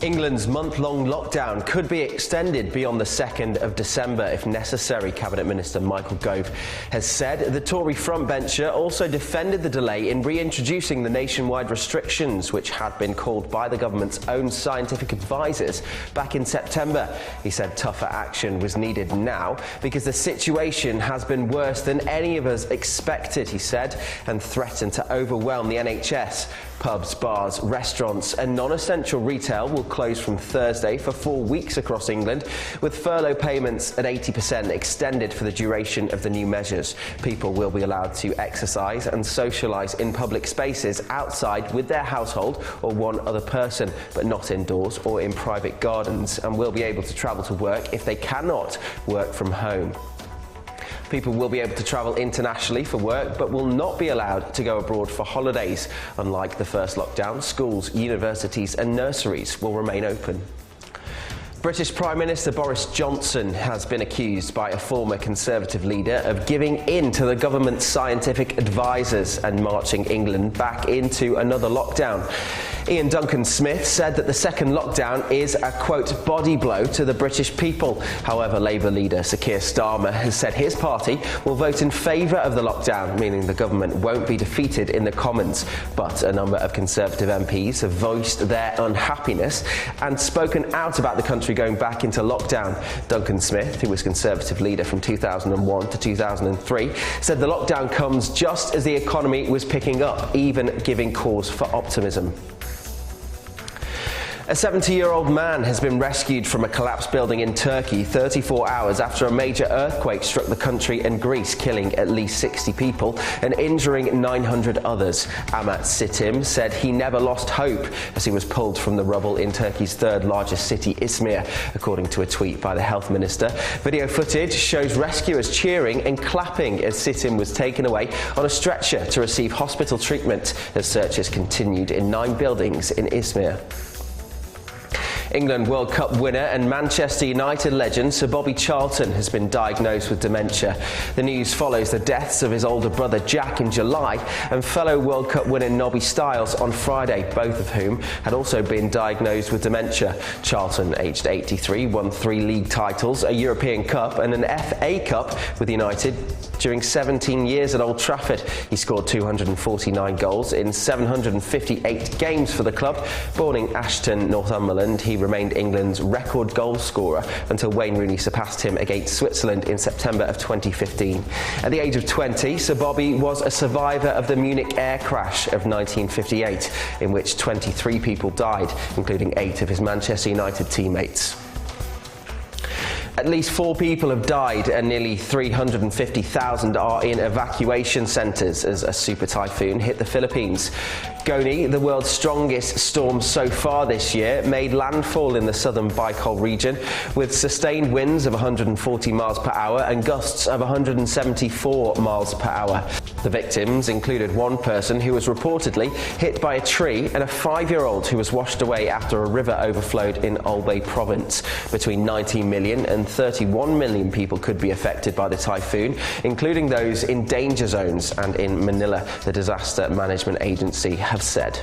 England's month-long lockdown could be extended beyond the 2nd of December if necessary, Cabinet Minister Michael Gove has said. The Tory frontbencher also defended the delay in reintroducing the nationwide restrictions, which had been called by the government's own scientific advisers back in September. He said tougher action was needed now because the situation has been worse than any of us expected, he said, and threatened to overwhelm the NHS. Pubs, bars, restaurants and non-essential retail will close from Thursday for 4 weeks across England, with furlough payments at 80% extended for the duration of the new measures. People will be allowed to exercise and socialise in public spaces outside with their household or one other person, but not indoors or in private gardens, and will be able to travel to work if they cannot work from home. People will be able to travel internationally for work, but will not be allowed to go abroad for holidays. Unlike the first lockdown, schools, universities and nurseries will remain open. British Prime Minister Boris Johnson has been accused by a former Conservative leader of giving in to the government's scientific advisers and marching England back into another lockdown. Ian Duncan-Smith said that the second lockdown is a, quote, body blow to the British people. However, Labour leader Sir Keir Starmer has said his party will vote in favour of the lockdown, meaning the government won't be defeated in the Commons. But a number of Conservative MPs have voiced their unhappiness and spoken out about the country going back into lockdown. Duncan-Smith, who was Conservative leader from 2001 to 2003, said the lockdown comes just as the economy was picking up, even giving cause for optimism. A 70-year-old man has been rescued from a collapsed building in Turkey 34 hours after a major earthquake struck the country and Greece, killing at least 60 people and injuring 900 others. Ahmet Sitim said he never lost hope as he was pulled from the rubble in Turkey's third largest city, Izmir, according to a tweet by the health minister. Video footage shows rescuers cheering and clapping as Sitim was taken away on a stretcher to receive hospital treatment as searches continued in 9 buildings in Izmir. England World Cup winner and Manchester United legend Sir Bobby Charlton has been diagnosed with dementia. The news follows the deaths of his older brother Jack in July and fellow World Cup winner Nobby Stiles on Friday, both of whom had also been diagnosed with dementia. Charlton, aged 83, won 3 league titles, a European Cup and an FA Cup with United during 17 years at Old Trafford. He scored 249 goals in 758 games for the club. Born in Ashton, Northumberland, he remained England's record goal scorer until Wayne Rooney surpassed him against Switzerland in September of 2015. At the age of 20, Sir Bobby was a survivor of the Munich air crash of 1958, in which 23 people died, including 8 of his Manchester United teammates. At least 4 people have died and nearly 350,000 are in evacuation centres as a super typhoon hit the Philippines. Goni, the world's strongest storm so far this year, made landfall in the southern Bicol region with sustained winds of 140 miles per hour and gusts of 174 miles per hour. The victims included one person who was reportedly hit by a tree and a 5-year-old who was washed away after a river overflowed in Albay province. Between 19 million and 31 million people could be affected by the typhoon, including those in danger zones and in Manila, the Disaster Management Agency have said.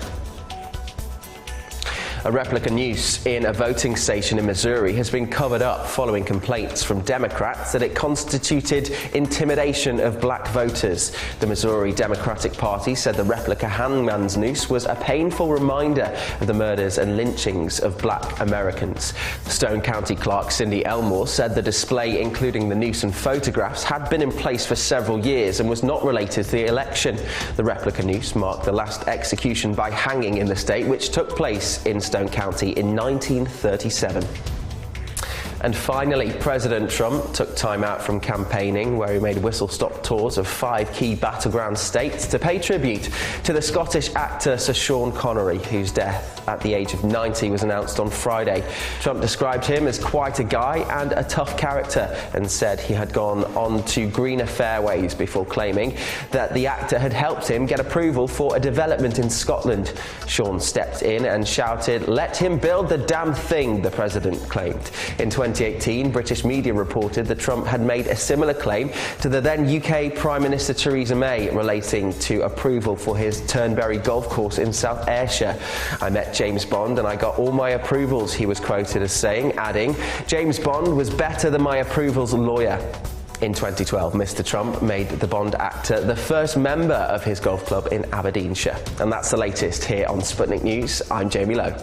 A replica noose in a voting station in Missouri has been covered up following complaints from Democrats that it constituted intimidation of black voters. The Missouri Democratic Party said the replica hangman's noose was a painful reminder of the murders and lynchings of black Americans. Stone County Clerk Cindy Elmore said the display, including the noose and photographs, had been in place for several years and was not related to the election. The replica noose marked the last execution by hanging in the state, which took place in Stone County in 1937. And finally, President Trump took time out from campaigning, where he made whistle-stop tours of 5 key battleground states to pay tribute to the Scottish actor Sir Sean Connery, whose death at the age of 90 was announced on Friday. Trump described him as quite a guy and a tough character and said he had gone on to greener fairways before claiming that the actor had helped him get approval for a development in Scotland. Sean stepped in and shouted, "Let him build the damn thing," the president claimed. In 2018, British media reported that Trump had made a similar claim to the then UK Prime Minister Theresa May relating to approval for his Turnberry golf course in South Ayrshire. "I met James Bond and I got all my approvals," he was quoted as saying, adding, "James Bond was better than my approvals lawyer." In 2012, Mr. Trump made the Bond actor the first member of his golf club in Aberdeenshire. And that's the latest here on Sputnik News. I'm Jamie Lowe.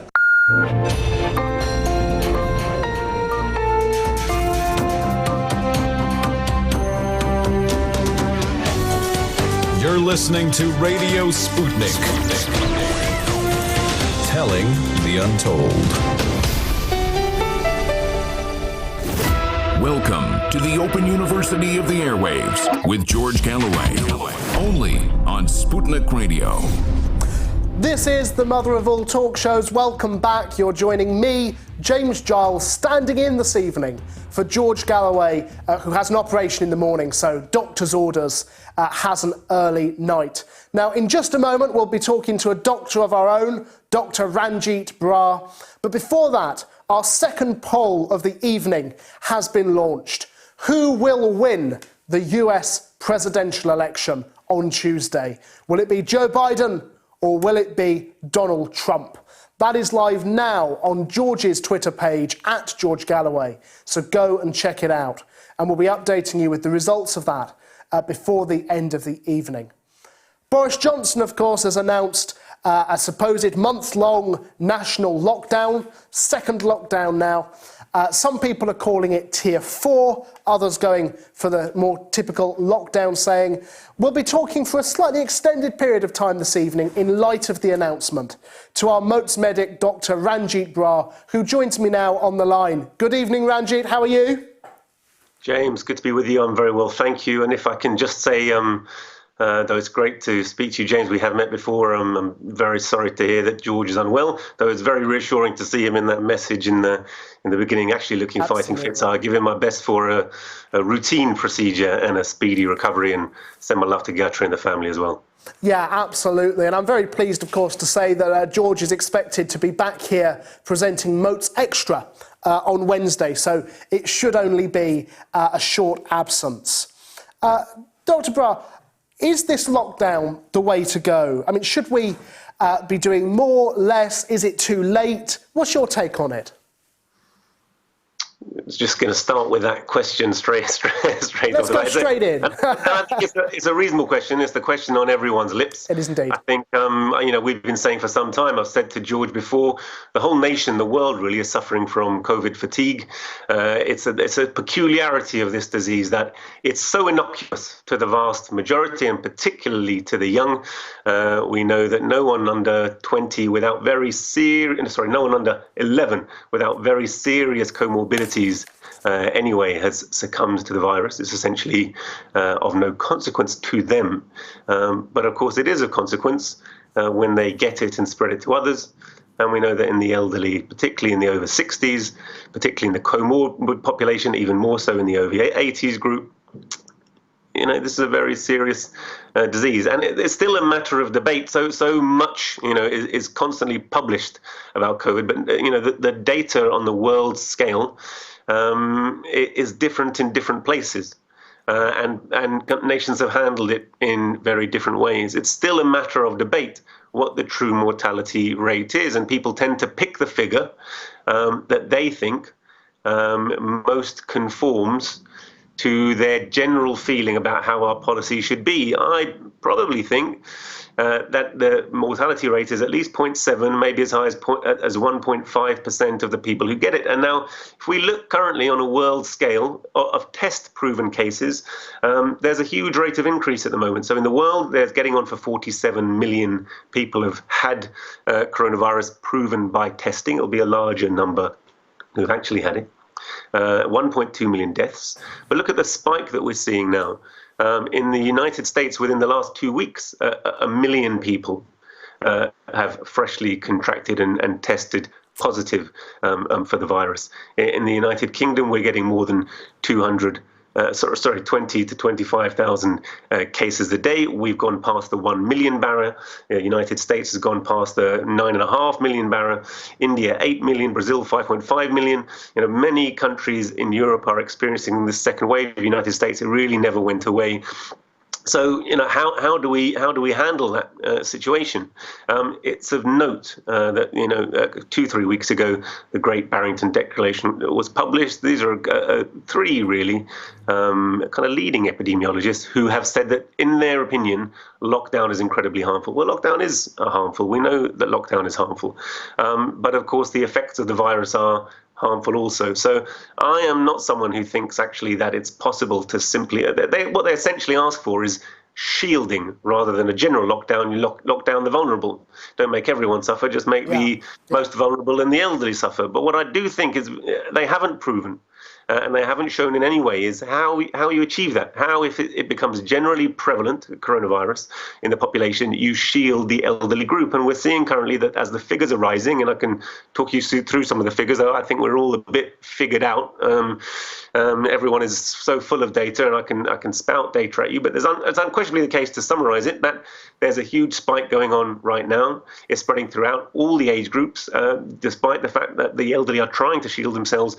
You're listening to Radio Sputnik. Telling the untold. Welcome to the Open University of the Airwaves with George Galloway. Only on Sputnik Radio. This is the mother of all talk shows. Welcome back. You're joining me, James Giles, standing in this evening for George Galloway, who has an operation in the morning, so doctor's orders, has an early night. Now, in just a moment, we'll be talking to a doctor of our own, Dr. Ranjeet Brar. But before that, our second poll of the evening has been launched. Who will win the US presidential election on Tuesday? Will it be Joe Biden or will it be Donald Trump? That is live now on George's Twitter page, @George Galloway. So go and check it out. And we'll be updating you with the results of that before the end of the evening. Boris Johnson, of course, has announced a supposed month-long national lockdown, second lockdown now. Some people are calling it Tier 4, others going for the more typical lockdown, saying we'll be talking for a slightly extended period of time this evening in light of the announcement. To our Moats medic, Dr. Ranjeet Brar, who joins me now on the line. Good evening, Ranjeet, how are you? James, good to be with you. I'm very well, thank you. And if I can just say, though it's great to speak to you, James, we have met before. I'm very sorry to hear that George is unwell, though it's very reassuring to see him in that message in the beginning, actually looking fighting fit. So I give him my best for a routine procedure and a speedy recovery, and send my love to Gatra and the family as well. Yeah, absolutely. And I'm very pleased, of course, to say that George is expected to be back here presenting Moats Extra on Wednesday. So it should only be a short absence. Dr. Brar, is this lockdown the way to go? I mean, should we be doing more, less? Is it too late? What's your take on it? I was just going to start with that question straight Let's go straight in. I think it's a reasonable question. It's the question on everyone's lips. It is indeed. I think, we've been saying for some time, I've said to George before, the whole nation, the world really is suffering from COVID fatigue. It's a peculiarity of this disease that it's so innocuous to the vast majority, and particularly to the young. We know that no one under 20 no one under 11 without very serious comorbidities anyway has succumbed to the virus. It's essentially of no consequence to them. But of course, it is of consequence when they get it and spread it to others. And we know that in the elderly, particularly in the over 60s, particularly in the comorbid population, even more so in the over 80s group, this is a very serious disease. And it's still a matter of debate. So much, is constantly published about COVID. But, the data on the world scale is different in different places. And nations have handled it in very different ways. It's still a matter of debate what the true mortality rate is, and people tend to pick the figure that they think most conforms to their general feeling about how our policy should be. I probably think that the mortality rate is at least 0.7, maybe as high as 1.5% of the people who get it. And now, if we look currently on a world scale of test-proven cases, there's a huge rate of increase at the moment. So in the world, there's getting on for 47 million people have had coronavirus proven by testing. It'll be a larger number who've actually had it. 1.2 million deaths. But look at the spike that we're seeing now. In the United States, within the last 2 weeks, 1 million people have freshly contracted and tested positive for the virus. In the United Kingdom, we're getting more than 20 to 25,000 cases a day. We've gone past the 1 million barrier. The United States has gone past the 9.5 million barrier. India, 8 million. Brazil, 5.5 million. Many countries in Europe are experiencing the second wave. The United States, it really never went away. So, how do we handle that situation? It's of note that 2-3 weeks ago, the Great Barrington Declaration was published. These are three really kind of leading epidemiologists who have said that, in their opinion, lockdown is incredibly harmful. Well, lockdown is harmful. We know that lockdown is harmful, but of course, the effects of the virus are harmful also. So I am not someone who thinks actually that it's possible to simply, what they essentially ask for is shielding rather than a general lockdown. You lock down the vulnerable. Don't make everyone suffer, just make the most vulnerable and the elderly suffer. But what I do think is they haven't proven and they haven't shown in any way is how you achieve that. How, if it becomes generally prevalent, coronavirus, in the population, you shield the elderly group. And we're seeing currently that as the figures are rising, and I can talk you through some of the figures, I think we're all a bit figured out. Everyone is so full of data, and I can spout data at you, but it's unquestionably the case, to summarize it, that there's a huge spike going on right now. It's spreading throughout all the age groups, despite the fact that the elderly are trying to shield themselves.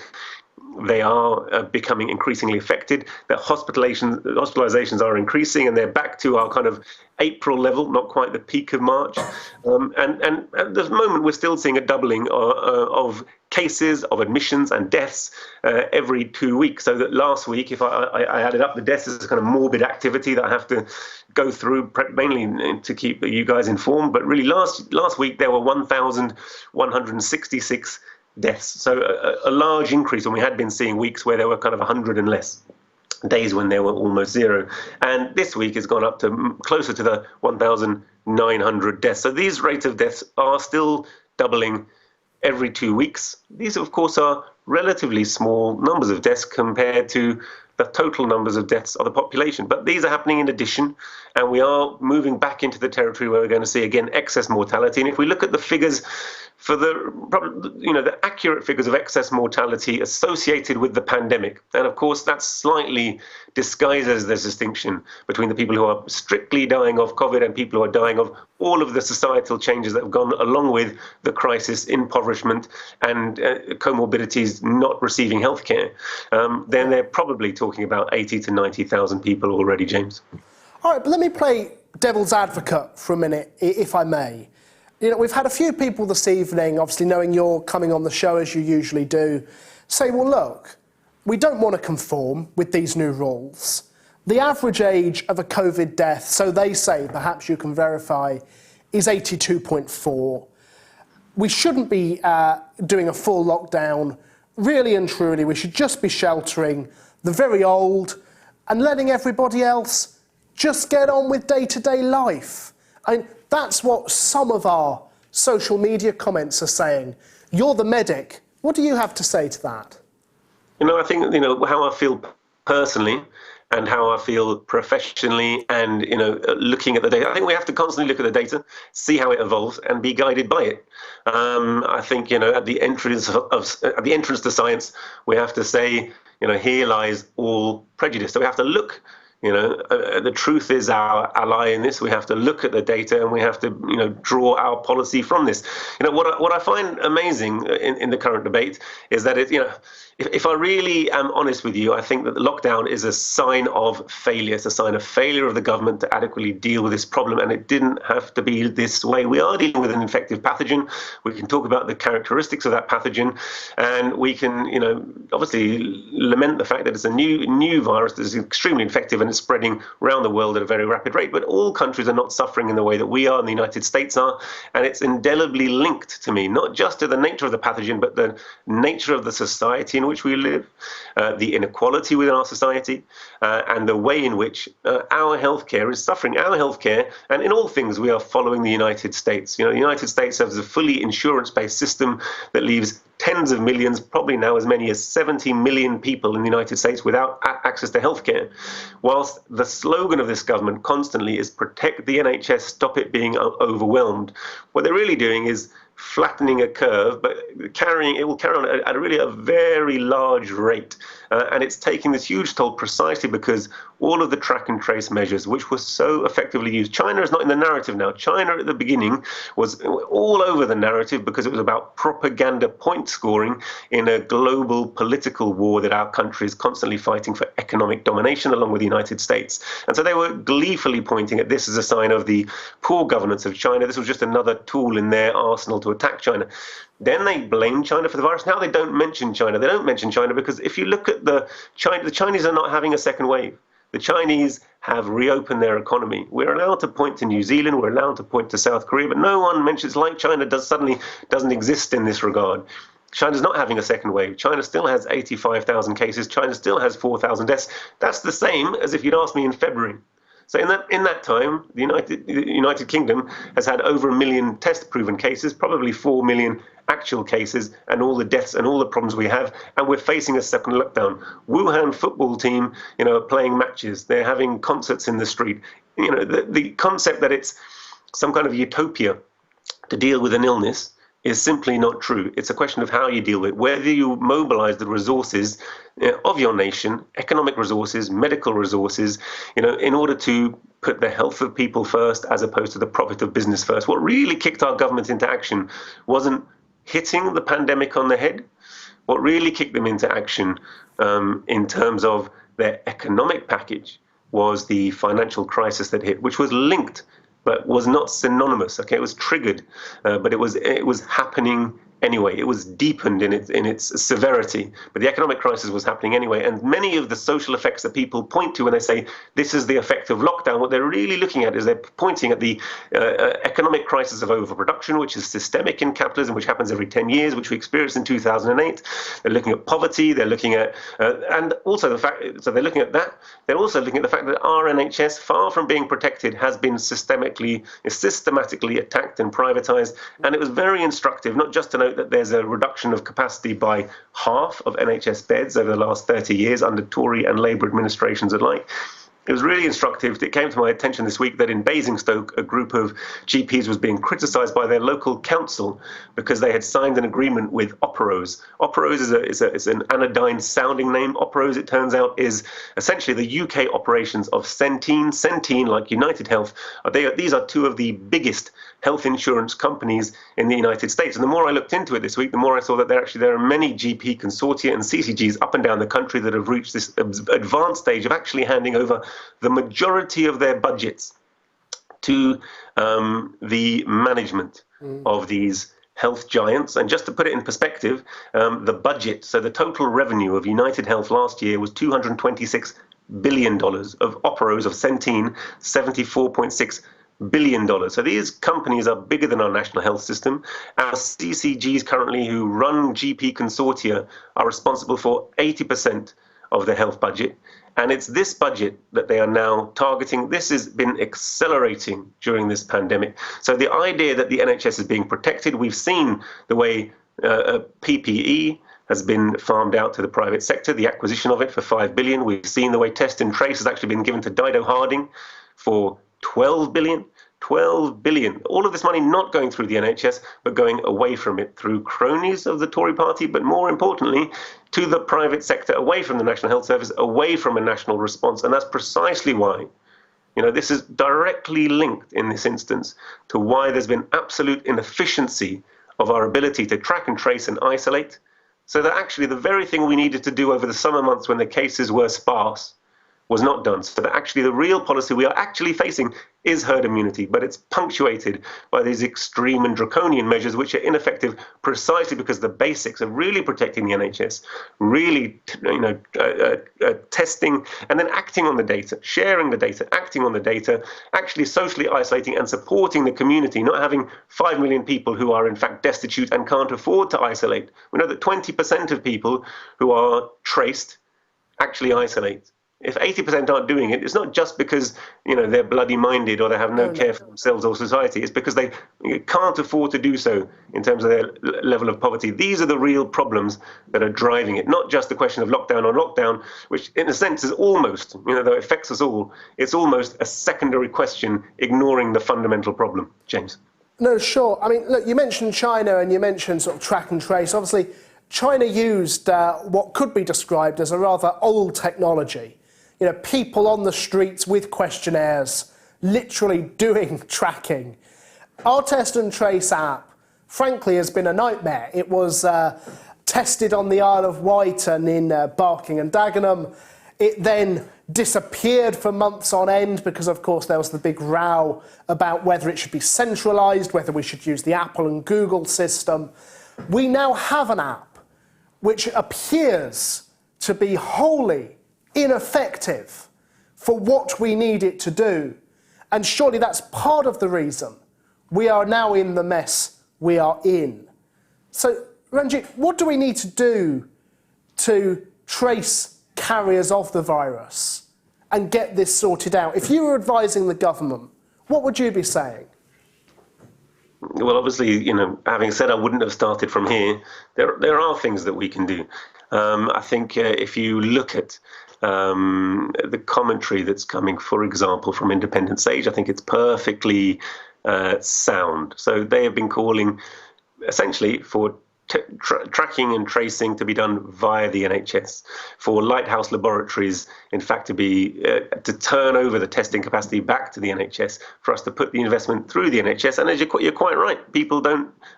They are becoming increasingly affected. That hospitalizations are increasing, and they're back to our kind of April level, not quite the peak of March. And at the moment, we're still seeing a doubling of cases, of admissions and deaths every 2 weeks. So that last week, if I added up the deaths, as a kind of morbid activity that I have to go through, mainly to keep you guys informed. But really, last week, there were 1,166 deaths. So a large increase, and we had been seeing weeks where there were kind of 100 and less, days when there were almost zero. And this week has gone up to closer to the 1,900 deaths. So these rates of deaths are still doubling every 2 weeks. These, of course, are relatively small numbers of deaths compared to the total numbers of deaths of the population. But these are happening in addition, and we are moving back into the territory where we're going to see, again, excess mortality. And if we look at the figures for the accurate figures of excess mortality associated with the pandemic, and of course that slightly disguises the distinction between the people who are strictly dying of COVID and people who are dying of all of the societal changes that have gone along with the crisis, impoverishment and comorbidities, not receiving healthcare, then they're probably talking about 80 to 90,000 people already, James. All right, but let me play devil's advocate for a minute, if I may. We've had a few people this evening, obviously knowing you're coming on the show as you usually do, say, well, look, we don't want to conform with these new rules. The average age of a COVID death, so they say, perhaps you can verify, is 82.4. We shouldn't be doing a full lockdown. Really and truly, we should just be sheltering the very old and letting everybody else just get on with day-to-day life. I mean, that's what some of our social media comments are saying. You're the medic. What do you have to say to that? I think, how I feel personally and how I feel professionally and, looking at the data. I think we have to constantly look at the data, see how it evolves and be guided by it. I think, at the entrance at the entrance to science, we have to say, here lies all prejudice. So we have to look. The truth is our ally in this. We have to look at the data and we have to, draw our policy from this. What I find amazing in the current debate is that if I really am honest with you, I think that the lockdown is a sign of failure. It's a sign of failure of the government to adequately deal with this problem, and it didn't have to be this way. We are dealing with an infective pathogen. We can talk about the characteristics of that pathogen, and we can, obviously lament the fact that it's a new virus that is extremely infective and is spreading around the world at a very rapid rate. But all countries are not suffering in the way that we are, and the United States are, and it's indelibly linked to me, not just to the nature of the pathogen, but the nature of the society in which we live, the inequality within our society, and the way in which our healthcare is suffering. Our healthcare, and in all things, we are following the United States. The United States has a fully insurance-based system that leaves tens of millions, probably now as many as 70 million people in the United States without access to healthcare. Whilst the slogan of this government constantly is protect the NHS, stop it being overwhelmed, what they're really doing is flattening a curve, but it will carry on at a very large rate. And it's taking this huge toll precisely because all of the track and trace measures, which were so effectively used. China is not in the narrative now. China at the beginning was all over the narrative because it was about propaganda point scoring in a global political war that our country is constantly fighting for economic domination along with the United States. And so they were gleefully pointing at this as a sign of the poor governance of China. This was just another tool in their arsenal to attack China. Then they blame China for the virus. Now they don't mention China. They don't mention China because if you look at the Chinese are not having a second wave. The Chinese have reopened their economy. We're allowed to point to New Zealand. We're allowed to point to South Korea, but no one mentions, like China suddenly doesn't exist in this regard. China's not having a second wave. China still has 85,000 cases. China still has 4,000 deaths. That's the same as if you'd asked me in February. So in that time, the United Kingdom has had over 1 million test-proven cases, probably 4 million actual cases, and all the deaths and all the problems we have, and we're facing a second lockdown. Wuhan football team, are playing matches. They're having concerts in the street. The concept that it's some kind of utopia to deal with an illness is simply not true. It's a question of how you deal with it, whether you mobilize the resources of your nation, economic resources, medical resources, in order to put the health of people first as opposed to the profit of business first. What really kicked our government into action wasn't hitting the pandemic on the head. What really kicked them into action in terms of their economic package was the financial crisis that hit, which was linked but was not synonymous. Okay, it was triggered, but it was happening anyway. It was deepened in its severity, but the economic crisis was happening anyway. And many of the social effects that people point to when they say this is the effect of lockdown, what they're really looking at is they're pointing at the economic crisis of overproduction, which is systemic in capitalism, which happens every 10 years, which we experienced in 2008. They're looking at poverty. They're looking at, and also the fact, so they're looking at that. They're also looking at the fact that our NHS, far from being protected, has been systematically attacked and privatized. And it was very instructive, not just to note that there's a reduction of capacity by half of NHS beds over the last 30 years under Tory and Labour administrations alike. It was really instructive. It came to my attention this week that in Basingstoke, a group of GPs was being criticised by their local council because they had signed an agreement with Operos. Operos is an anodyne-sounding name. Operos, it turns out, is essentially the UK operations of Centene. Centene, like United Health, these are two of the biggest health insurance companies in the United States. And the more I looked into it this week, the more I saw that there are many GP consortia and CCGs up and down the country that have reached this advanced stage of actually handing over the majority of their budgets to the management of these health giants. And just to put it in perspective, the budget, so the total revenue of United Health last year was $226 billion, of Operos, of Centene, $74.6 billion. So these companies are bigger than our national health system. Our CCGs currently, who run GP consortia, are responsible for 80% of the health budget. And it's this budget that they are now targeting. This has been accelerating during this pandemic. So the idea that the NHS is being protected, we've seen the way PPE has been farmed out to the private sector, the acquisition of it for $5 billion. We've seen the way Test and Trace has actually been given to Dido Harding for $12 billion. 12 billion. All of this money not going through the NHS, but going away from it through cronies of the Tory party, but more importantly, to the private sector, away from the National Health Service, away from a national response. And that's precisely why, this is directly linked in this instance to why there's been absolute inefficiency of our ability to track and trace and isolate. So that actually the very thing we needed to do over the summer months when the cases were sparse was not done. So that actually the real policy we are actually facing is herd immunity, but it's punctuated by these extreme and draconian measures which are ineffective precisely because the basics of really protecting the NHS, really testing and then acting on the data, sharing the data, acting on the data, actually socially isolating and supporting the community, not having 5 million people who are in fact destitute and can't afford to isolate. We know that 20% of people who are traced actually isolate. If 80% aren't doing it, it's not just because they're bloody minded or they have no care for themselves or society. It's because they can't afford to do so in terms of their level of poverty. These are the real problems that are driving it, not just the question of lockdown on lockdown, which in a sense is almost, though it affects us all, it's almost a secondary question, ignoring the fundamental problem. James. No, sure. I mean, look, you mentioned China and you mentioned sort of track and trace. Obviously, China used what could be described as a rather old technology. People on the streets with questionnaires, literally doing tracking. Our Test and Trace app, frankly, has been a nightmare. It was tested on the Isle of Wight and in Barking and Dagenham. It then disappeared for months on end because, of course, there was the big row about whether it should be centralised, whether we should use the Apple and Google system. We now have an app which appears to be wholly ineffective for what we need it to do. And surely that's part of the reason we are now in the mess we are in. So, Ranjeet, what do we need to do to trace carriers of the virus and get this sorted out? If you were advising the government, what would you be saying? Well, obviously, having said I wouldn't have started from here, there are things that we can do. I think if you look at the commentary that's coming, for example, from Independent Age, I think it's perfectly sound. So they have been calling essentially for tracking and tracing to be done via the NHS, for Lighthouse Laboratories, in fact, to turn over the testing capacity back to the NHS, for us to put the investment through the NHS. And as you're quite right,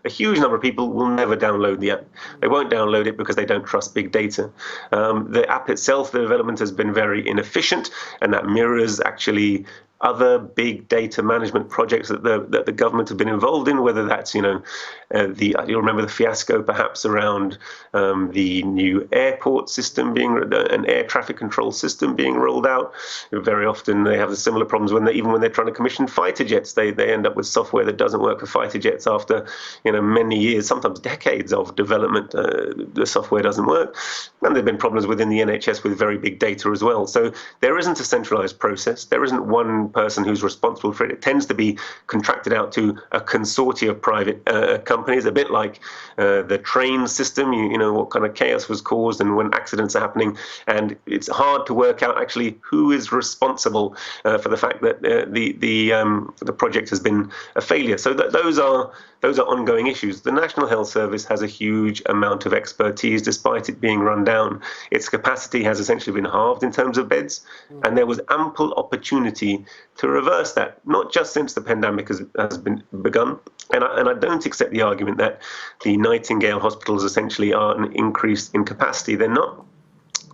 a huge number of people will never download the app. They won't download it because they don't trust big data. The app itself, the development has been very inefficient, and that mirrors actually other big data management projects that the government have been involved in, whether that's, you'll remember the fiasco perhaps around the new airport system an air traffic control system being rolled out. Very often they have the similar problems even when they're trying to commission fighter jets, they end up with software that doesn't work for fighter jets after, many years, sometimes decades of development, the software doesn't work. And there've been problems within the NHS with very big data as well. So there isn't a centralized process. There isn't one person who's responsible for it. It tends to be contracted out to a consortium of private companies, a bit like the train system, what kind of chaos was caused and when accidents are happening. And it's hard to work out actually who is responsible for the fact that the project has been a failure. So those are ongoing issues. The National Health Service has a huge amount of expertise despite it being run down. Its capacity has essentially been halved in terms of beds, and there was ample opportunity to reverse that, not just since the pandemic has been begun. And I don't accept the argument that the Nightingale hospitals essentially are an increase in capacity. They're not.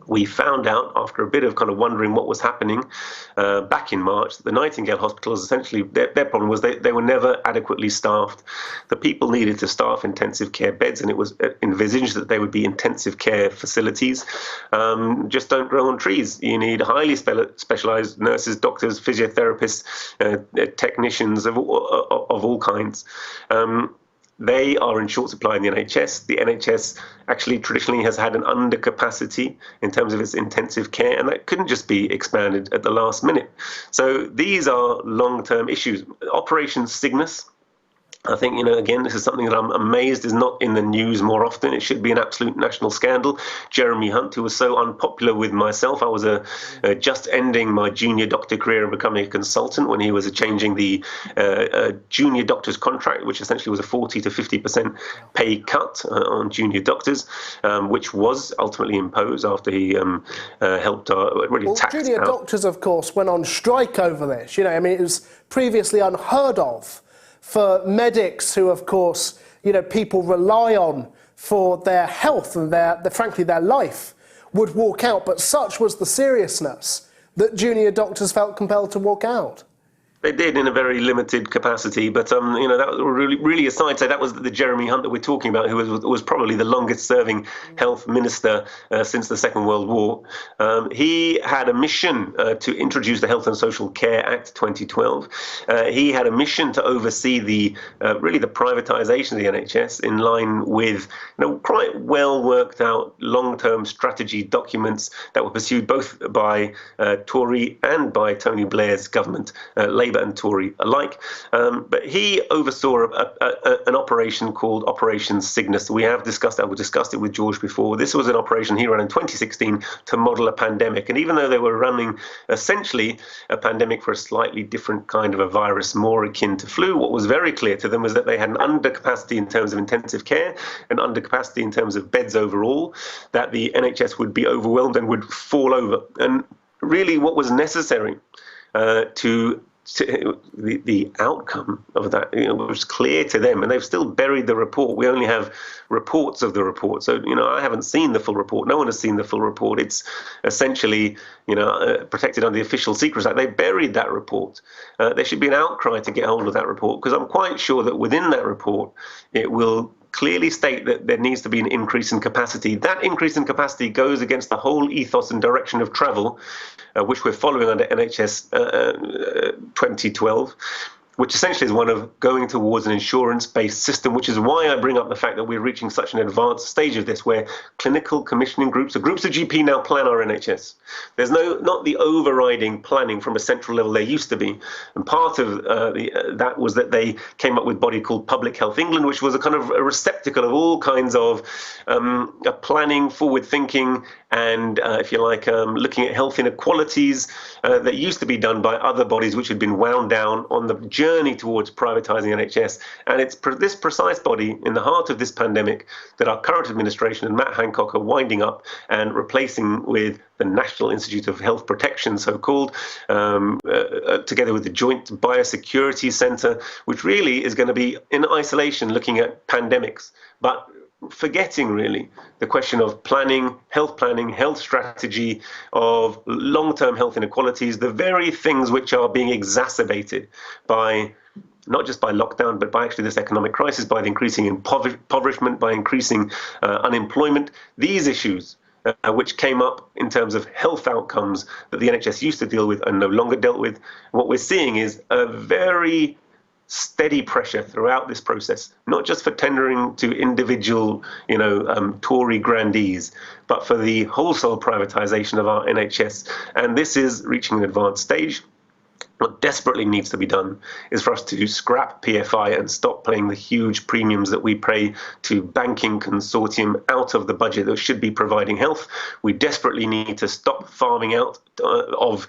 We found out after a bit of kind of wondering what was happening back in March that the Nightingale hospitals essentially, their problem was they were never adequately staffed. The people needed to staff intensive care beds, and it was envisaged that they would be intensive care facilities. Just don't grow on trees. You need highly specialized nurses, doctors, physiotherapists, technicians of all kinds. They are in short supply in the NHS. The NHS actually traditionally has had an undercapacity in terms of its intensive care, and that couldn't just be expanded at the last minute. So these are long-term issues. Operation Cygnus I think, again, this is something that I'm amazed is not in the news more often. It should be an absolute national scandal. Jeremy Hunt, who was so unpopular with myself, I was just ending my junior doctor career and becoming a consultant when he was changing the junior doctor's contract, which essentially was a 40 to 50% pay cut on junior doctors, which was ultimately imposed after he helped taxed junior out. doctors, of course, went on strike over this. It was previously unheard of for medics who, of course, people rely on for their health and frankly, their life, would walk out. But such was the seriousness that junior doctors felt compelled to walk out. They did in a very limited capacity, but that was really aside. So that was the Jeremy Hunt that we're talking about, who was probably the longest-serving health minister since the Second World War. He had a mission to introduce the Health and Social Care Act 2012. He had a mission to oversee the privatisation of the NHS in line with quite well worked out long-term strategy documents that were pursued both by Tory and by Tony Blair's government. Labour and Tory alike. But he oversaw an operation called Operation Cygnus. We discussed it with George before. This was an operation he ran in 2016 to model a pandemic. And even though they were running essentially a pandemic for a slightly different kind of a virus, more akin to flu, what was very clear to them was that they had an undercapacity in terms of intensive care, an undercapacity in terms of beds overall, that the NHS would be overwhelmed and would fall over. And really what was necessary the outcome of that was clear to them, and they've still buried the report. We only have reports of the report, so I haven't seen the full report. No one has seen the full report. It's essentially protected under the Official Secrets Act. They buried that report. There should be an outcry to get hold of that report, because I'm quite sure that within that report it will clearly state that there needs to be an increase in capacity. That increase in capacity goes against the whole ethos and direction of travel, which we're following under NHS 2012, which essentially is one of going towards an insurance-based system, which is why I bring up the fact that we're reaching such an advanced stage of this, where clinical commissioning groups, or groups of GP now plan our NHS. There's not the overriding planning from a central level there used to be. And part of that was that they came up with a body called Public Health England, which was a kind of a receptacle of all kinds of planning, forward-thinking, and, if you like, looking at health inequalities that used to be done by other bodies which had been wound down on the journey towards privatising NHS. And it's this precise body in the heart of this pandemic that our current administration and Matt Hancock are winding up and replacing with the National Institute of Health Protection, so-called, together with the Joint Biosecurity Centre, which really is going to be in isolation looking at pandemics, but forgetting really the question of planning, health strategy, of long-term health inequalities, the very things which are being exacerbated by not just by lockdown, but by actually this economic crisis, by the increasing impoverishment, by increasing unemployment. These issues which came up in terms of health outcomes that the NHS used to deal with are no longer dealt with. What we're seeing is a very steady pressure throughout this process, not just for tendering to individual, Tory grandees, but for the wholesale privatisation of our NHS. And this is reaching an advanced stage. What desperately needs to be done is for us to scrap PFI and stop paying the huge premiums that we pay to banking consortium out of the budget that should be providing health. We desperately need to stop farming out of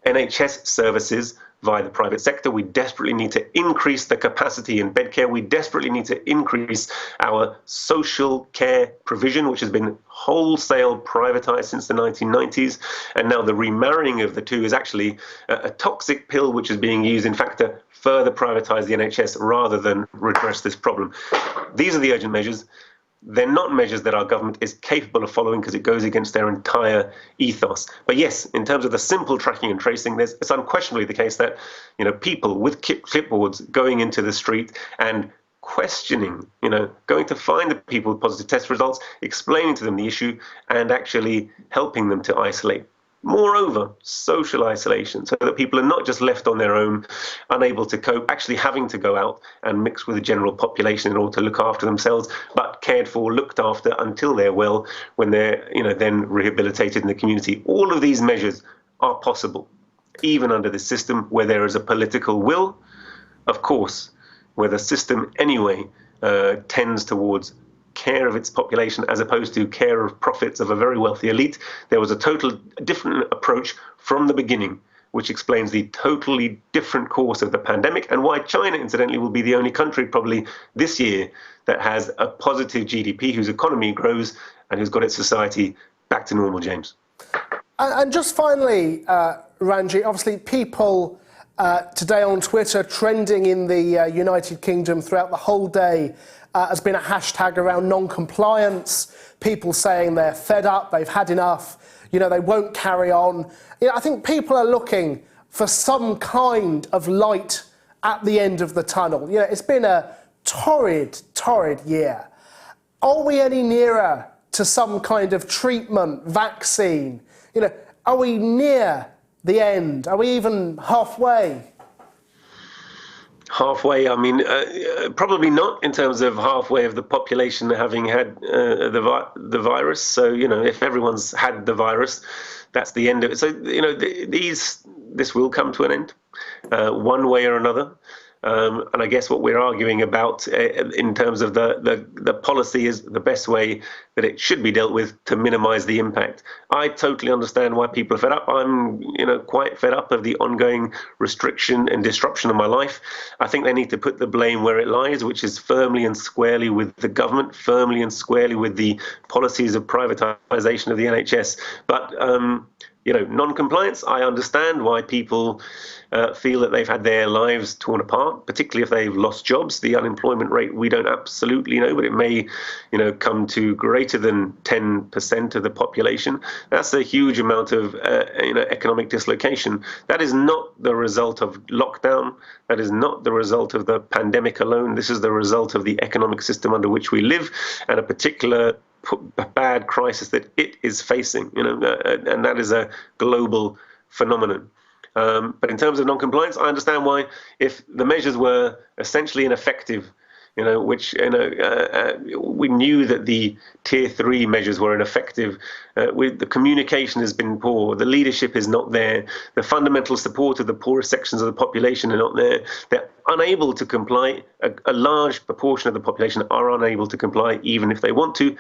NHS services via the private sector. We desperately need to increase the capacity in bed care. We desperately need to increase our social care provision, which has been wholesale privatized since the 1990s. And now the remarrying of the two is actually a toxic pill which is being used, in fact, to further privatize the NHS rather than redress this problem. These are the urgent measures. They're not measures that our government is capable of following because it goes against their entire ethos. But yes, in terms of the simple tracking and tracing, it's unquestionably the case that people with clipboards going into the street and questioning, going to find the people with positive test results, explaining to them the issue, and actually helping them to isolate. Moreover, social isolation, so that people are not just left on their own, unable to cope, actually having to go out and mix with the general population in order to look after themselves, but cared for, looked after until they're well, when they're then rehabilitated in the community. All of these measures are possible, even under this system where there is a political will. Of course, where the system anyway tends towards care of its population as opposed to care of profits of a very wealthy elite. There was a total different approach from the beginning, which explains the totally different course of the pandemic and why China, incidentally, will be the only country probably this year that has a positive GDP, whose economy grows and who's got its society back to normal, James. And just finally, Ranjeet, obviously people today on Twitter trending in the United Kingdom throughout the whole day has been a hashtag around non-compliance, people saying they're fed up, they've had enough, they won't carry on. I think people are looking for some kind of light at the end of the tunnel. It's been a torrid year. Are we any nearer to some kind of treatment, vaccine? Are we near the end? Are we even halfway? Halfway, I mean, probably not in terms of halfway of the population having had the virus. So, if everyone's had the virus, that's the end of it. So, this will come to an end one way or another. And I guess what we're arguing about in terms of the policy is the best way that it should be dealt with to minimize the impact. I totally understand why people are fed up. I'm, quite fed up of the ongoing restriction and disruption of my life. I think they need to put the blame where it lies, which is firmly and squarely with the government, firmly and squarely with the policies of privatization of the NHS. But, non-compliance, I understand why people feel that they've had their lives torn apart, particularly if they've lost jobs. The unemployment rate, we don't absolutely know, but it may, come to greater than 10% of the population. That's a huge amount of, economic dislocation. That is not the result of lockdown. That is not the result of the pandemic alone. This is the result of the economic system under which we live and a particular bad crisis that it is facing, and that is a global phenomenon. But in terms of non-compliance, I understand why, if the measures were essentially ineffective, which we knew that the tier 3 measures were ineffective. The communication has been poor. The leadership is not there. The fundamental support of the poorest sections of the population are not there. They're unable to comply. A large proportion of the population are unable to comply, even if they want to.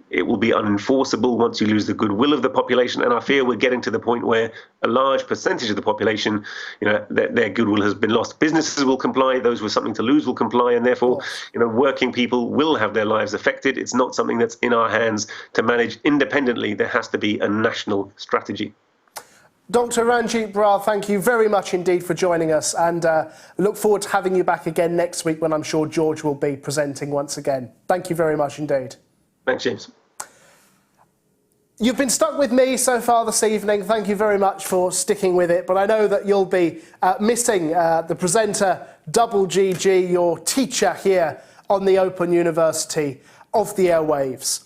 It will be unenforceable once you lose the goodwill of the population. And I fear we're getting to the point where a large percentage of the population, their goodwill has been lost. Businesses will comply. Those with something to lose will comply. And therefore, working people will have their lives affected. It's not something that's in our hands to manage independently. There has to be a national strategy. Dr. Ranjeet Brar, thank you very much indeed for joining us, and look forward to having you back again next week when I'm sure George will be presenting once again. Thank you very much indeed. Thanks, James. You've been stuck with me so far this evening. Thank you very much for sticking with it, but I know that you'll be missing the presenter, Double GG, your teacher here on the Open University of the Airwaves.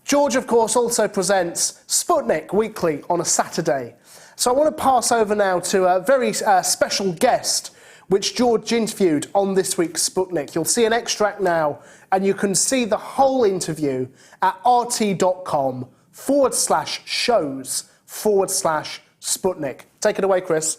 George, of course, also presents Sputnik Weekly on a Saturday. So I want to pass over now to a very special guest, which George interviewed on this week's Sputnik. You'll see an extract now, and you can see the whole interview at rt.com/shows/Sputnik. Take it away, Chris.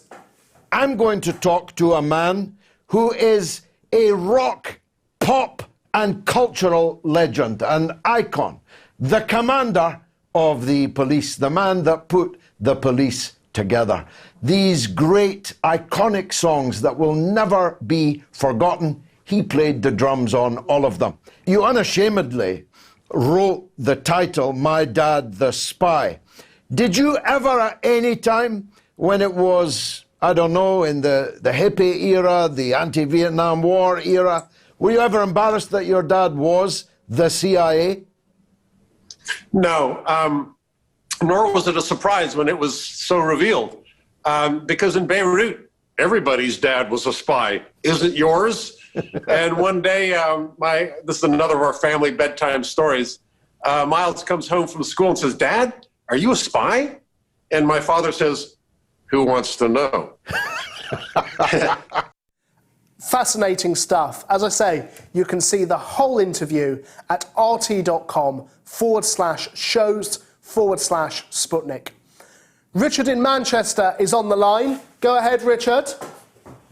I'm going to talk to a man who is a rock, pop, and cultural legend, an icon, the commander of the police, the man that put the police together. These great, iconic songs that will never be forgotten, he played the drums on all of them. You unashamedly wrote the title, My Dad the Spy. Did you ever at any time when it was, I don't know, in the hippie era, the anti-Vietnam War era, were you ever embarrassed that your dad was the CIA? No, nor was it a surprise when it was so revealed. Because in Beirut, everybody's dad was a spy. Isn't yours? And one day, this is another of our family bedtime stories. Miles comes home from school and says, Dad, are you a spy? And my father says, who wants to know? Fascinating stuff. As I say, you can see the whole interview at rt.com/shows/Sputnik. Richard in Manchester is on the line. Go ahead, Richard.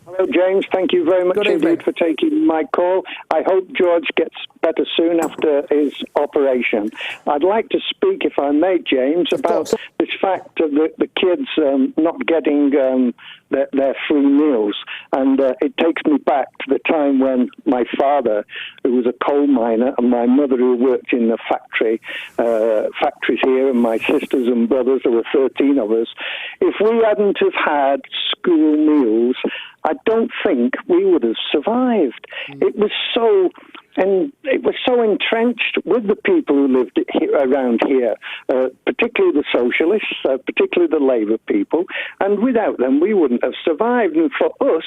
Hello, James. Thank you very much indeed for taking my call. I hope George gets better soon after his operation. I'd like to speak, if I may, James, about this fact of the kids not getting their free meals. And it takes me back to the time when my father, who was a coal miner, and my mother, who worked in the factories here, and my sisters and brothers, there were 13 of us. If we hadn't have had school meals, I don't think we would have survived. It was so entrenched with the people who lived around here, particularly the socialists, particularly the Labour people, and without them we wouldn't have survived. And for us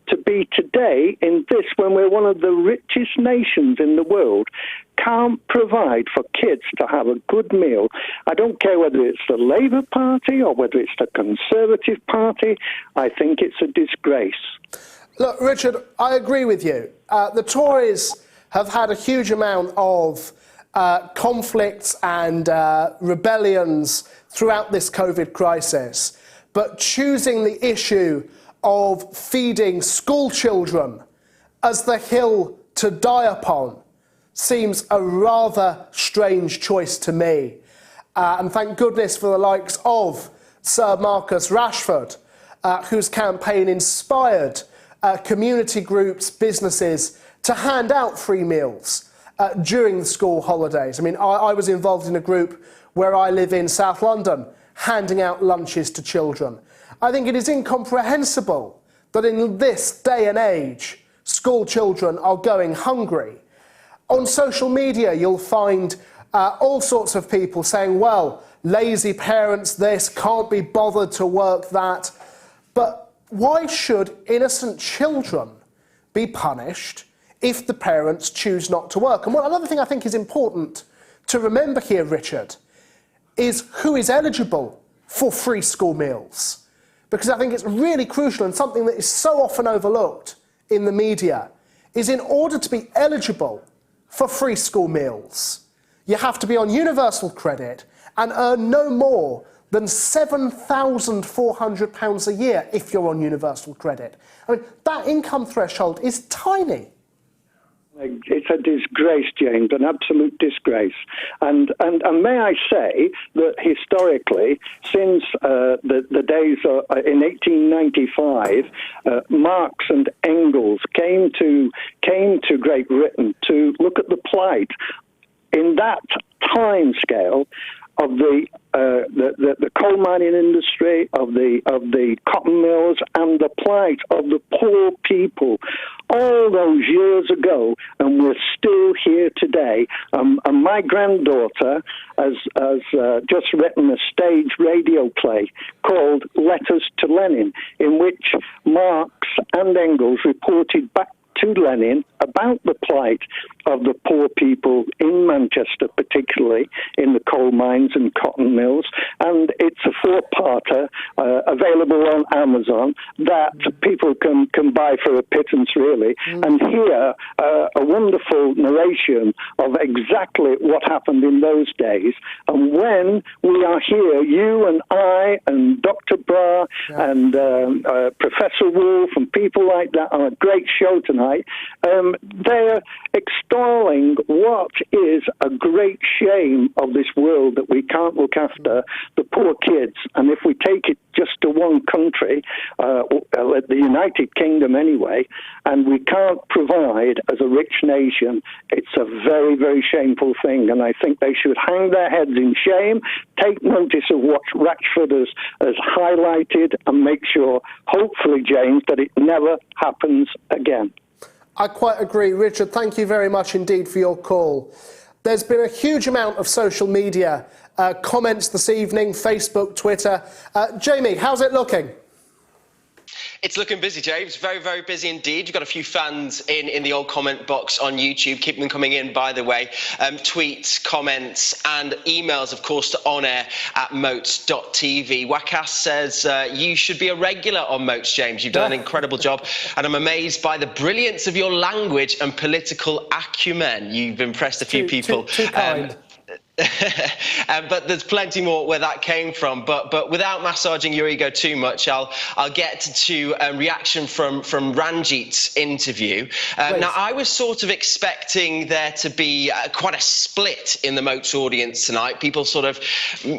to be today in this, when we're one of the richest nations in the world, can't provide for kids to have a good meal. I don't care whether it's the Labour Party or whether it's the Conservative Party. I think it's a disgrace. Look, Richard, I agree with you. The Tories have had a huge amount of conflicts and rebellions throughout this COVID crisis, but choosing the issue of feeding school children as the hill to die upon seems a rather strange choice to me. And thank goodness for the likes of Sir Marcus Rashford, whose campaign inspired community groups, businesses, to hand out free meals during the school holidays. I mean, I was involved in a group where I live in South London, handing out lunches to children. I think it is incomprehensible that in this day and age, school children are going hungry. On social media, you'll find all sorts of people saying, well, lazy parents this, can't be bothered to work that. But why should innocent children be punished if the parents choose not to work? And another thing I think is important to remember here, Richard, is who is eligible for free school meals. Because I think it's really crucial, and something that is so often overlooked in the media, is in order to be eligible for free school meals, you have to be on universal credit and earn no more than £7,400 a year if you're on universal credit. I mean, that income threshold is tiny. It's a disgrace, James, an absolute disgrace. And may I say that historically, since the days in 1895, Marx and Engels came to Great Britain to look at the plight in that time scale of the coal mining industry, of the cotton mills, and the plight of the poor people all those years ago, and we're still here today. And my granddaughter has just written a stage radio play called Letters to Lenin, in which Marx and Engels reported back to Lenin about the plight of the poor people in Manchester, particularly in the coal mines and cotton mills. And it's a four-parter available on Amazon that people can buy for a pittance, really, and hear a wonderful narration of exactly what happened in those days. And when we are here, you and I and Dr. Brar and Professor Wolff and people like that on a great show tonight, they're extolling what is a great shame of this world, that we can't look after the poor kids. And if we take it just to one country, the United Kingdom anyway, and we can't provide as a rich nation, it's a very, very shameful thing. And I think they should hang their heads in shame, take notice of what Ratchford has highlighted, and make sure, hopefully, James, that it never happens again. I quite agree. Richard, thank you very much indeed for your call. There's been a huge amount of social media comments this evening, Facebook, Twitter. Jamie, how's it looking? It's looking busy, James. Very, very busy indeed. You've got a few fans in the old comment box on YouTube. Keep them coming in, by the way. Tweets, comments, and emails, of course, to onair@moats.tv. Wakas says, you should be a regular on Moats, James. You've done an incredible job, and I'm amazed by the brilliance of your language and political acumen. You've impressed a few people. Too kind. But there's plenty more where that came from. But without massaging your ego too much, I'll get to a reaction from Ranjeet's interview. Now, I was sort of expecting there to be quite a split in the Moats audience tonight. People sort of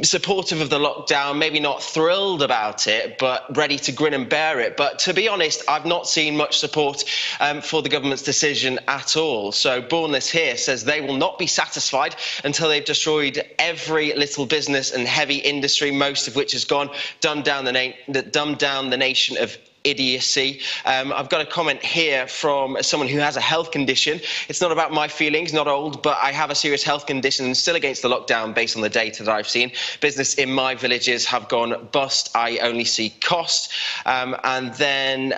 supportive of the lockdown, maybe not thrilled about it, but ready to grin and bear it. But to be honest, I've not seen much support for the government's decision at all. So Bournless here says they will not be satisfied until they've destroyed every little business and heavy industry, most of which has dumbed down the nation of idiocy. I've got a comment here from someone who has a health condition. It's not about my feelings, not old, but I have a serious health condition and still against the lockdown based on the data that I've seen. Business in my villages have gone bust. I only see cost. And then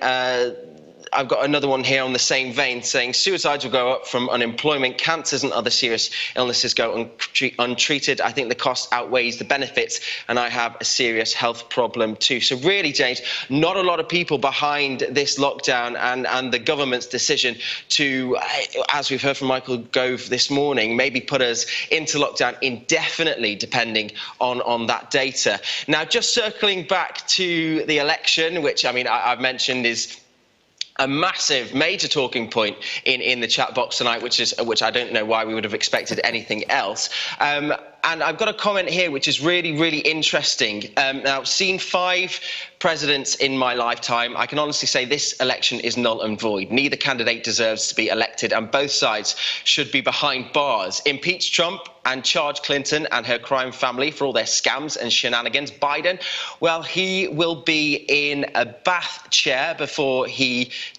I've got another one here on the same vein saying suicides will go up from unemployment, cancers and other serious illnesses go untreated. I think the cost outweighs the benefits and I have a serious health problem too. So really, James, not a lot of people behind this lockdown and the government's decision to, as we've heard from Michael Gove this morning, maybe put us into lockdown indefinitely depending on that data. Now, just circling back to the election, which I mean I've mentioned is a massive, major talking point in the chat box tonight, which I don't know why we would have expected anything else. And I've got a comment here which is really, really interesting. Now, I've seen 5 presidents in my lifetime. I can honestly say this election is null and void. Neither candidate deserves to be elected, and both sides should be behind bars. Impeach Trump and charge Clinton and her crime family for all their scams and shenanigans. Biden, well, he will be in a bath chair before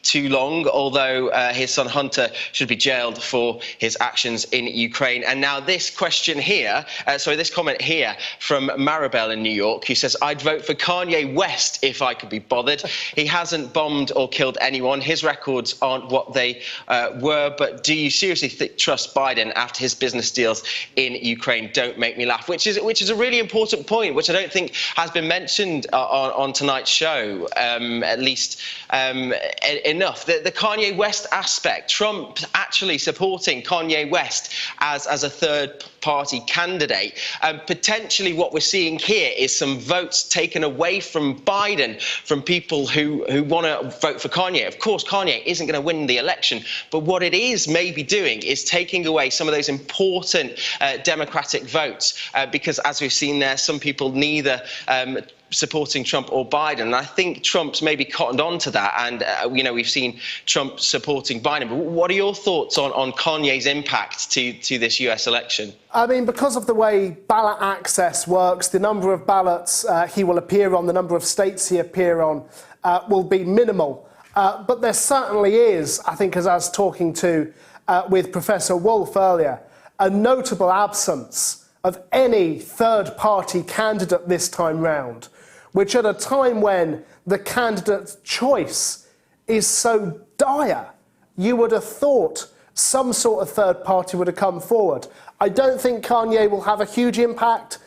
too long, although his son Hunter should be jailed for his actions in Ukraine. And now this question here, this comment here from Maribel in New York, who says, I'd vote for Kanye West if I could be bothered. He hasn't bombed or killed anyone. His records aren't what they were. But do you seriously trust Biden after his business deals in Ukraine? Don't make me laugh, which is a really important point, which I don't think has been mentioned on tonight's show, at least enough. The Kanye West aspect, Trump actually supporting Kanye West as a third-party candidate. Potentially what we're seeing here is some votes taken away from Biden, from people who want to vote for Kanye. Of course, Kanye isn't going to win the election, but what it is maybe doing is taking away some of those important Democratic votes, because as we've seen there, some people neither supporting Trump or Biden. And I think Trump's maybe cottoned on to that. And, we've seen Trump supporting Biden. But what are your thoughts on Kanye's impact to this US election? I mean, because of the way ballot access works, the number of ballots he will appear on, the number of states he appear on will be minimal. But there certainly is, I think, as I was talking with Professor Wolff earlier, a notable absence of any third-party candidate this time round, which at a time when the candidate's choice is so dire, you would have thought some sort of third party would have come forward. I don't think Kanye will have a huge impact.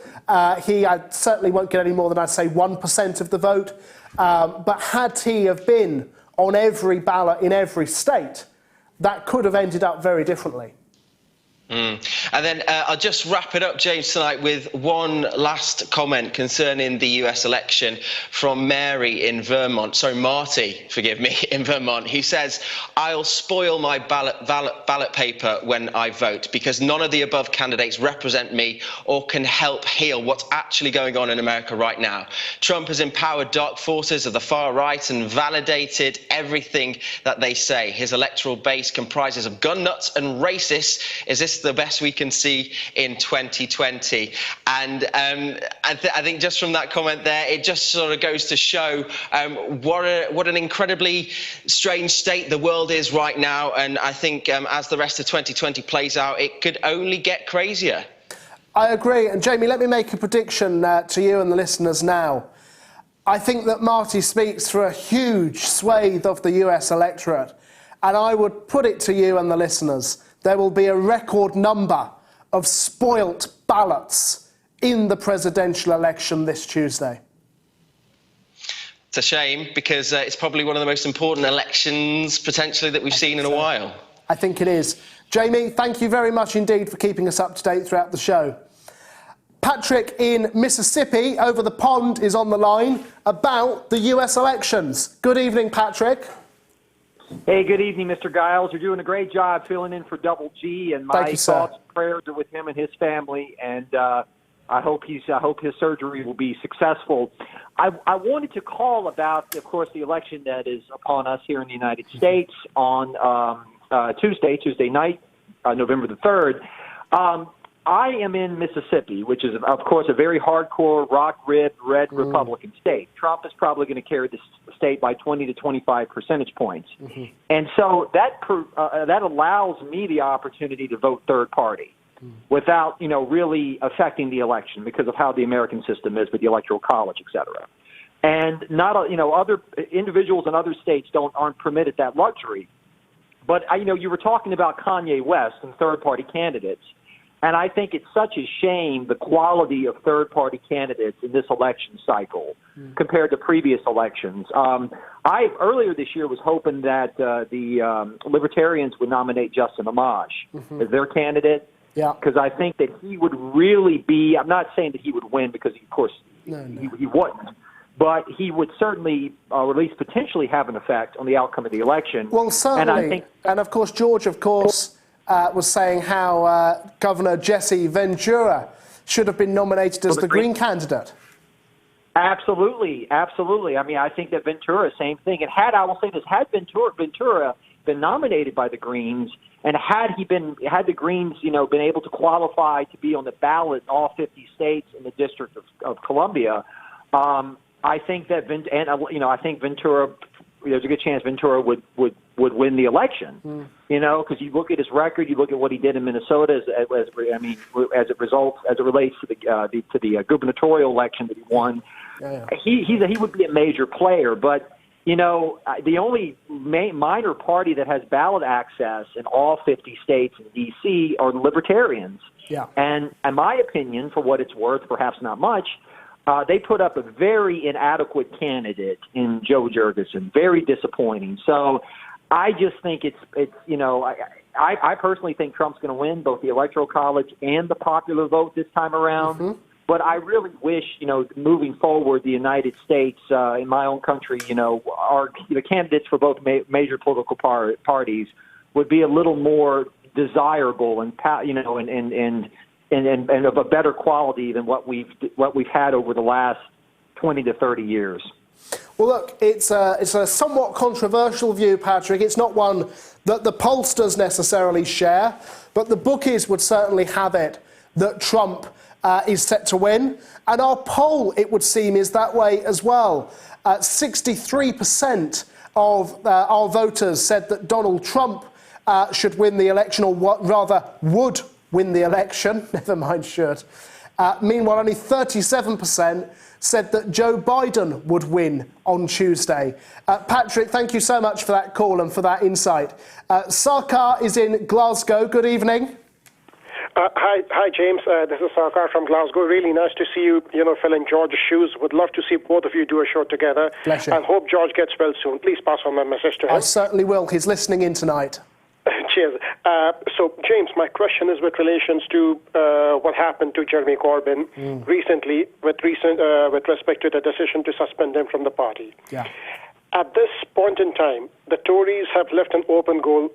He certainly won't get any more than, I'd say, 1% of the vote. But had he have been on every ballot in every state, that could have ended up very differently. And then I'll just wrap it up, James, tonight with one last comment concerning the US election from Mary in Vermont. Sorry, Marty, forgive me, in Vermont. He says, I'll spoil my ballot paper when I vote because none of the above candidates represent me or can help heal what's actually going on in America right now. Trump has empowered dark forces of the far right and validated everything that they say. His electoral base comprises of gun nuts and racists. Is this the best we can see in 2020? And I think just from that comment there, it just sort of goes to show what an incredibly strange state the world is right now. And I think as the rest of 2020 plays out, it could only get crazier. I agree. And Jamie, let me make a prediction to you and the listeners now. I think that Marty speaks for a huge swathe of the US electorate. And I would put it to you and the listeners, there will be a record number of spoilt ballots in the presidential election this Tuesday. It's a shame because it's probably one of the most important elections potentially that we've seen in a while. I think it is. Jamie, thank you very much indeed for keeping us up to date throughout the show. Patrick in Mississippi, over the pond, is on the line about the US elections. Good evening, Patrick. Hey, good evening, Mr. Giles. You're doing a great job filling in for Double G, and my thoughts and prayers are with him and his family, and I hope his surgery will be successful. I wanted to call about, of course, the election that is upon us here in the United States on Tuesday night, November the 3rd. I am in Mississippi, which is, of course, a very hardcore, rock-ribbed, red Republican state. Trump is probably going to carry the state by 20 to 25 percentage points. And so that allows me the opportunity to vote third party without, really affecting the election because of how the American system is with the Electoral College, et cetera. And other individuals in other states aren't permitted that luxury. But, you were talking about Kanye West and third-party candidates. And I think it's such a shame, the quality of third-party candidates in this election cycle compared to previous elections. I, earlier this year, was hoping that the Libertarians would nominate Justin Amash as their candidate. Yeah. Because I think that he would really be, I'm not saying that he would win because, of course, he wouldn't. But he would certainly, or at least potentially, have an effect on the outcome of the election. Well, certainly. And of course, George, was saying how Governor Jesse Ventura should have been nominated as the Green candidate. Absolutely. I mean, I think that Ventura, same thing. And had Ventura been nominated by the Greens, and had the Greens, been able to qualify to be on the ballot in all 50 states in the District of Columbia, I think that I think Ventura. There's a good chance Ventura would win the election. Because you look at his record, you look at what he did in Minnesota as it relates to the gubernatorial election that he won. He would be a major player, but the only minor party that has ballot access in all 50 states in D.C. are the Libertarians. Yeah. And in my opinion, for what it's worth, perhaps not much, they put up a very inadequate candidate in Joe Jurgensen, very disappointing. So I just think I personally think Trump's going to win both the Electoral College and the popular vote this time around. But I really wish, moving forward, the United States, in my own country, the candidates for both major political parties would be a little more desirable and of a better quality than what we've had over the last 20 to 30 years. Well, look, it's a somewhat controversial view, Patrick. It's not one that the pollsters necessarily share, but the bookies would certainly have it that Trump is set to win. And our poll, it would seem, is that way as well. 63% of our voters said that Donald Trump should win the election, or rather would win the election, never mind should. Meanwhile, only 37% said that Joe Biden would win on Tuesday. Patrick, thank you so much for that call and for that insight. Sarkar is in Glasgow. Good evening. Hi, James. This is Sarkar from Glasgow. Really nice to see you, fill in George's shoes. Would love to see both of you do a show together. Bless you. And hope George gets well soon. Please pass on my message to him. I certainly will. He's listening in tonight. Cheers. So, James, my question is with relations to what happened to Jeremy Corbyn recently with respect to the decision to suspend him from the party. Yeah. At this point in time, the Tories have left an open goal.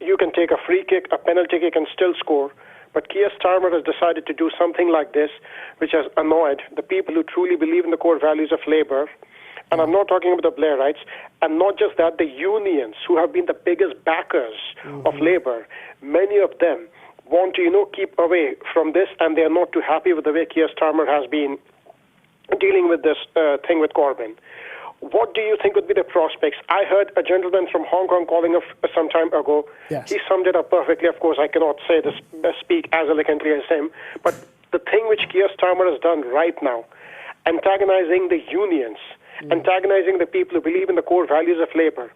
You can take a free kick, a penalty kick, and still score. But Keir Starmer has decided to do something like this, which has annoyed the people who truly believe in the core values of Labour. And I'm not talking about the Blairites. And not just that, the unions, who have been the biggest backers of Labour, many of them want to, keep away from this, and they are not too happy with the way Keir Starmer has been dealing with this thing with Corbyn. What do you think would be the prospects? I heard a gentleman from Hong Kong calling some time ago. Yes. He summed it up perfectly. Of course, I cannot say this, speak as eloquently as him. But the thing which Keir Starmer has done right now, antagonizing the unions, antagonizing the people who believe in the core values of Labour,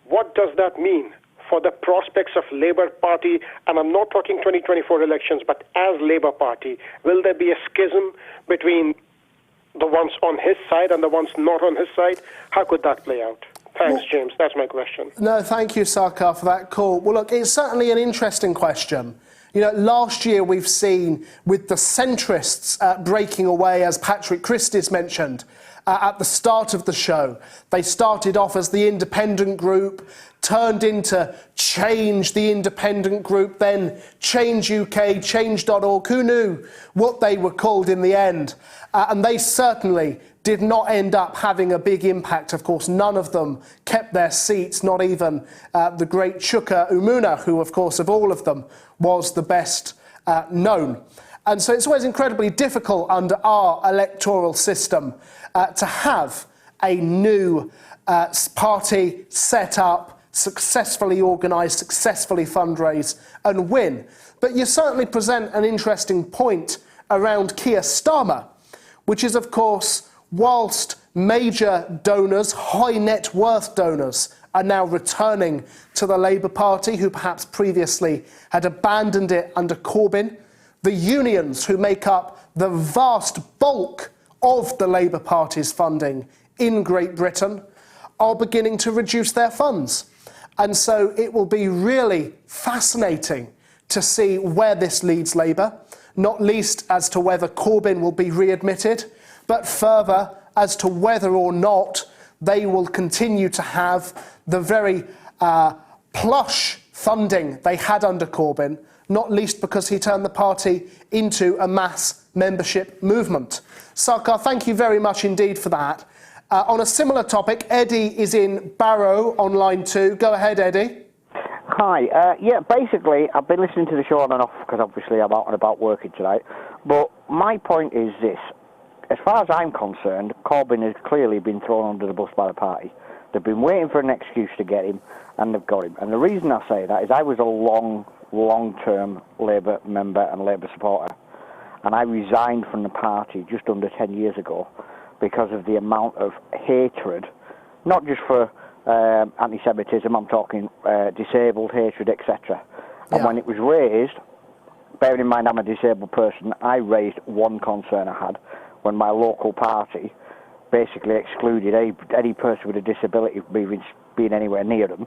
what does that mean for the prospects of Labour Party? And I'm not talking 2024 elections, but as Labour Party, will there be a schism between the ones on his side and the ones not on his side? How could that play out? Thanks, James. That's my question. No, thank you, Sarkar, for that call. Well, look, it's certainly an interesting question. You know, last year we've seen with the centrists breaking away, as Patrick Christys mentioned at the start of the show. They started off as the independent group, turned into Change, the independent group, then Change UK, Change.org. Who knew what they were called in the end? And they certainly did not end up having a big impact. Of course, none of them kept their seats, not even the great Chuka Umunna, who, of course, of all of them, was the best known. And so it's always incredibly difficult under our electoral system to have a new party set up, successfully organised, successfully fundraise and win. But you certainly present an interesting point around Keir Starmer, which is, of course, whilst major donors, high net worth donors, are now returning to the Labour Party, who perhaps previously had abandoned it under Corbyn, the unions who make up the vast bulk of the Labour Party's funding in Great Britain are beginning to reduce their funds. And so it will be really fascinating to see where this leads Labour, not least as to whether Corbyn will be readmitted, but further as to whether or not they will continue to have the very plush funding they had under Corbyn, not least because he turned the party into a mass membership movement. Sarkar, thank you very much indeed for that. On a similar topic, Eddie is in Barrow on line 2. Go ahead, Eddie. Hi. Yeah, basically, I've been listening to the show on and off because obviously I'm out and about working tonight. But my point is this. As far as I'm concerned, Corbyn has clearly been thrown under the bus by the party. They've been waiting for an excuse to get him, and they've got him. And the reason I say that is I was a long-term Labour member and Labour supporter. And I resigned from the party just under 10 years ago because of the amount of hatred, not just for anti-Semitism, I'm talking disabled hatred, etc. And when it was raised, bearing in mind I'm a disabled person, I raised one concern I had when my local party basically excluded any person with a disability from being anywhere near them.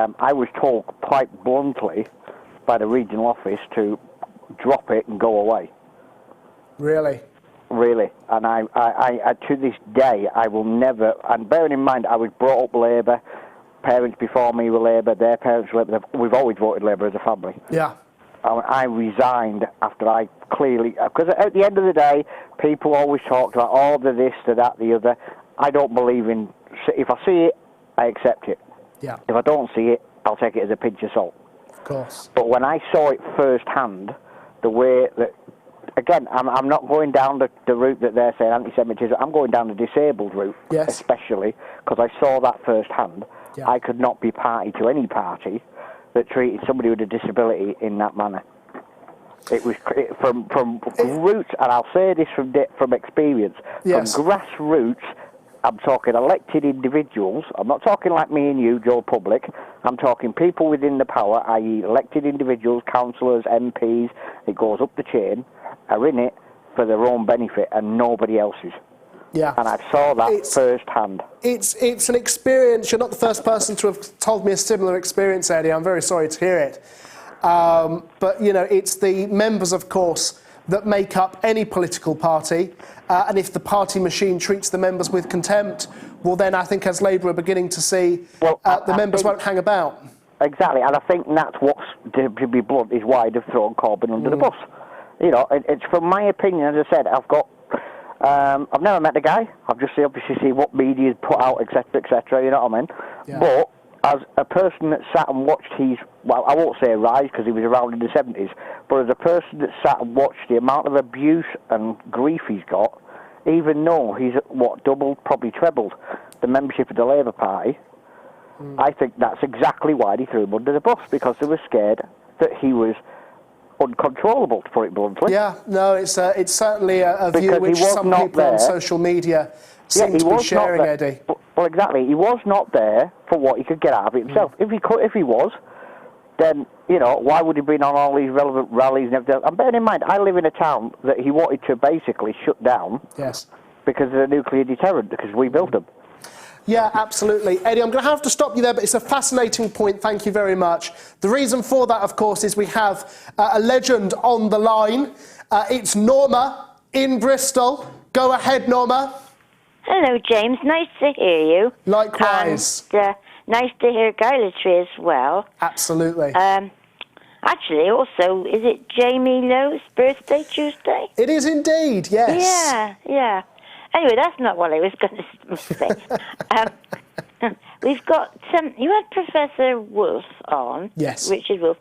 I was told quite bluntly by the regional office to drop it and go away. Really? Really. And I to this day, I will never, and bearing in mind I was brought up Labour, parents before me were Labour, their parents were Labour, we've always voted Labour as a family. Yeah. I resigned after I clearly, because at the end of the day, people always talk about all the this, the that, the other. I don't believe in, if I see it, I accept it. Yeah. If I don't see it, I'll take it as a pinch of salt. Of course. But when I saw it firsthand, the way that, again, I'm not going down the route that they're saying, anti-Semitism, I'm going down the disabled route, especially, because I saw that firsthand. Yeah. I could not be party to any party that treated somebody with a disability in that manner. It was from roots, and I'll say this from experience, from grassroots. I'm talking elected individuals. I'm not talking like me and you, Joe Public. I'm talking people within the power, i.e. elected individuals, councillors, MPs. It goes up the chain, are in it for their own benefit and nobody else's. Yeah. And I saw that firsthand. It's an experience. You're not the first person to have told me a similar experience, Eddie. I'm very sorry to hear it. But, you know, it's the members, of course, that make up any political party. And if the party machine treats the members with contempt, well, then I think as Labour are beginning to see, the members won't hang about. Exactly. And I think that's what's, to be blunt, is why they've thrown Corbyn under the bus. You know, it's from my opinion, as I said, I've never met the guy. I've just obviously seen what media's put out, etc., you know what I mean? Yeah. But as a person that sat and watched well, I won't say rise because he was around in the 70s, but as a person that sat and watched the amount of abuse and grief he's got, even though he's, doubled, probably trebled the membership of the Labour Party, I think that's exactly why they threw him under the bus, because they were scared that he was uncontrollable, to put it bluntly. Yeah, no, it's certainly a view which some people on social media seem to be sharing, Eddie. Well, exactly. He was not there for what he could get out of it himself. If he was, then, you know, why would he have been on all these relevant rallies and everything? And bearing in mind, I live in a town that he wanted to basically shut down because of the nuclear deterrent, because we built them. Yeah, absolutely. Eddie, I'm going to have to stop you there, but it's a fascinating point. Thank you very much. The reason for that, of course, is we have a legend on the line. It's Norma in Bristol. Go ahead, Norma. Hello, James. Nice to hear you. Likewise. And, nice to hear Galloway as well. Absolutely. Actually, also, is it Jamie Lowe's birthday Tuesday? It is indeed, yes. Yeah. Anyway, that's not what I was going to say. We've got you had Professor Wolff on, yes, Richard Wolff,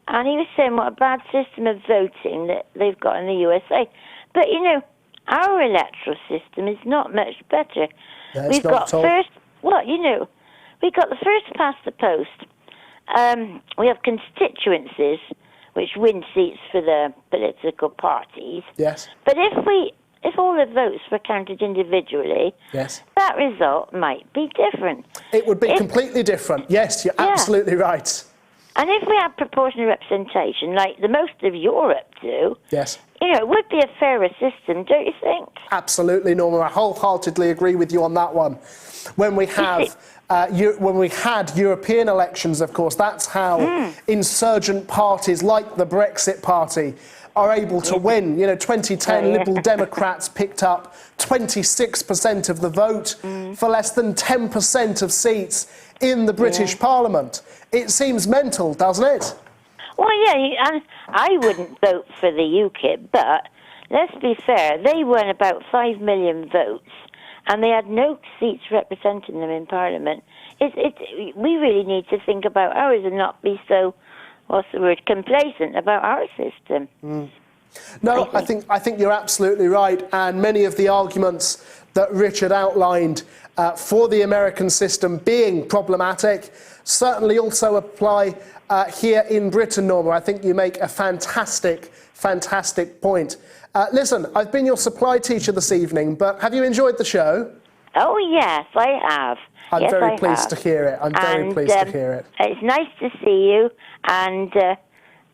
and he was saying what a bad system of voting that they've got in the USA. But, you know, our electoral system is not much better. No, we've got first past the post. We have constituencies which win seats for the political parties. Yes. But if all the votes were counted individually, yes, that result might be different. It would be completely different. Yes, you're absolutely right. And if we had proportional representation, like the most of Europe do, yes, you know, it would be a fairer system, don't you think? Absolutely, Norma. I wholeheartedly agree with you on that one. When we have when we had European elections, of course, that's how insurgent parties like the Brexit Party are able to win. You know, 2010 Liberal Democrats picked up 26% of the vote for less than 10% of seats in the British Parliament. It seems mental, doesn't it? Well, yeah, and I wouldn't vote for the UKIP, but let's be fair, they won about 5 million votes, and they had no seats representing them in Parliament. We really need to think about ours and not be so, what's the word, complacent about our system. No, I think you're absolutely right, and many of the arguments that Richard outlined for the American system being problematic certainly also apply here in Britain, Norma. I think you make a fantastic point. Listen, I've been your supply teacher this evening, but have you enjoyed the show? Oh, yes, I have. I'm very pleased to hear it. I'm very pleased to hear it. It's nice to see you, and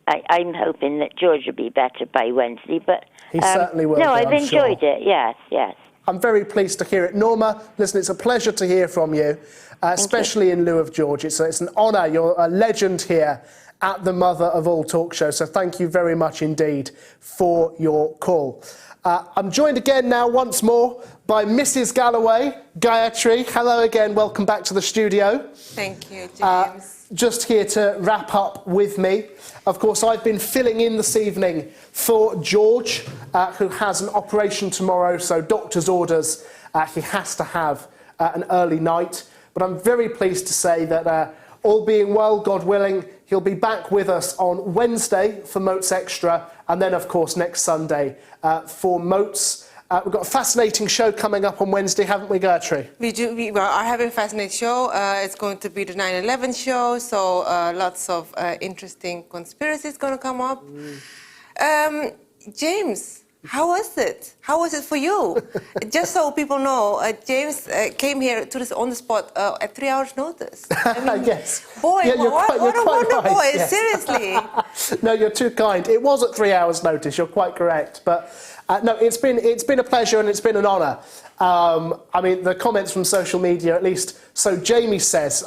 I'm hoping that George will be better by Wednesday. But he certainly will. No, I've enjoyed it. Yes. I'm very pleased to hear it. Norma, listen, it's a pleasure to hear from you, especially in lieu of George. It's an honour. You're a legend here at the mother of all talk shows, so thank you very much indeed for your call. I'm joined again now once more by Mrs. Galloway, Gayatri. Hello again, welcome back to the studio. Thank you, James. Just here to wrap up with me. Of course, I've been filling in this evening for George, who has an operation tomorrow, so doctor's orders, he has to have an early night. But I'm very pleased to say that all being well, God willing, he'll be back with us on Wednesday for Moats Extra, and then, of course, next Sunday for Moats. We've got a fascinating show coming up on Wednesday, haven't we, Gertrude? We do. We are having a fascinating show. It's going to be the 9/11 show, so lots of interesting conspiracies going to come up. James, how was it? How was it for you? Just so people know, James came here on the spot at 3 hours' notice. I mean, yes. Boy, yeah, what a wonder right. boy, yes. seriously. No, you're too kind. It was at 3 hours' notice, you're quite correct. But no, it's been a pleasure and it's been an honour. I mean, the comments from social media, at least, so Jamie says,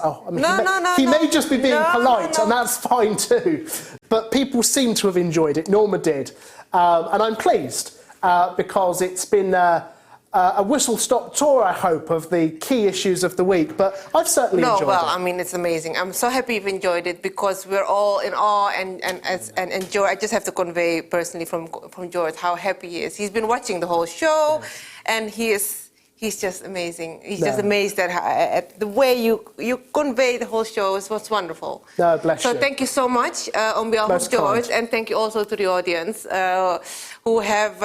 he may just be being polite, and that's fine too. But people seem to have enjoyed it. Norma did. And I'm pleased because it's been a whistle-stop tour, I hope, of the key issues of the week. But I've certainly enjoyed it. I mean, it's amazing. I'm so happy you've enjoyed it because we're all in awe and George, I just have to convey personally from George how happy he is. He's been watching the whole show, and he's just amazing. He's just amazed at the way you convey the whole show. It was wonderful. No, bless you. So thank you so much on behalf of George, and thank you also to the audience who have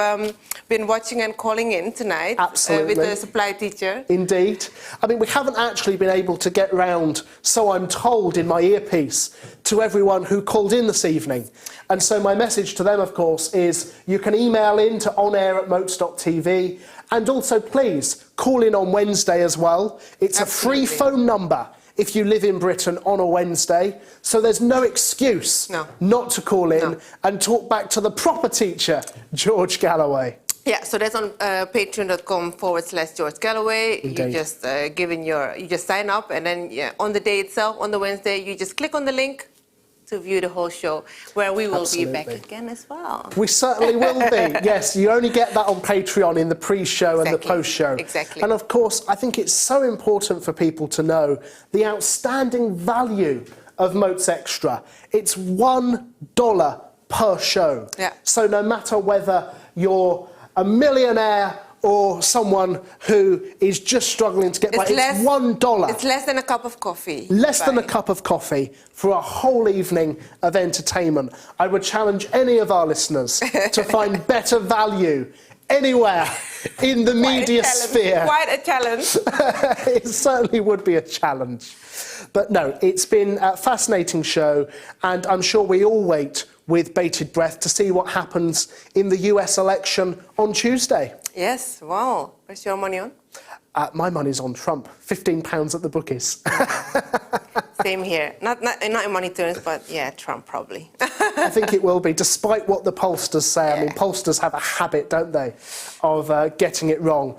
been watching and calling in tonight. Absolutely. With the supply teacher. Indeed. I mean, we haven't actually been able to get round, so I'm told in my earpiece, to everyone who called in this evening. And so my message to them, of course, is you can email in to onair@moats.tv. And also, please, call in on Wednesday as well. It's a free phone number if you live in Britain on a Wednesday. So there's no excuse not to call in and talk back to the proper teacher, George Galloway. Yeah, so that's on patreon.com/George Galloway. Indeed. You just you just sign up, and then on the day itself, on the Wednesday, you just click on the link to view the whole show, where we will be back again as well. We certainly will be. Yes, you only get that on Patreon in the pre-show and the post-show. Exactly. And of course, I think it's so important for people to know the outstanding value of Moats Extra. It's $1 per show. Yeah. So no matter whether you're a millionaire or someone who is just struggling to get by, it's $1. It's less than a cup of coffee. Less than a cup of coffee for a whole evening of entertainment. I would challenge any of our listeners to find better value anywhere in the media sphere. Quite a challenge. It certainly would be a challenge. But no, it's been a fascinating show, and I'm sure we all wait with bated breath to see what happens in the US election on Tuesday. Yes, wow. Where's your money on? My money's on Trump. £15 at the bookies. Same here. Not in money terms, but yeah, Trump probably. I think it will be, despite what the pollsters say. Yeah. I mean, pollsters have a habit, don't they, of getting it wrong.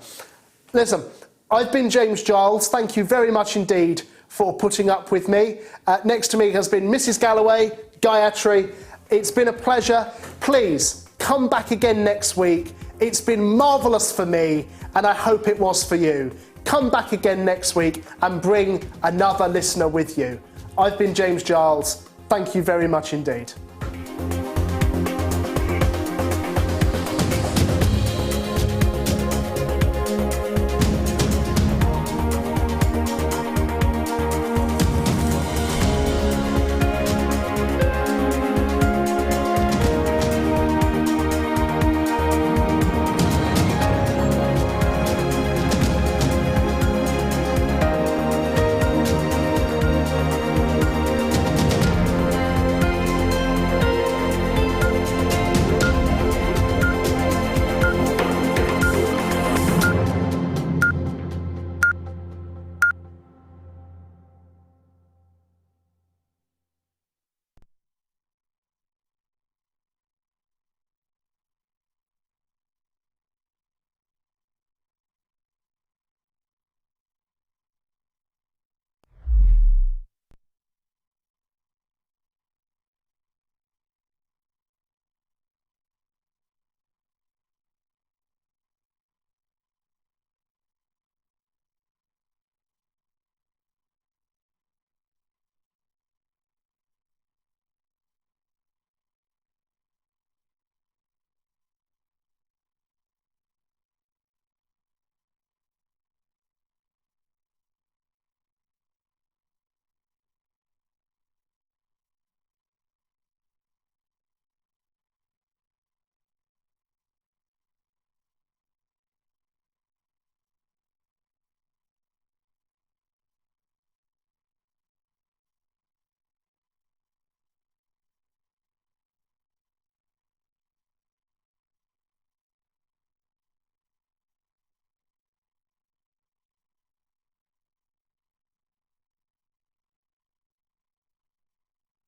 Listen, I've been James Giles. Thank you very much indeed for putting up with me. Next to me has been Mrs. Galloway, Gayatri. It's been a pleasure. Please come back again next week. It's been marvellous for me, and I hope it was for you. Come back again next week and bring another listener with you. I've been James Giles. Thank you very much indeed.